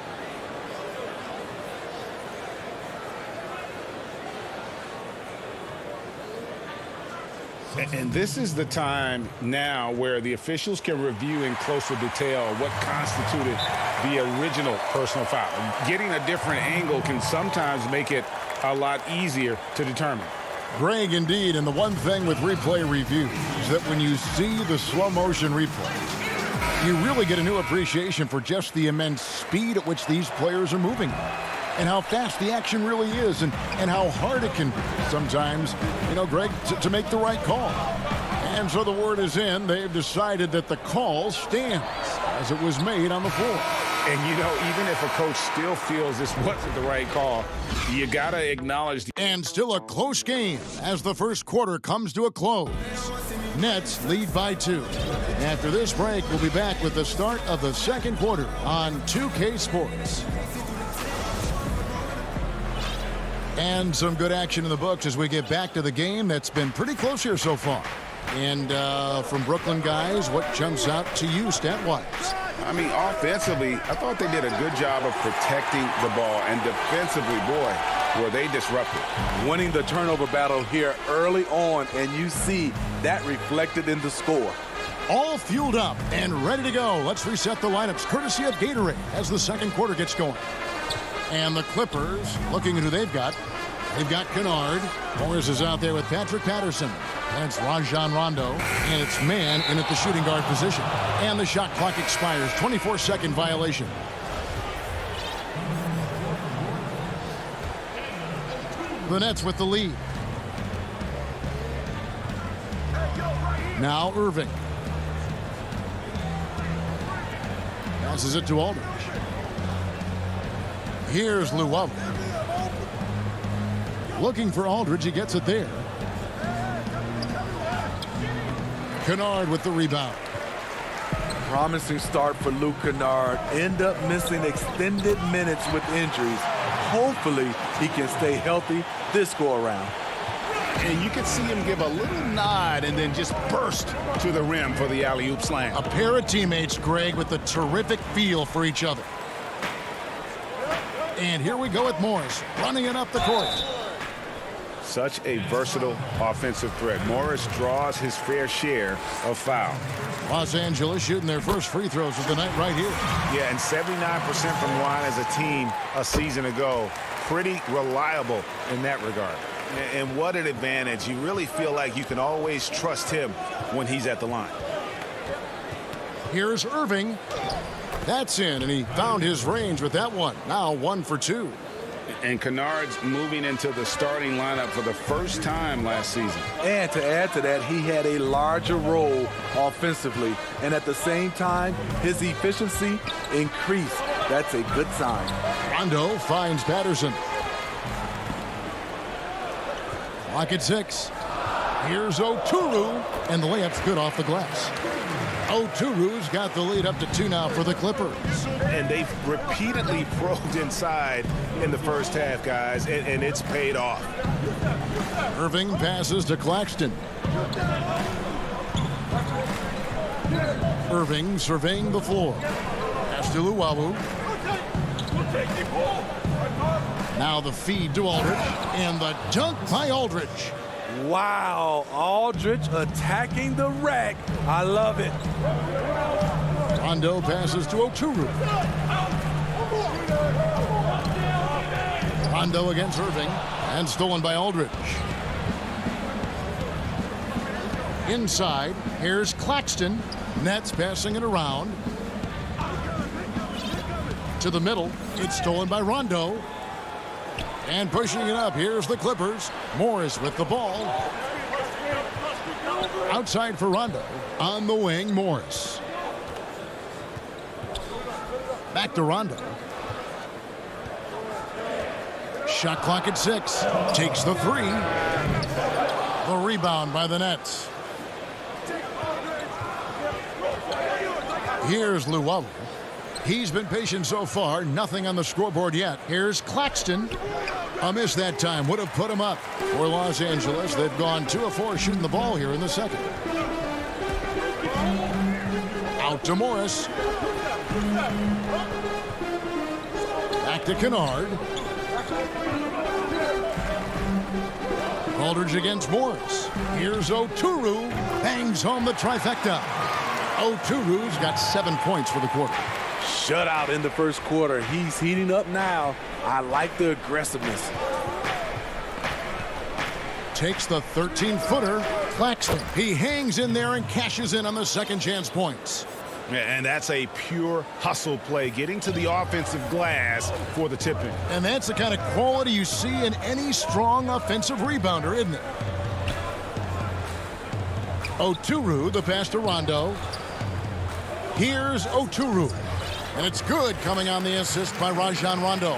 And this is the time now where the officials can review in closer detail what constituted the original personal foul. Getting a different angle can sometimes make it a lot easier to determine. Greg, indeed, and the one thing with replay reviews is that when you see the slow motion replay, you really get a new appreciation for just the immense speed at which these players are moving and how fast the action really is and how hard it can be sometimes, Greg, to make the right call. And so the word is in. They've decided that the call stands as it was made on the floor. And, even if a coach still feels this wasn't the right call, you got to acknowledge. And still a close game as the first quarter comes to a close. Nets lead by 2. After this break, we'll be back with the start of the second quarter on 2K Sports. And some good action in the books as we get back to the game that's been pretty close here so far. And from Brooklyn guys, what jumps out to you stat-wise? I mean, offensively, I thought they did a good job of protecting the ball. And defensively, boy, were they disruptive. Winning the turnover battle here early on, and you see that reflected in the score. All fueled up and ready to go. Let's reset the lineups courtesy of Gatorade as the second quarter gets going. And the Clippers, looking at who they've got. They've got Kennard. Morris is out there with Patrick Patterson. And it's Rajon Rondo. And it's man in at the shooting guard position. And the shot clock expires. 24-second violation. The Nets with the lead. Now Irving. Passes it to Aldridge. Here's Luwawu. Looking for Aldridge. He gets it there. Kennard with the rebound. Promising start for Luke Kennard. End up missing extended minutes with injuries. Hopefully, he can stay healthy this go-around. And you can see him give a little nod and then just burst to the rim for the alley-oop slam. A pair of teammates, Greg, with a terrific feel for each other. And here we go with Morris, running it up the court. Such a versatile offensive threat. Morris draws his fair share of fouls. Los Angeles shooting their first free throws of the night right here. Yeah, and 79% from the line as a team a season ago. Pretty reliable in that regard. And what an advantage. You really feel like you can always trust him when he's at the line. Here's Irving. That's in, and he found his range with that one. Now 1 for 2. And Kennard's moving into the starting lineup for the first time last season. And to add to that, he had a larger role offensively. And at the same time, his efficiency increased. That's a good sign. Rondo finds Patterson. Clock at 6. Here's Oturu, and the layup's good off the glass. Oturu's got the lead up to 2 now for the Clippers. And they've repeatedly probed inside in the first half, guys, and it's paid off. Irving passes to Claxton. Irving surveying the floor. Pass to Luwawu. Now the feed to Aldridge, and the dunk by Aldridge. Wow, Aldridge attacking the rack. I love it. Rondo passes to Oturu. Rondo against Irving, and stolen by Aldridge. Inside, here's Claxton. Nets passing it around. To the middle. It's stolen by Rondo. And pushing it up. Here's the Clippers. Morris with the ball. Outside for Rondo. On the wing, Morris. Back to Rondo. Shot clock at 6. Takes the 3. The rebound by the Nets. Here's Luwawu. He's been patient so far. Nothing on the scoreboard yet. Here's Claxton. A miss that time would have put him up. For Los Angeles, they've gone 2 of 4 shooting the ball here in the second. Out to Morris. Back to Kennard. Aldridge against Morris. Here's Oturu. Bangs home the trifecta. Oturu's got 7 points for the quarter. Shutout in the first quarter. He's heating up now. I like the aggressiveness. Takes the 13-footer. Claxton. He hangs in there and cashes in on the second chance points. And that's a pure hustle play, getting to the offensive glass for the tip-in. And that's the kind of quality you see in any strong offensive rebounder, isn't it? Oturu, the pass to Rondo. Here's Oturu. And it's good coming on the assist by Rajon Rondo.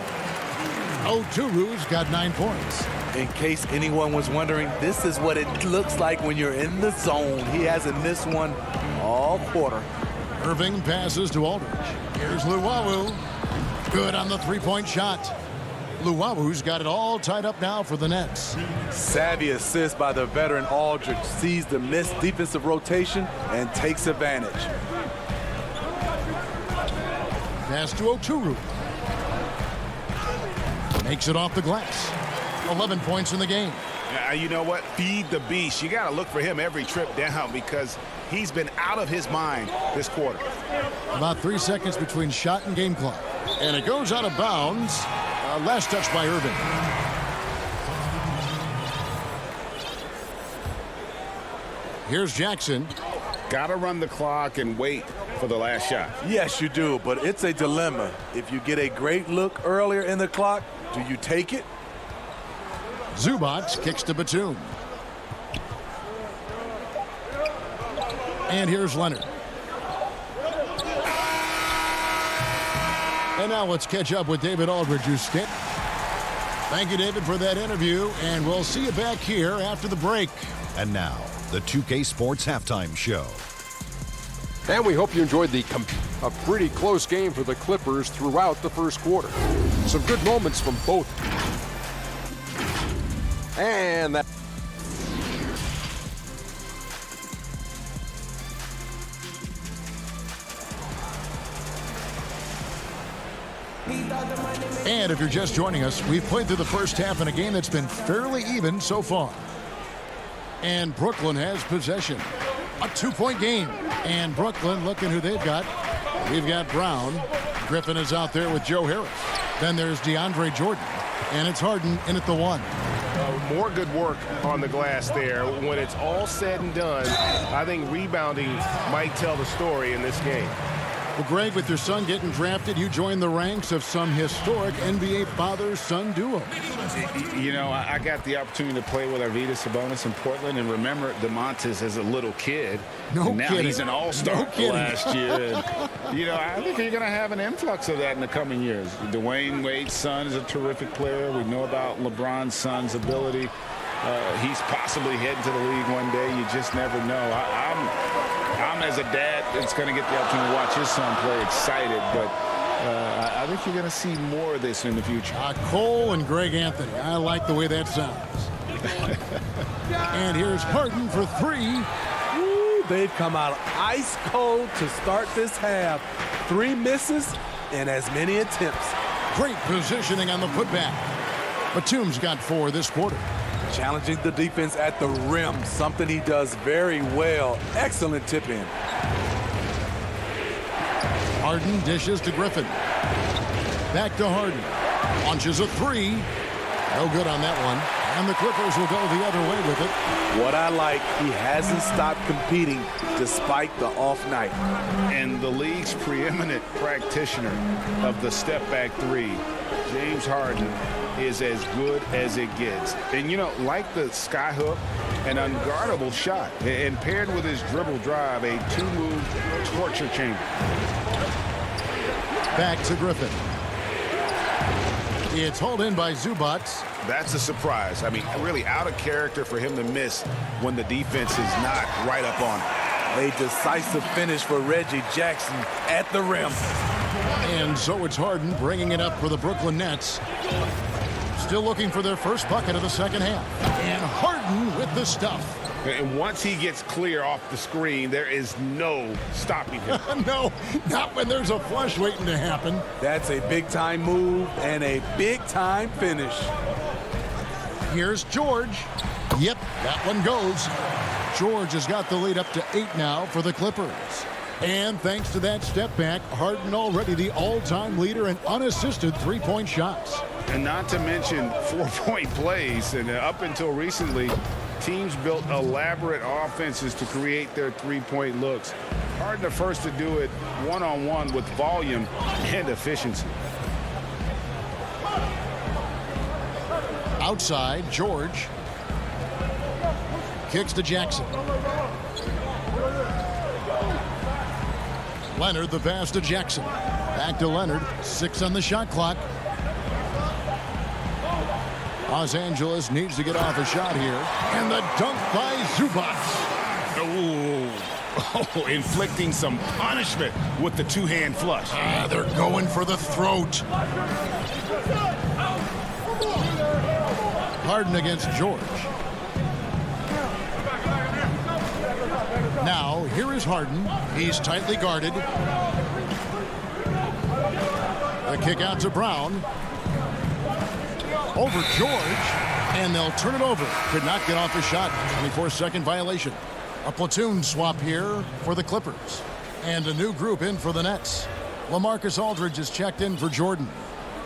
Oturu's got 9 points. In case anyone was wondering, this is what it looks like when you're in the zone. He hasn't missed one all quarter. Irving passes to Aldridge. Here's Luwawu. Good on the 3-point shot. Luwawu's got it all tied up now for the Nets. Savvy assist by the veteran Aldridge. Sees the missed defensive rotation and takes advantage. Pass to Oturu. Makes it off the glass. 11 points in the game. You know what? Feed the beast. You got to look for him every trip down because he's been out of his mind this quarter. About 3 seconds between shot and game clock. And it goes out of bounds. Last touch by Irving. Here's Jackson. Got to run the clock and wait for the last shot. Yes, you do, but it's a dilemma. If you get a great look earlier in the clock, do you take it? Zubac kicks to Batum. And here's Leonard. And now let's catch up with David Aldridge, who's skip. Thank you, David, for that interview, and we'll see you back here after the break. And now, the 2K Sports Halftime Show. And we hope you enjoyed a pretty close game for the Clippers throughout the first quarter. Some good moments from both. And that. And if you're just joining us, we've played through the first half in a game that's been fairly even so far. And Brooklyn has possession. A 2-point game. And Brooklyn, looking who they've got. We've got Brown. Griffin is out there with Joe Harris. Then there's DeAndre Jordan. And it's Harden in at the 1. More good work on the glass there. When it's all said and done, I think rebounding might tell the story in this game. Well, Greg, with your son getting drafted, you joined the ranks of some historic NBA father-son duos. You know, I got the opportunity to play with Arvydas Sabonis in Portland and remember DeMontis as a little kid. No now kidding. He's an all-star No last year. And, you know, I think you're going to have an influx of that in the coming years. Dwayne Wade's son is a terrific player. We know about LeBron's son's ability. He's possibly heading to the league one day. You just never know. I'm as a dad that's going to get the opportunity to watch his son play excited, but I think you're going to see more of this in the future. Cole and Greg Anthony. I like the way that sounds. And here's Harden for 3. Ooh, they've come out ice cold to start this half. 3 misses and as many attempts. Great positioning on the putback. Batum's got 4 this quarter. Challenging the defense at the rim, something he does very well. Excellent tip in. Harden dishes to Griffin. Back to Harden. Launches a 3. No good on that one. And the Clippers will go the other way with it. What I like, he hasn't stopped competing despite the off night. And the league's preeminent practitioner of the step-back three, James Harden, is as good as it gets. And, you know, like the skyhook, an unguardable shot, and paired with his dribble drive, a two-move torture chamber. Back to Griffin. It's hauled in by Zubac. That's a surprise. I mean, really out of character for him to miss when the defense is not right up on him. A decisive finish for Reggie Jackson at the rim. And so it's Harden bringing it up for the Brooklyn Nets. Still looking for their first bucket of the second half. And Harden with the stuff. And once he gets clear off the screen, there is no stopping him. No, not when there's a flush waiting to happen. That's a big-time move and a big-time finish. Here's George. Yep, that one goes. George has got the lead up to 8 now for the Clippers. And thanks to that step back, Harden already the all-time leader in unassisted three-point shots. And not to mention four-point plays. And up until recently, teams built elaborate offenses to create their three-point looks. Harden the first to do it one-on-one with volume and efficiency. Outside, George. Kicks to Jackson. Leonard the pass to Jackson. Back to Leonard. 6 on the shot clock. Los Angeles needs to get off a shot here. And the dunk by Zubac. Oh, inflicting some punishment with the two-hand flush. They're going for the throat. Harden against George. Now, here is Harden. He's tightly guarded. The kick out to Brown. Over George. And they'll turn it over. Could not get off a shot. 24-second violation. A platoon swap here for the Clippers. And a new group in for the Nets. LaMarcus Aldridge is checked in for Jordan.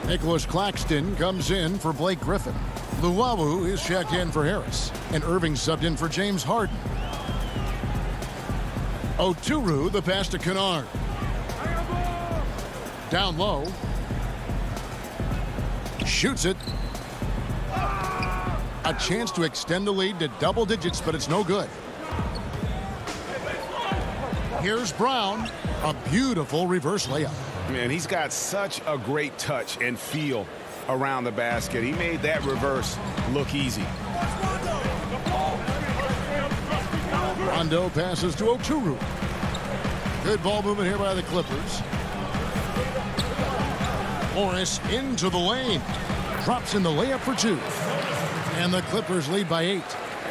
Nicholas Claxton comes in for Blake Griffin. Luwawu is checked in for Harris. And Irving subbed in for James Harden. Oturu, the pass to Kennard. Down low. Shoots it. A chance to extend the lead to double digits, but it's no good. Here's Brown. A beautiful reverse layup. Man, he's got such a great touch and feel around the basket. He made that reverse look easy. Rondo passes to Oturu. Good ball movement here by the Clippers. Morris into the lane. Drops in the layup for 2. And the Clippers lead by 8.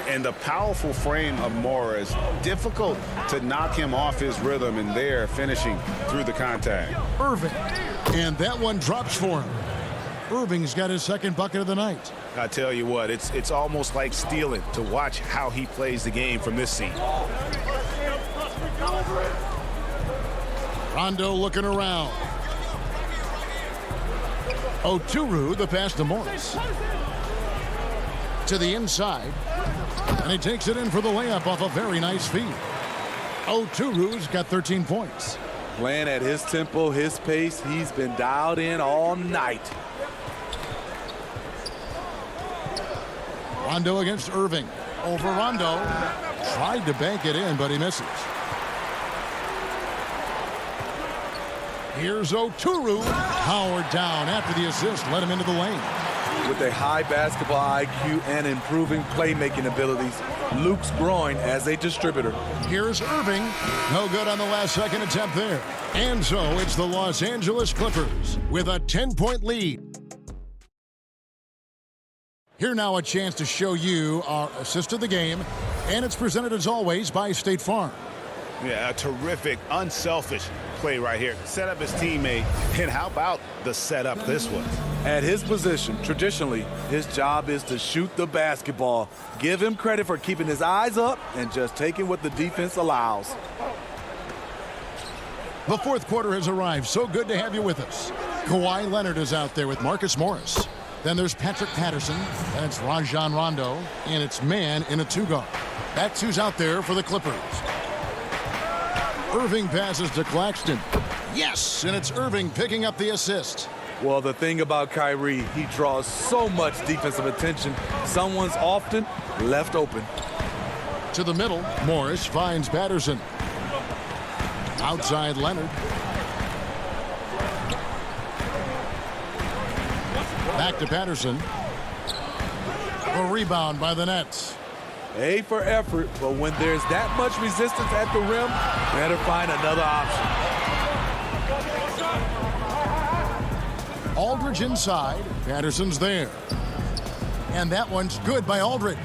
And the powerful frame of Morris, difficult to knock him off his rhythm, and there finishing through the contact. Irving. And that one drops for him. Irving's got his second bucket of the night. I tell you what, it's almost like stealing to watch how he plays the game from this seat. Rondo looking around. Oturu, the pass to Morris. To the inside. And he takes it in for the layup off a very nice feed. Oturu's got 13 points. Playing at his tempo, his pace. He's been dialed in all night. Rondo against Irving. Over Rondo. Tried to bank it in, but he misses. Here's Oturu. Powered down after the assist. Let him into the lane. With a high basketball IQ and improving playmaking abilities, Luke's growing as a distributor. Here's Irving. No good on the last second attempt there. And so it's the Los Angeles Clippers with a 10-point lead. Here now a chance to show you our assist of the game. And it's presented as always by State Farm. Yeah, a terrific, unselfish play right here. Set up his teammate. And how about the setup this was? At his position, traditionally, his job is to shoot the basketball. Give him credit for keeping his eyes up and just taking what the defense allows. The fourth quarter has arrived. So good to have you with us. Kawhi Leonard is out there with Marcus Morris. Then there's Patrick Patterson. And it's Rajon Rondo. And it's man in a two-guard. That's who's out there for the Clippers. Irving passes to Claxton. Yes, and it's Irving picking up the assist. Well, the thing about Kyrie, he draws so much defensive attention. Someone's often left open. To the middle, Morris finds Patterson. Outside Leonard. Back to Patterson. A rebound by the Nets. A for effort, but when there's that much resistance at the rim, better find another option. Aldridge inside. Patterson's there. And that one's good by Aldridge.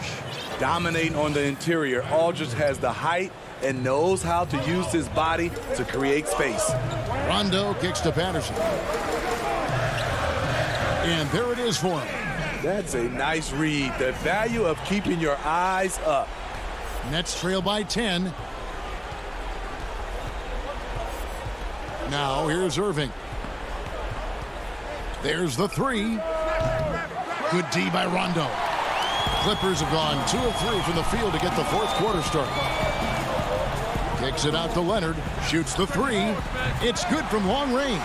Dominating on the interior, Aldridge has the height and knows how to use his body to create space. Rondo kicks to Patterson. And there it is for him. That's a nice read. The value of keeping your eyes up. Nets trail by 10. Now here's Irving. There's the three. Good D by Rondo. Clippers have gone 2 of 3 from the field to get the fourth quarter started. Kicks it out to Leonard. Shoots the three. It's good from long range.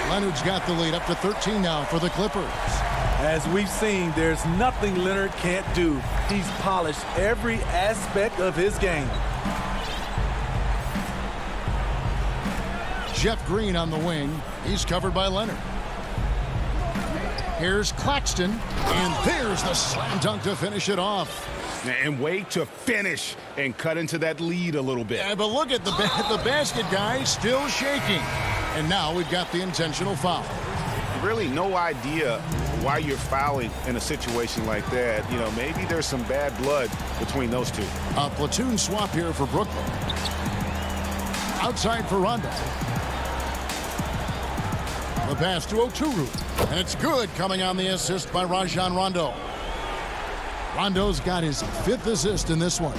Leonard's got the lead up to 13 now for the Clippers. As we've seen, there's nothing Leonard can't do. He's polished every aspect of his game. Jeff Green on the wing. He's covered by Leonard. Here's Claxton, and there's the slam dunk to finish it off. And wait to finish and cut into that lead a little bit. Yeah, but look at the basket guy still shaking. And now we've got the intentional foul. Really no idea why you're fouling in a situation like that. You know, maybe there's some bad blood between those two. A platoon swap here for Brooklyn. Outside for Rondo. The pass to Oturu. And it's good, coming on the assist by Rajon Rondo. Rondo's got his 5th assist in this one.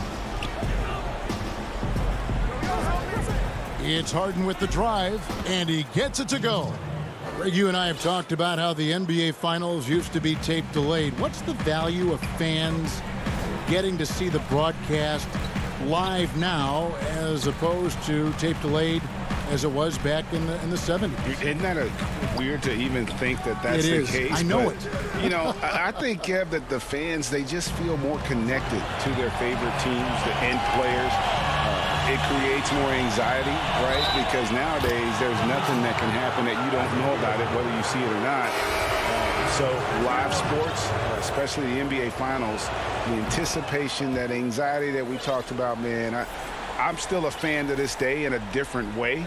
It's Harden with the drive, and he gets it to go. Greg, you and I have talked about how the NBA Finals used to be tape delayed. What's the value of fans getting to see the broadcast live now as opposed to tape delayed as it was back in the 70s? Isn't that weird to even think that that's the case? I know it. You know, I think, Kev, that the fans, they just feel more connected to their favorite teams, the end players. It creates more anxiety, right? Because nowadays there's nothing that can happen that you don't know about it, whether you see it or not. So live sports, especially the NBA Finals, the anticipation, that anxiety that we talked about, man, I'm still a fan to this day in a different way.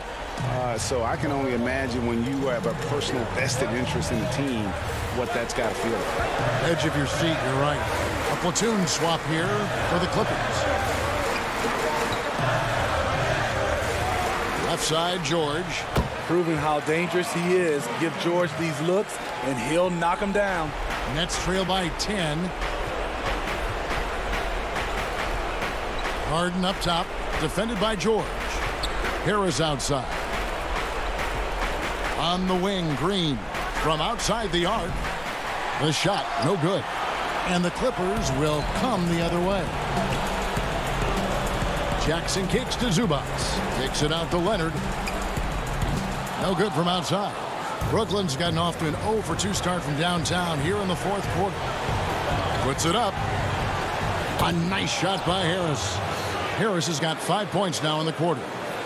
So I can only imagine when you have a personal vested interest in the team, what that's got to feel like. Edge of your seat, you're right. A platoon swap here for the Clippers. Left side, George. Proving how dangerous he is. Give George these looks, and he'll knock him down. Nets trail by 10. Harden up top, defended by George. Harris outside. On the wing, Green from outside the arc. The shot, no good. And the Clippers will come the other way. Jackson kicks to Zubats. Kicks it out to Leonard. No good from outside. Brooklyn's gotten off to an 0 for 2 start from downtown here in the fourth quarter. Puts it up. A nice shot by Harris. Harris has got 5 points now in the quarter.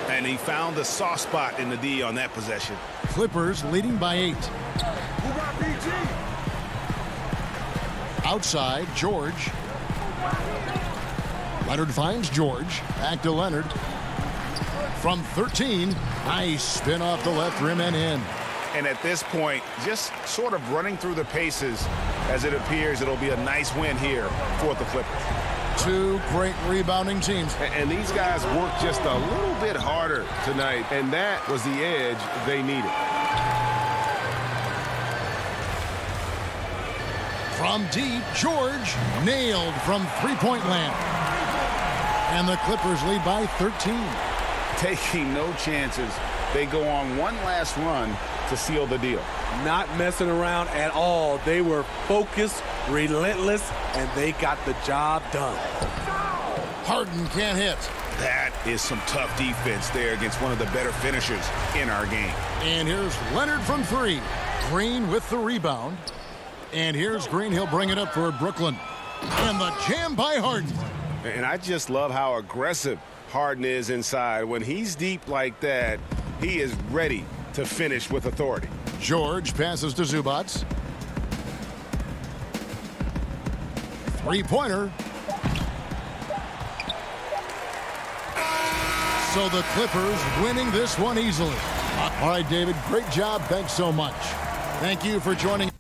And he found the soft spot in the D on that possession. Clippers leading by 8. Outside, George. Leonard finds George. Back to Leonard. From 13. Nice spin off the left rim and in. And at this point, just sort of running through the paces, as it appears it'll be a nice win here for the Clippers. 2 great rebounding teams. And these guys worked just a little bit harder tonight, and that was the edge they needed. From deep, George nailed from three-point land. And the Clippers lead by 13. Taking no chances they go on one last run to seal the deal. Not messing around at all. They were focused, relentless, and they got the job done. Harden can't hit. That is some tough defense there against one of the better finishers in our game. And here's Leonard from three. Green with the rebound. And here's Green. He'll bring it up for Brooklyn. And the jam by Harden. And I just love how aggressive Harden is inside. When he's deep like that, he is ready to finish with authority. George passes to Zubac. Three-pointer. So the Clippers winning this one easily. All right, David, great job. Thanks so much. Thank you for joining.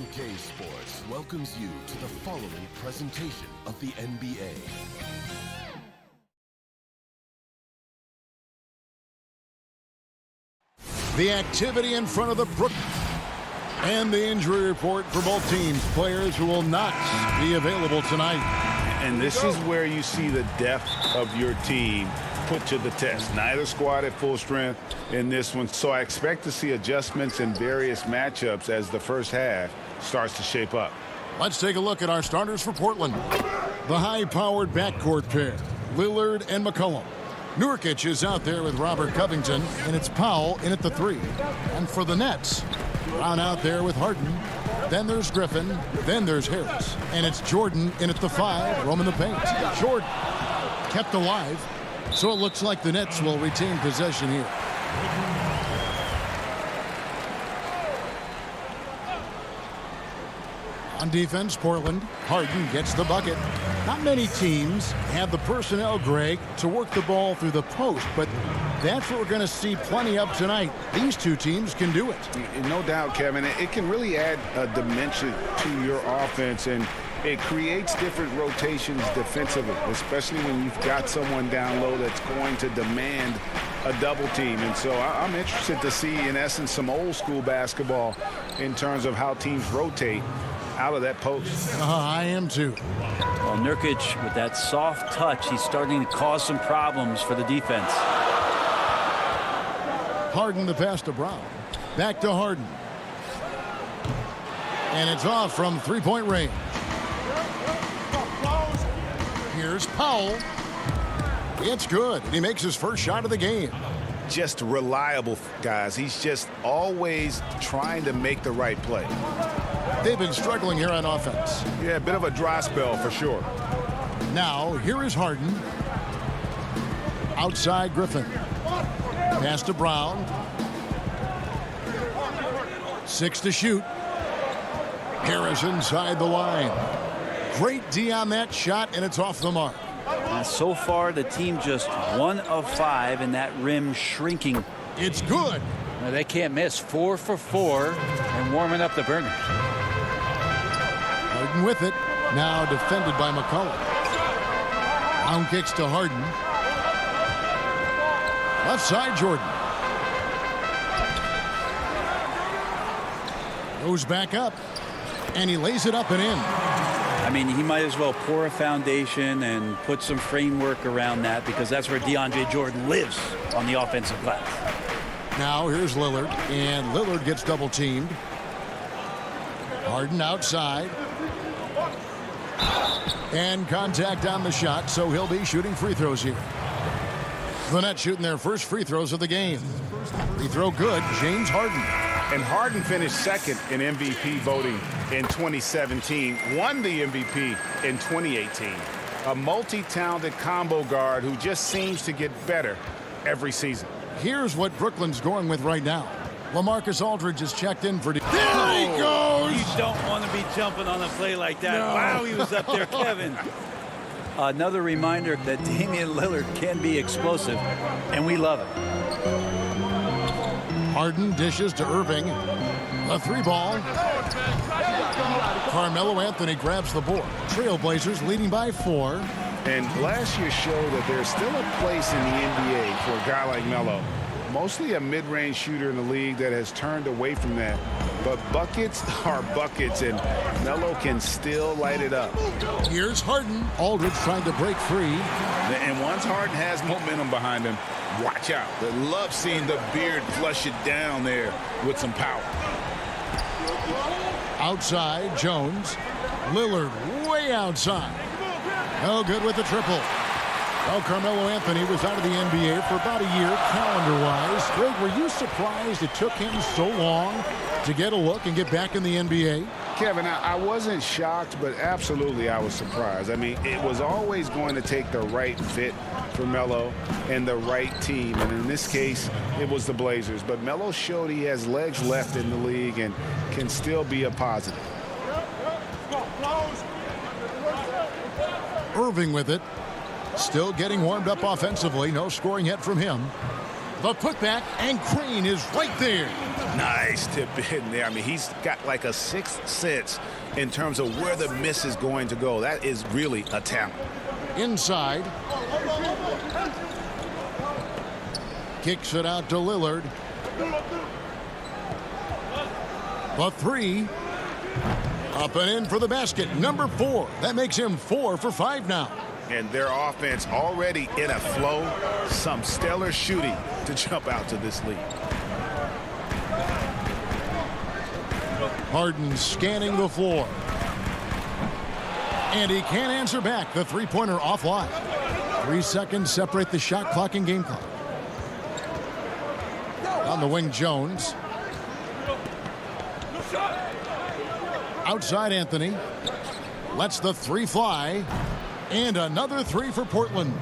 2K Sports welcomes you to the following presentation of the NBA. The activity in front of the Brook and the injury report for both teams. Players who will not be available tonight. And this is where you see the depth of your team put to the test. Neither squad at full strength in this one. So I expect to see adjustments in various matchups as the first half starts to shape up. Let's take a look at our starters for Portland. The high-powered backcourt pair, Lillard and McCollum. Nurkic is out there with Robert Covington, and it's Powell in at the 3. And for the Nets, Brown out there with Harden. Then there's Griffin. Then there's Harris. And it's Jordan in at the 5, roaming the paint. Jordan kept alive, so it looks like the Nets will retain possession here. On defense, Portland. Harden gets the bucket. Not many teams have the personnel, Greg, to work the ball through the post, but that's what we're going to see plenty of tonight. These two teams can do it. No doubt, Kevin. It can really add a dimension to your offense, and it creates different rotations defensively, especially when you've got someone down low that's going to demand a double team. And so I'm interested to see, in essence, some old school basketball in terms of how teams rotate out of that post. I am too. Well, Nurkic, with that soft touch, he's starting to cause some problems for the defense. Harden the pass to Brown. Back to Harden. And it's off from three-point range. Here's Powell. It's good. He makes his first shot of the game. Just reliable, guys. He's just always trying to make the right play. They've been struggling here on offense. Yeah, a bit of a dry spell for sure. Now, here is Harden. Outside Griffin. Pass to Brown. 6 to shoot. Harris inside the line. Great D on that shot, and it's off the mark. And so far, the team just 1 of 5, and that rim shrinking. It's good. Now, they can't miss. 4 for 4 and warming up the burners. Harden with it. Now defended by McCollum. Brown kicks to Harden. Left side, Jordan. Goes back up. And he lays it up and in. I mean, he might as well pour a foundation and put some framework around that, because that's where DeAndre Jordan lives on the offensive glass. Now here's Lillard, and Lillard gets double teamed. Harden outside. And contact on the shot, so he'll be shooting free throws here. The Nets shooting their first free throws of the game. Free throw good, James Harden. And Harden finished second in MVP voting in 2017, won the MVP in 2018. A multi-talented combo guard who just seems to get better every season. Here's what Brooklyn's going with right now. LaMarcus Aldridge is checked in for... There he goes! You don't want to be jumping on a play like that. No. Wow, he was up there, Kevin. Another reminder that Damian Lillard can be explosive, and we love it. Harden dishes to Irving. A 3-ball. Carmelo Anthony grabs the board. Trailblazers leading by 4. And last year showed that there's still a place in the NBA for a guy like Melo. Mostly a mid-range shooter in the league that has turned away from that. But buckets are buckets, and Melo can still light it up. Here's Harden. Aldridge trying to break free. And once Harden has momentum behind him, watch out. I love seeing the beard flush it down there with some power. Outside, Jones. Lillard way outside. No good with the triple. Well, Carmelo Anthony was out of the NBA for about a year, calendar-wise. Greg, were you surprised it took him so long to get a look and get back in the NBA? Kevin, I wasn't shocked, but absolutely I was surprised. I mean, it was always going to take the right fit for Melo and the right team. And in this case, it was the Blazers. But Melo showed he has legs left in the league and can still be a positive. Irving with it. Still getting warmed up offensively. No scoring yet from him. The putback, and Green is right there. Nice tip in there. I mean, he's got like a sixth sense in terms of where the miss is going to go. That is really a talent. Inside. Kicks it out to Lillard. The three. Up and in for the basket. Number 4. That makes him 4 for 5 now. And their offense already in a flow. Some stellar shooting to jump out to this lead. Harden scanning the floor. And he can't answer back. The three-pointer offline. 3 seconds separate the shot clock and game clock. On the wing, Jones. Outside, Anthony. Lets the 3 fly. And another 3 for Portland.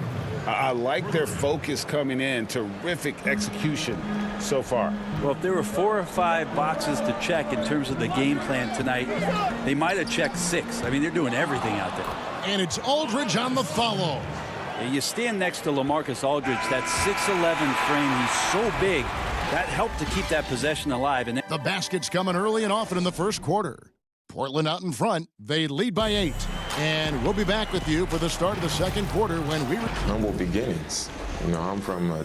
I like their focus coming in. Terrific execution so far. Well, if there were 4 or 5 boxes to check in terms of the game plan tonight, they might have checked 6. I mean, they're doing everything out there. And it's Aldridge on the follow. You stand next to LaMarcus Aldridge, that 6'11" frame, he's so big. That helped to keep that possession alive. And the basket's coming early and often in the first quarter. Portland out in front. They lead by 8. And we'll be back with you for the start of the second quarter when we humble beginnings. You know, I'm from Well,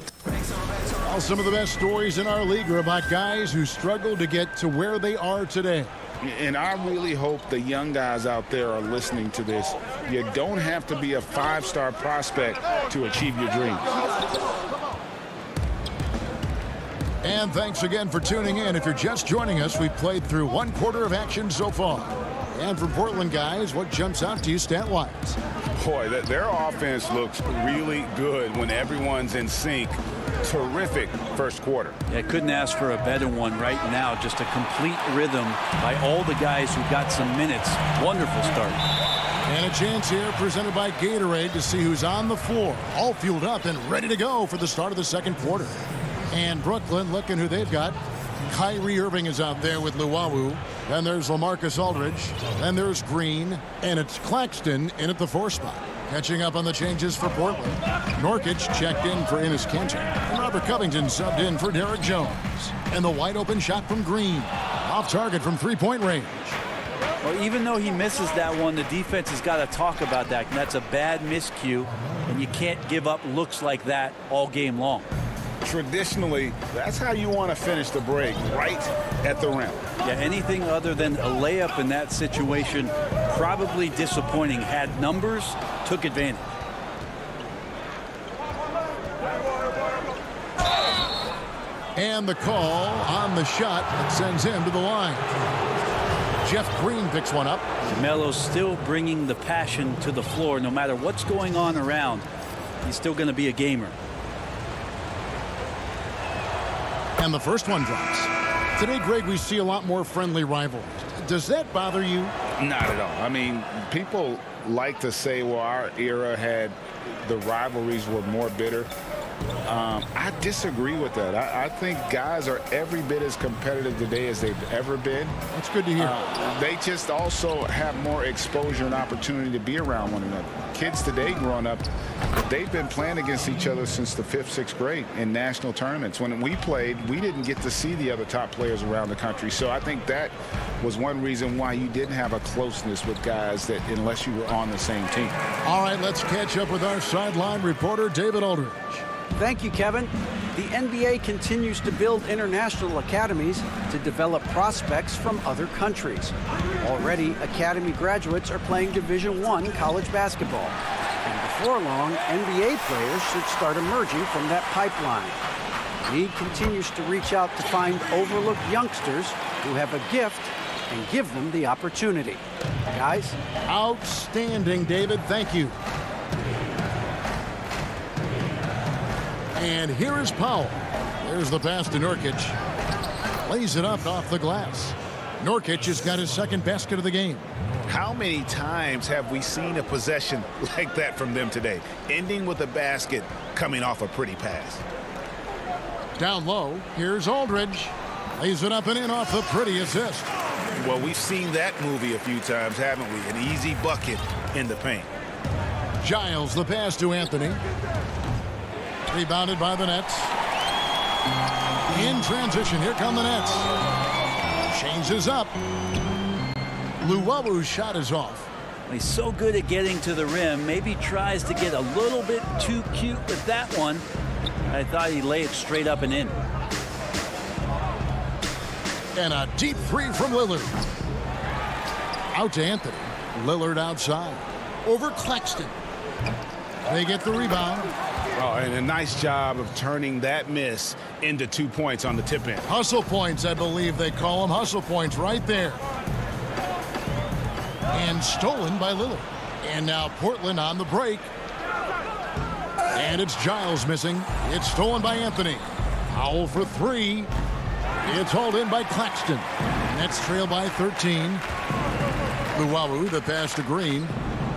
some of the best stories in our league are about guys who struggled to get to where they are today. And I really hope the young guys out there are listening to this. You don't have to be a 5-star prospect to achieve your dreams. And thanks again for tuning in. If you're just joining us, we've played through 1 quarter of action so far. And for Portland guys, what jumps out to you stat-wise? Boy, their offense looks really good when everyone's in sync. Terrific first quarter. Yeah, couldn't ask for a better one right now. Just a complete rhythm by all the guys who got some minutes. Wonderful start. And a chance here presented by Gatorade to see who's on the floor. All fueled up and ready to go for the start of the second quarter. And Brooklyn, looking who they've got. Kyrie Irving is out there with Luwawu. Then there's LaMarcus Aldridge. Then there's Green. And it's Claxton in at the 4 spot. Catching up on the changes for Portland. Nurkic checked in for Enes Kanter. And Robert Covington subbed in for Derek Jones. And the wide open shot from Green. Off target from 3-point range. Well, even though he misses that one, the defense has got to talk about that. And that's a bad miscue. And you can't give up looks like that all game long. Traditionally, that's how you want to finish the break, right at the rim. Yeah, anything other than a layup in that situation, probably disappointing. Had numbers, took advantage. And the call on the shot that sends him to the line. Jeff Green picks one up. Melo's still bringing the passion to the floor. No matter what's going on around, he's still going to be a gamer. And the first one drops. Today, Greg, we see a lot more friendly rivalries. Does that bother you? Not at all. I mean, people like to say, well, our era had the rivalries were more bitter. I disagree with that. I think guys are every bit as competitive today as they've ever been. That's good to hear. They just also have more exposure and opportunity to be around one another. Kids today growing up, they've been playing against each other since the 5th, 6th grade in national tournaments. When we played, we didn't get to see the other top players around the country. So I think that was one reason why you didn't have a closeness with guys that unless you were on the same team. All right, let's catch up with our sideline reporter, David Aldridge. Thank you, Kevin. The NBA continues to build international academies to develop prospects from other countries. Already, academy graduates are playing Division I college basketball. And before long, NBA players should start emerging from that pipeline. The league continues to reach out to find overlooked youngsters who have a gift and give them the opportunity. Guys? Outstanding, David. Thank you. And here is Powell. There's the pass to Nurkic. Lays it up off the glass. Nurkic has got his second basket of the game. How many times have we seen a possession like that from them today? Ending with a basket, coming off a pretty pass. Down low, here's Aldridge. Lays it up and in off the pretty assist. Well, we've seen that movie a few times, haven't we? An easy bucket in the paint. Giles, the pass to Anthony. Rebounded by the Nets. In transition, here come the Nets. Changes up. Luwabu's shot is off. He's so good at getting to the rim. Maybe tries to get a little bit too cute with that one. I thought he'd lay it straight up and in. And a deep three from Lillard. Out to Anthony. Lillard outside. Over Claxton. They get the rebound. Oh, and a nice job of turning that miss into 2 points on the tip in. Hustle points, I believe they call them. Hustle points right there. And stolen by Lillard. And now Portland on the break. And it's Giles missing. It's stolen by Anthony. Foul for 3. It's hauled in by Claxton. Nets trail by 13. Luwabu, the pass to Green.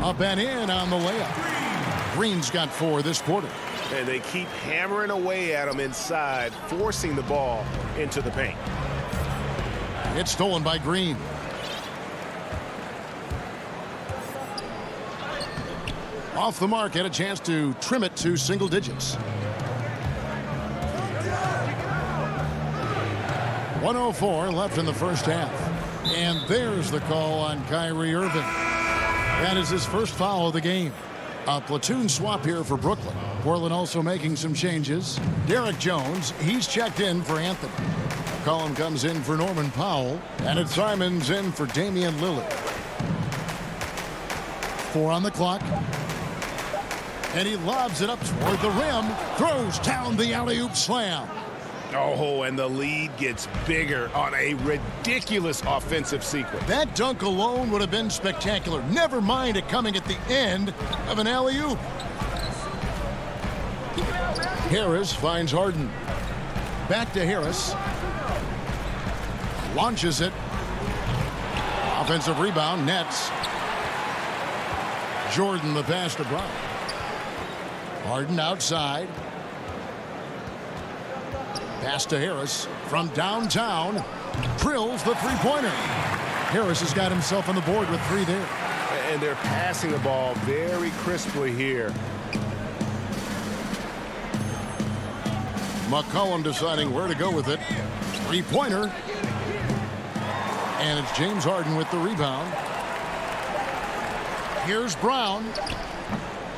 Up and in on the layup. Green's got 4 this quarter. And they keep hammering away at him inside, forcing the ball into the paint. It's stolen by Green. Off the mark, had a chance to trim it to single digits. 1:04 left in the first half. And there's the call on Kyrie Irving. That is his first foul of the game. A platoon swap here for Brooklyn. Portland also making some changes. Derek Jones, he's checked in for Anthony. Collin comes in for Norman Powell. And it's Simons in for Damian Lillard. 4 on the clock. And he lobs it up toward the rim. Throws down the alley-oop slam. Oh, and the lead gets bigger on a ridiculous offensive sequence. That dunk alone would have been spectacular. Never mind it coming at the end of an alley-oop. Harris finds Harden. Back to Harris. Launches it. Offensive rebound, Nets. Jordan the pass to Brown. Harden outside. Pass to Harris from downtown. Drills the three-pointer. Harris has got himself on the board with 3 there. And they're passing the ball very crisply here. McCollum deciding where to go with it. Three-pointer. And it's James Harden with the rebound. Here's Brown.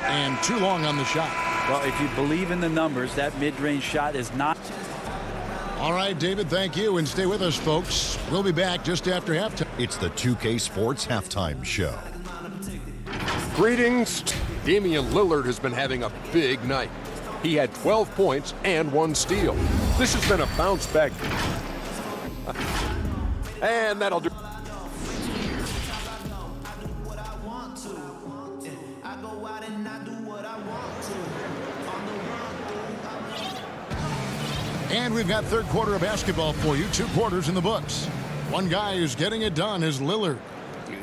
And too long on the shot. Well, if you believe in the numbers, that mid-range shot is not. All right, David, thank you. And stay with us, folks. We'll be back just after halftime. It's the 2K Sports Halftime Show. Greetings. Damian Lillard has been having a big night. He had 12 points and 1 steal. This has been a bounce back. And that'll do. And we've got third quarter of basketball for you. 2 quarters in the books. One guy who's getting it done is Lillard.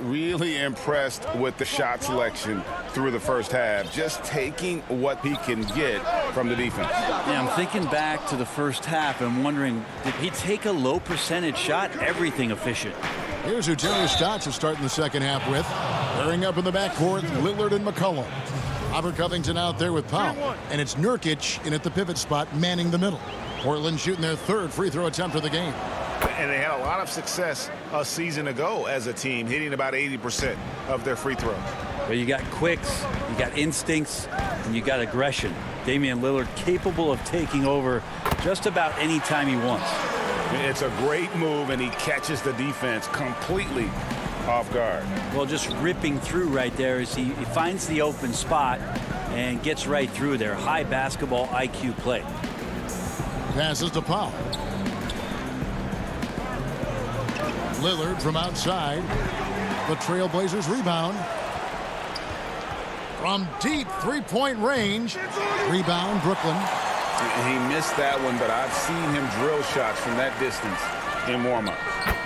Really impressed with the shot selection through the first half. Just taking what he can get from the defense. Yeah, I'm thinking back to the first half and wondering, did he take a low percentage shot? Everything efficient. Here's who Terry Stotts is starting the second half with. Pairing up in the backcourt, Lillard and McCollum. Robert Covington out there with Powell. And it's Nurkic in at the pivot spot, manning the middle. Portland shooting their 3rd free throw attempt of the game. And they had a lot of success a season ago as a team, hitting about 80% of their free throws. Well, you got quicks, you got instincts, and you got aggression. Damian Lillard capable of taking over just about any time he wants. It's a great move, and he catches the defense completely off guard. Well, just ripping through right there as he finds the open spot and gets right through there. High basketball IQ play. Passes to Powell. Lillard from outside. The Trailblazers rebound. From deep three-point range. Rebound, Brooklyn. He missed that one, but I've seen him drill shots from that distance in warm-ups.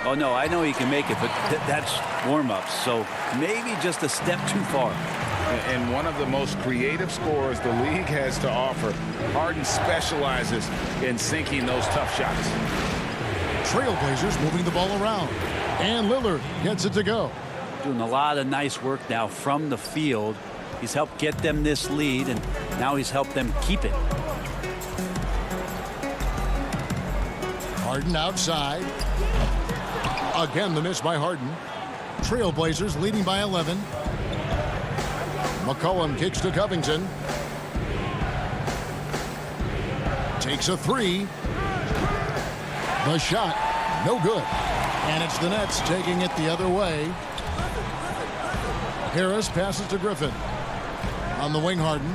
Oh, no, I know he can make it, but that's warm-ups. So maybe just a step too far. And one of the most creative scorers the league has to offer. Harden specializes in sinking those tough shots. Trailblazers moving the ball around. And Lillard gets it to go. Doing a lot of nice work now from the field. He's helped get them this lead, and now he's helped them keep it. Harden outside. Again, the miss by Harden. Trailblazers leading by 11. McCollum kicks to Covington. Takes a three. The shot, no good. And it's the Nets taking it the other way. Harris passes to Griffin. On the wing, Harden.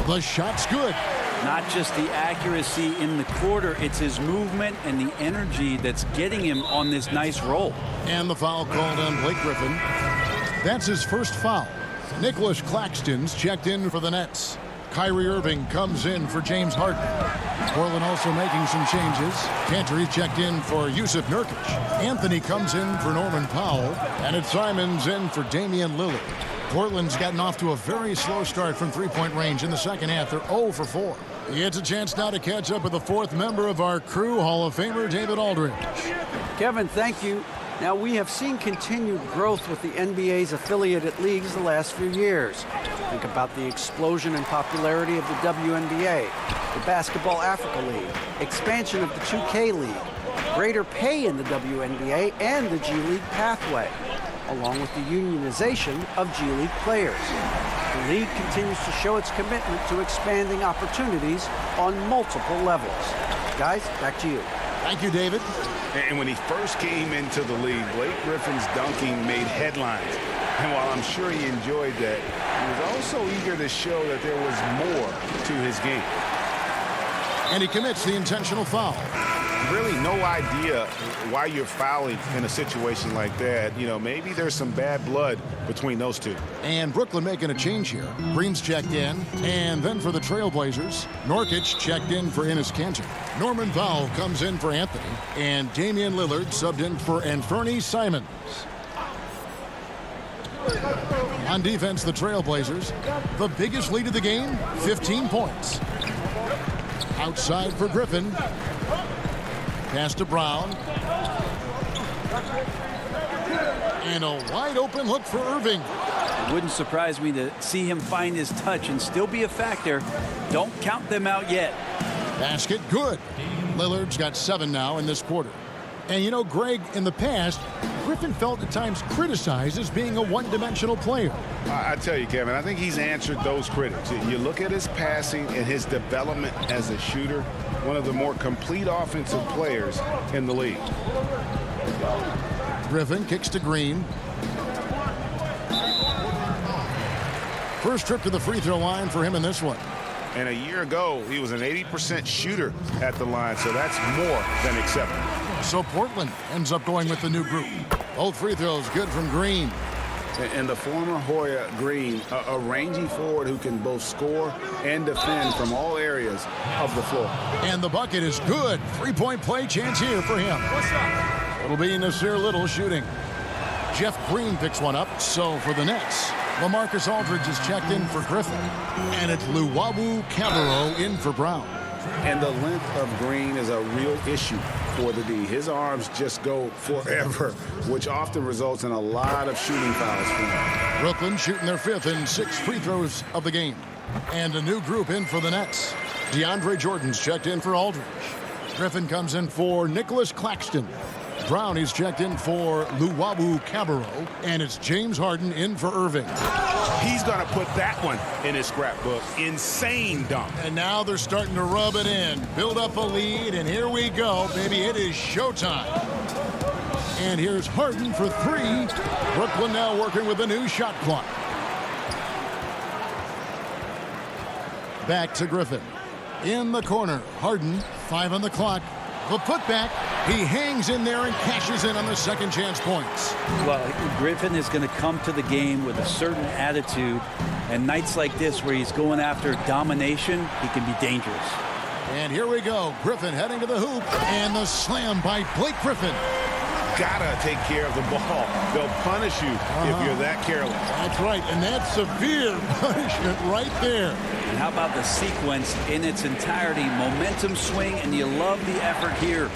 The shot's good. Not just the accuracy in the quarter, it's his movement and the energy that's getting him on this nice roll. And the foul called on Blake Griffin. That's his first foul. Nicholas Claxton's checked in for the Nets. Kyrie Irving comes in for James Harden. Portland also making some changes. Cantor checked in for Yusuf Nurkic. Anthony comes in for Norman Powell. And it's Simons in for Damian Lillard. Portland's gotten off to a very slow start from three-point range in the second half. They're 0 for 4. He gets a chance now to catch up with the fourth member of our crew, Hall of Famer David Aldridge. Kevin, thank you. Now, we have seen continued growth with the NBA's affiliated leagues the last few years. Think about the explosion in popularity of the WNBA, the Basketball Africa League, expansion of the 2K League, greater pay in the WNBA and the G League pathway, along with the unionization of G League players. The league continues to show its commitment to expanding opportunities on multiple levels. Guys, back to you. Thank you, David. And when he first came into the league, Blake Griffin's dunking made headlines. And while I'm sure he enjoyed that, he was also eager to show that there was more to his game. And he commits the intentional foul. Really no idea why you're fouling in a situation like that. You know, maybe there's some bad blood between those two. And Brooklyn making a change here. Green's checked in. And then for the Trailblazers, Nurkic checked in for Enes Kanter. Norman Powell comes in for Anthony. And Damian Lillard subbed in for Anthony Simons. On defense, the Trailblazers, the biggest lead of the game, 15 points. Outside for Griffin. Pass to Brown. And a wide open look for Irving. It wouldn't surprise me to see him find his touch and still be a factor. Don't count them out yet. Basket good. Lillard's got 7 now in this quarter. And you know, Greg, in the past, Griffin felt at times criticized as being a one-dimensional player. I tell you, Kevin, I think he's answered those critics. You look at his passing and his development as a shooter, one of the more complete offensive players in the league. Griffin kicks to Green. First trip to the free throw line for him in this one. And a year ago, he was an 80% shooter at the line, so that's more than acceptable. So Portland ends up going with the new group. Both free throws good from Green. And the former Hoya Green, a rangy forward who can both score and defend from all areas of the floor. And the bucket is good. Three-point play chance here for him. It'll be Nasir Little shooting. Jeff Green picks one up. So for the Nets, LaMarcus Aldridge is checked in for Griffin. And it's Luwawu Cabarrot in for Brown. And the length of Green is a real issue for the D. His arms just go forever, which often results in a lot of shooting fouls for him. Brooklyn shooting their 5th and 6th free throws of the game. And a new group in for the Nets. DeAndre Jordan's checked in for Aldridge. Griffin comes in for Nicholas Claxton. Brownie's checked in for Luwawu Cabarrot. And it's James Harden in for Irving. He's going to put that one in his scrapbook. Insane dunk. And now they're starting to rub it in. Build up a lead, and here we go, baby. It is showtime. And here's Harden for 3. Brooklyn now working with a new shot clock. Back to Griffin. In the corner, Harden, 5 on the clock. The putback, he hangs in there and cashes in on the second chance points. Well, Griffin is going to come to the game with a certain attitude, and nights like this where he's going after domination, he can be dangerous. And here we go. Griffin heading to the hoop, and the slam by Blake Griffin. Gotta take care of the ball. They'll punish you if you're that careless. That's right, and that's severe punishment right there. And how about the sequence in its entirety? Momentum swing, and you love the effort here.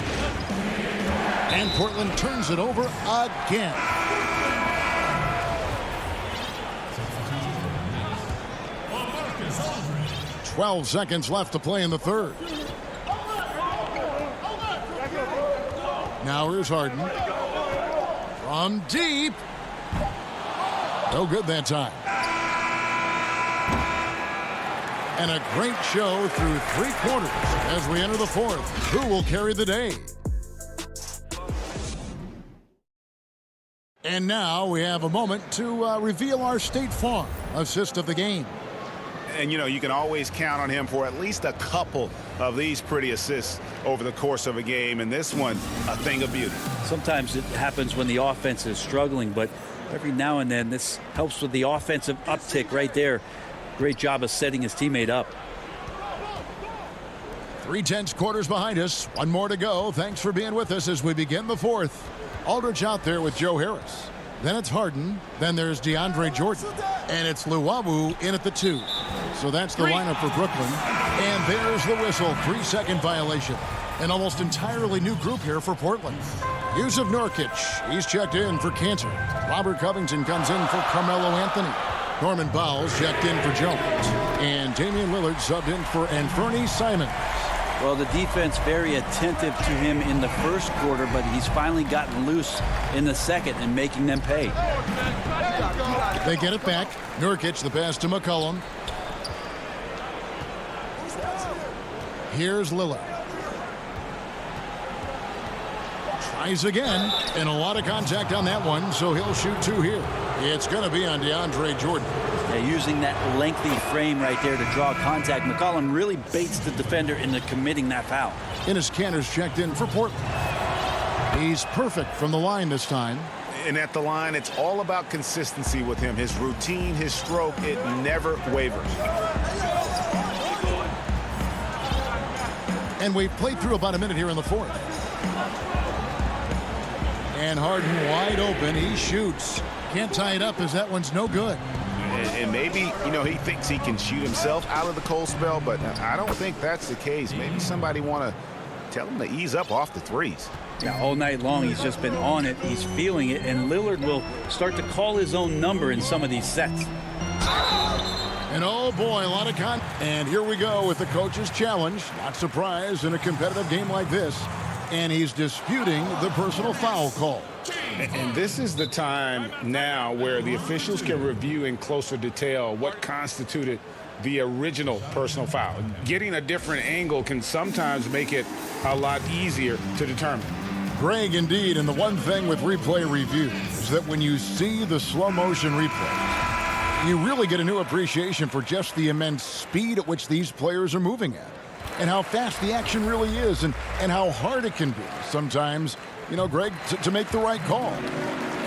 And Portland turns it over again. 12 seconds left to play in the third. Now here's Harden. From deep. No good that time. And a great show through 3 quarters as we enter the 4th. Who will carry the day? And now we have a moment to reveal our State Farm assist of the game. And, you know, you can always count on him for at least a couple of these pretty assists over the course of a game. And this one, a thing of beauty. Sometimes it happens when the offense is struggling, but every now and then this helps with the offensive uptick right there. Great job of setting his teammate up. 3 tenths quarters behind us. 1 more to go. Thanks for being with us as we begin the 4th. Aldridge out there with Joe Harris. Then it's Harden. Then there's DeAndre Jordan. And it's Luwawu in at the 2. So that's the lineup for Brooklyn. And there's the whistle. 3-second violation. An almost entirely new group here for Portland. Yusuf Nurkic. He's checked in for Cantor. Robert Covington comes in for Carmelo Anthony. Norman Bowles checked in for Jones. And Damian Lillard subbed in for Anthony Simons. Well, the defense very attentive to him in the first quarter, but he's finally gotten loose in the second and making them pay. They get it back. Nurkic, the pass to McCollum. Here's Lillard. Tries again, and a lot of contact on that one, so he'll shoot 2 here. It's going to be on DeAndre Jordan. Yeah, using that lengthy frame right there to draw contact, McCollum really baits the defender into committing that foul. Enes Kanter's checked in for Portland. He's perfect from the line this time. And at the line, it's all about consistency with him. His routine, his stroke, it never wavers. And we've played through about a minute here in the 4th. And Harden wide open. He shoots. Can't tie it up as that one's no good. And maybe, you know, he thinks he can shoot himself out of the cold spell, but I don't think that's the case. Maybe somebody want to tell him to ease up off the threes. Yeah, all night long he's just been on it. He's feeling it, and Lillard will start to call his own number in some of these sets. And oh boy, a lot of And here we go with the coach's challenge. Not surprised in a competitive game like this. And he's disputing the personal foul call. And this is the time now where the officials can review in closer detail what constituted the original personal foul. Getting a different angle can sometimes make it a lot easier to determine. Greg, indeed, and the one thing with replay review is that when you see the slow motion replay, you really get a new appreciation for just the immense speed at which these players are moving at. And how fast the action really is, and how hard it can be sometimes, you know, Greg, to make the right call.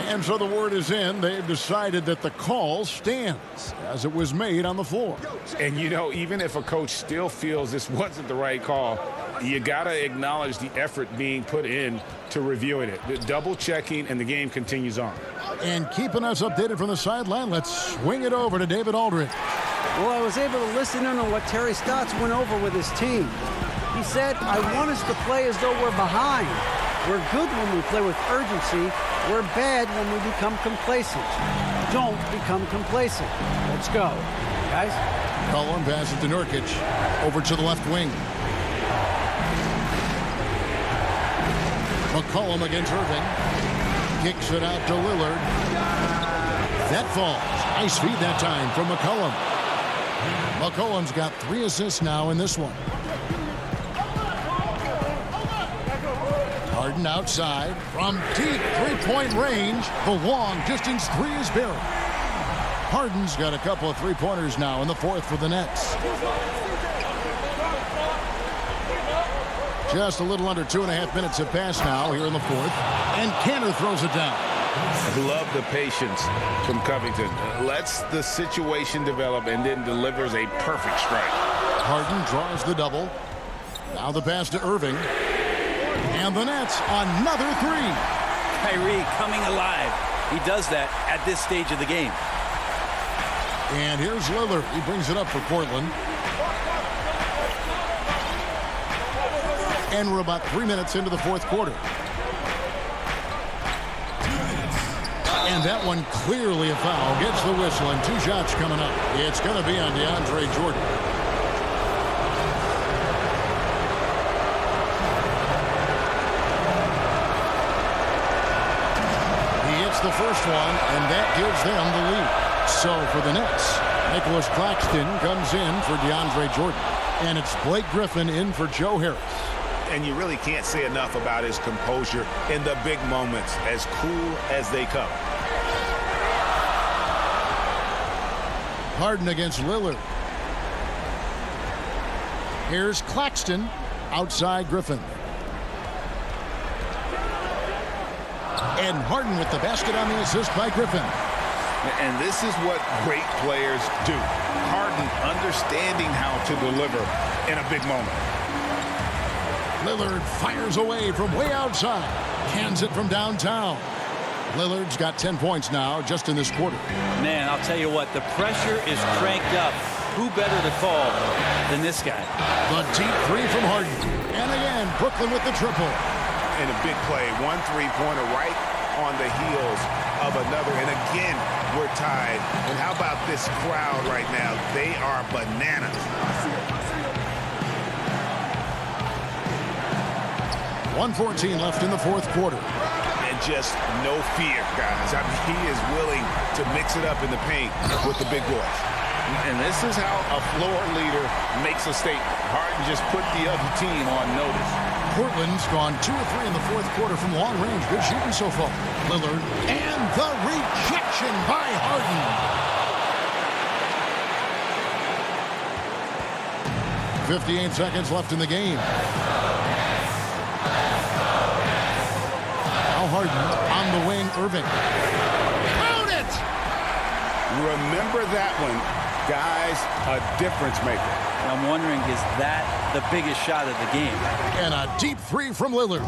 And so the word is in. They've decided that the call stands as it was made on the floor. And, you know, even if a coach still feels this wasn't the right call, you got to acknowledge the effort being put in to reviewing it. The double checking, and the game continues on. And keeping us updated from the sideline, let's swing it over to David Aldridge. Well, I was able to listen in on what Terry Stotts went over with his team. He said, I want us to play as though we're behind. We're good when we play with urgency. We're bad when we become complacent. Don't become complacent. Let's go, guys. Cullen passes to Nurkic. Over to the left wing. McCollum against Irving. Kicks it out to Lillard. That falls. Nice feed that time from McCollum. McCollum's got 3 assists now in this one. Harden outside from deep 3-point range. The long distance 3 is buried. Harden's got a couple of 3-pointers now in the 4th for the Nets. Just a little under 2.5 minutes have passed now here in the 4th. And Kanter throws it down. Love the patience from Covington. Lets the situation develop and then delivers a perfect strike. Harden draws the double. Now the pass to Irving. And the Nets, another 3. Kyrie coming alive. He does that at this stage of the game. And here's Lillard. He brings it up for Portland. And we're about 3 minutes into the 4th quarter. And that one clearly a foul. Gets the whistle, and 2 shots coming up. It's going to be on DeAndre Jordan. the first one, and that gives them the lead. So for the Nets, Nicholas Claxton comes in for DeAndre Jordan. And it's Blake Griffin in for Joe Harris. And you really can't say enough about his composure in the big moments, as cool as they come. Harden against Lillard. Here's Claxton outside Griffin. And Harden with the basket on the assist by Griffin. And this is what great players do. Harden understanding how to deliver in a big moment. Lillard fires away from way outside. Cans it from downtown. Lillard's got 10 points now just in this quarter. Man, I'll tell you what, the pressure is cranked up. Who better to call than this guy? The deep three from Harden. And again, Brooklyn with the triple. And a big play, 1 3-pointer right on the heels of another. And again, we're tied. And how about this crowd right now? They are bananas. 1:14 left in the fourth quarter. And just no fear, guys. I mean, he is willing to mix it up in the paint with the big boys. And this is how a floor leader makes a statement. Harden just put the other team on notice. Portland's gone 2 of 3 in the fourth quarter from long range. Good shooting so far. Lillard and the rejection by Harden. 58 seconds left in the game. Now Harden on the wing, Irving. Count it! Remember that one, guys, a difference maker. I'm wondering, is that the biggest shot of the game? And a deep three from Lillard.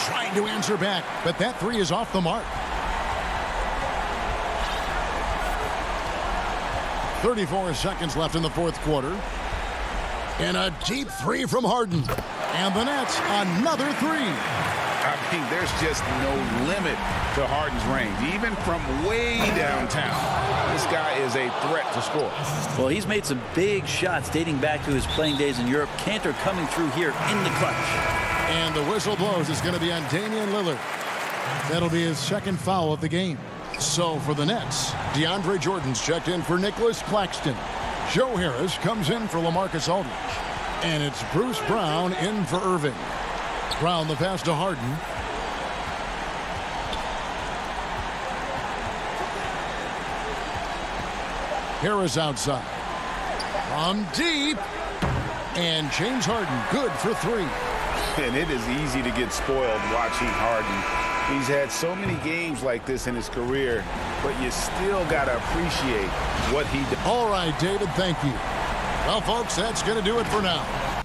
Trying to answer back, but that three is off the mark. 34 seconds left in the fourth quarter. And a deep three from Harden. And the Nets, another three. I mean, there's just no limit to Harden's range, even from way downtown. This guy is a threat to score. Well, he's made some big shots dating back to his playing days in Europe. Cantor coming through here in the clutch. And the whistle blows. It's going to be on Damian Lillard. That'll be his second foul of the game. So for the Nets, DeAndre Jordan's checked in for Nicholas Claxton. Joe Harris comes in for LaMarcus Aldridge. And it's Bruce Brown in for Irving. Brown the pass to Harden. Harris outside. From deep. And James Harden good for three. And it is easy to get spoiled watching Harden. He's had so many games like this in his career, but you still got to appreciate what he did. All right, David, thank you. Well, folks, that's going to do it for now.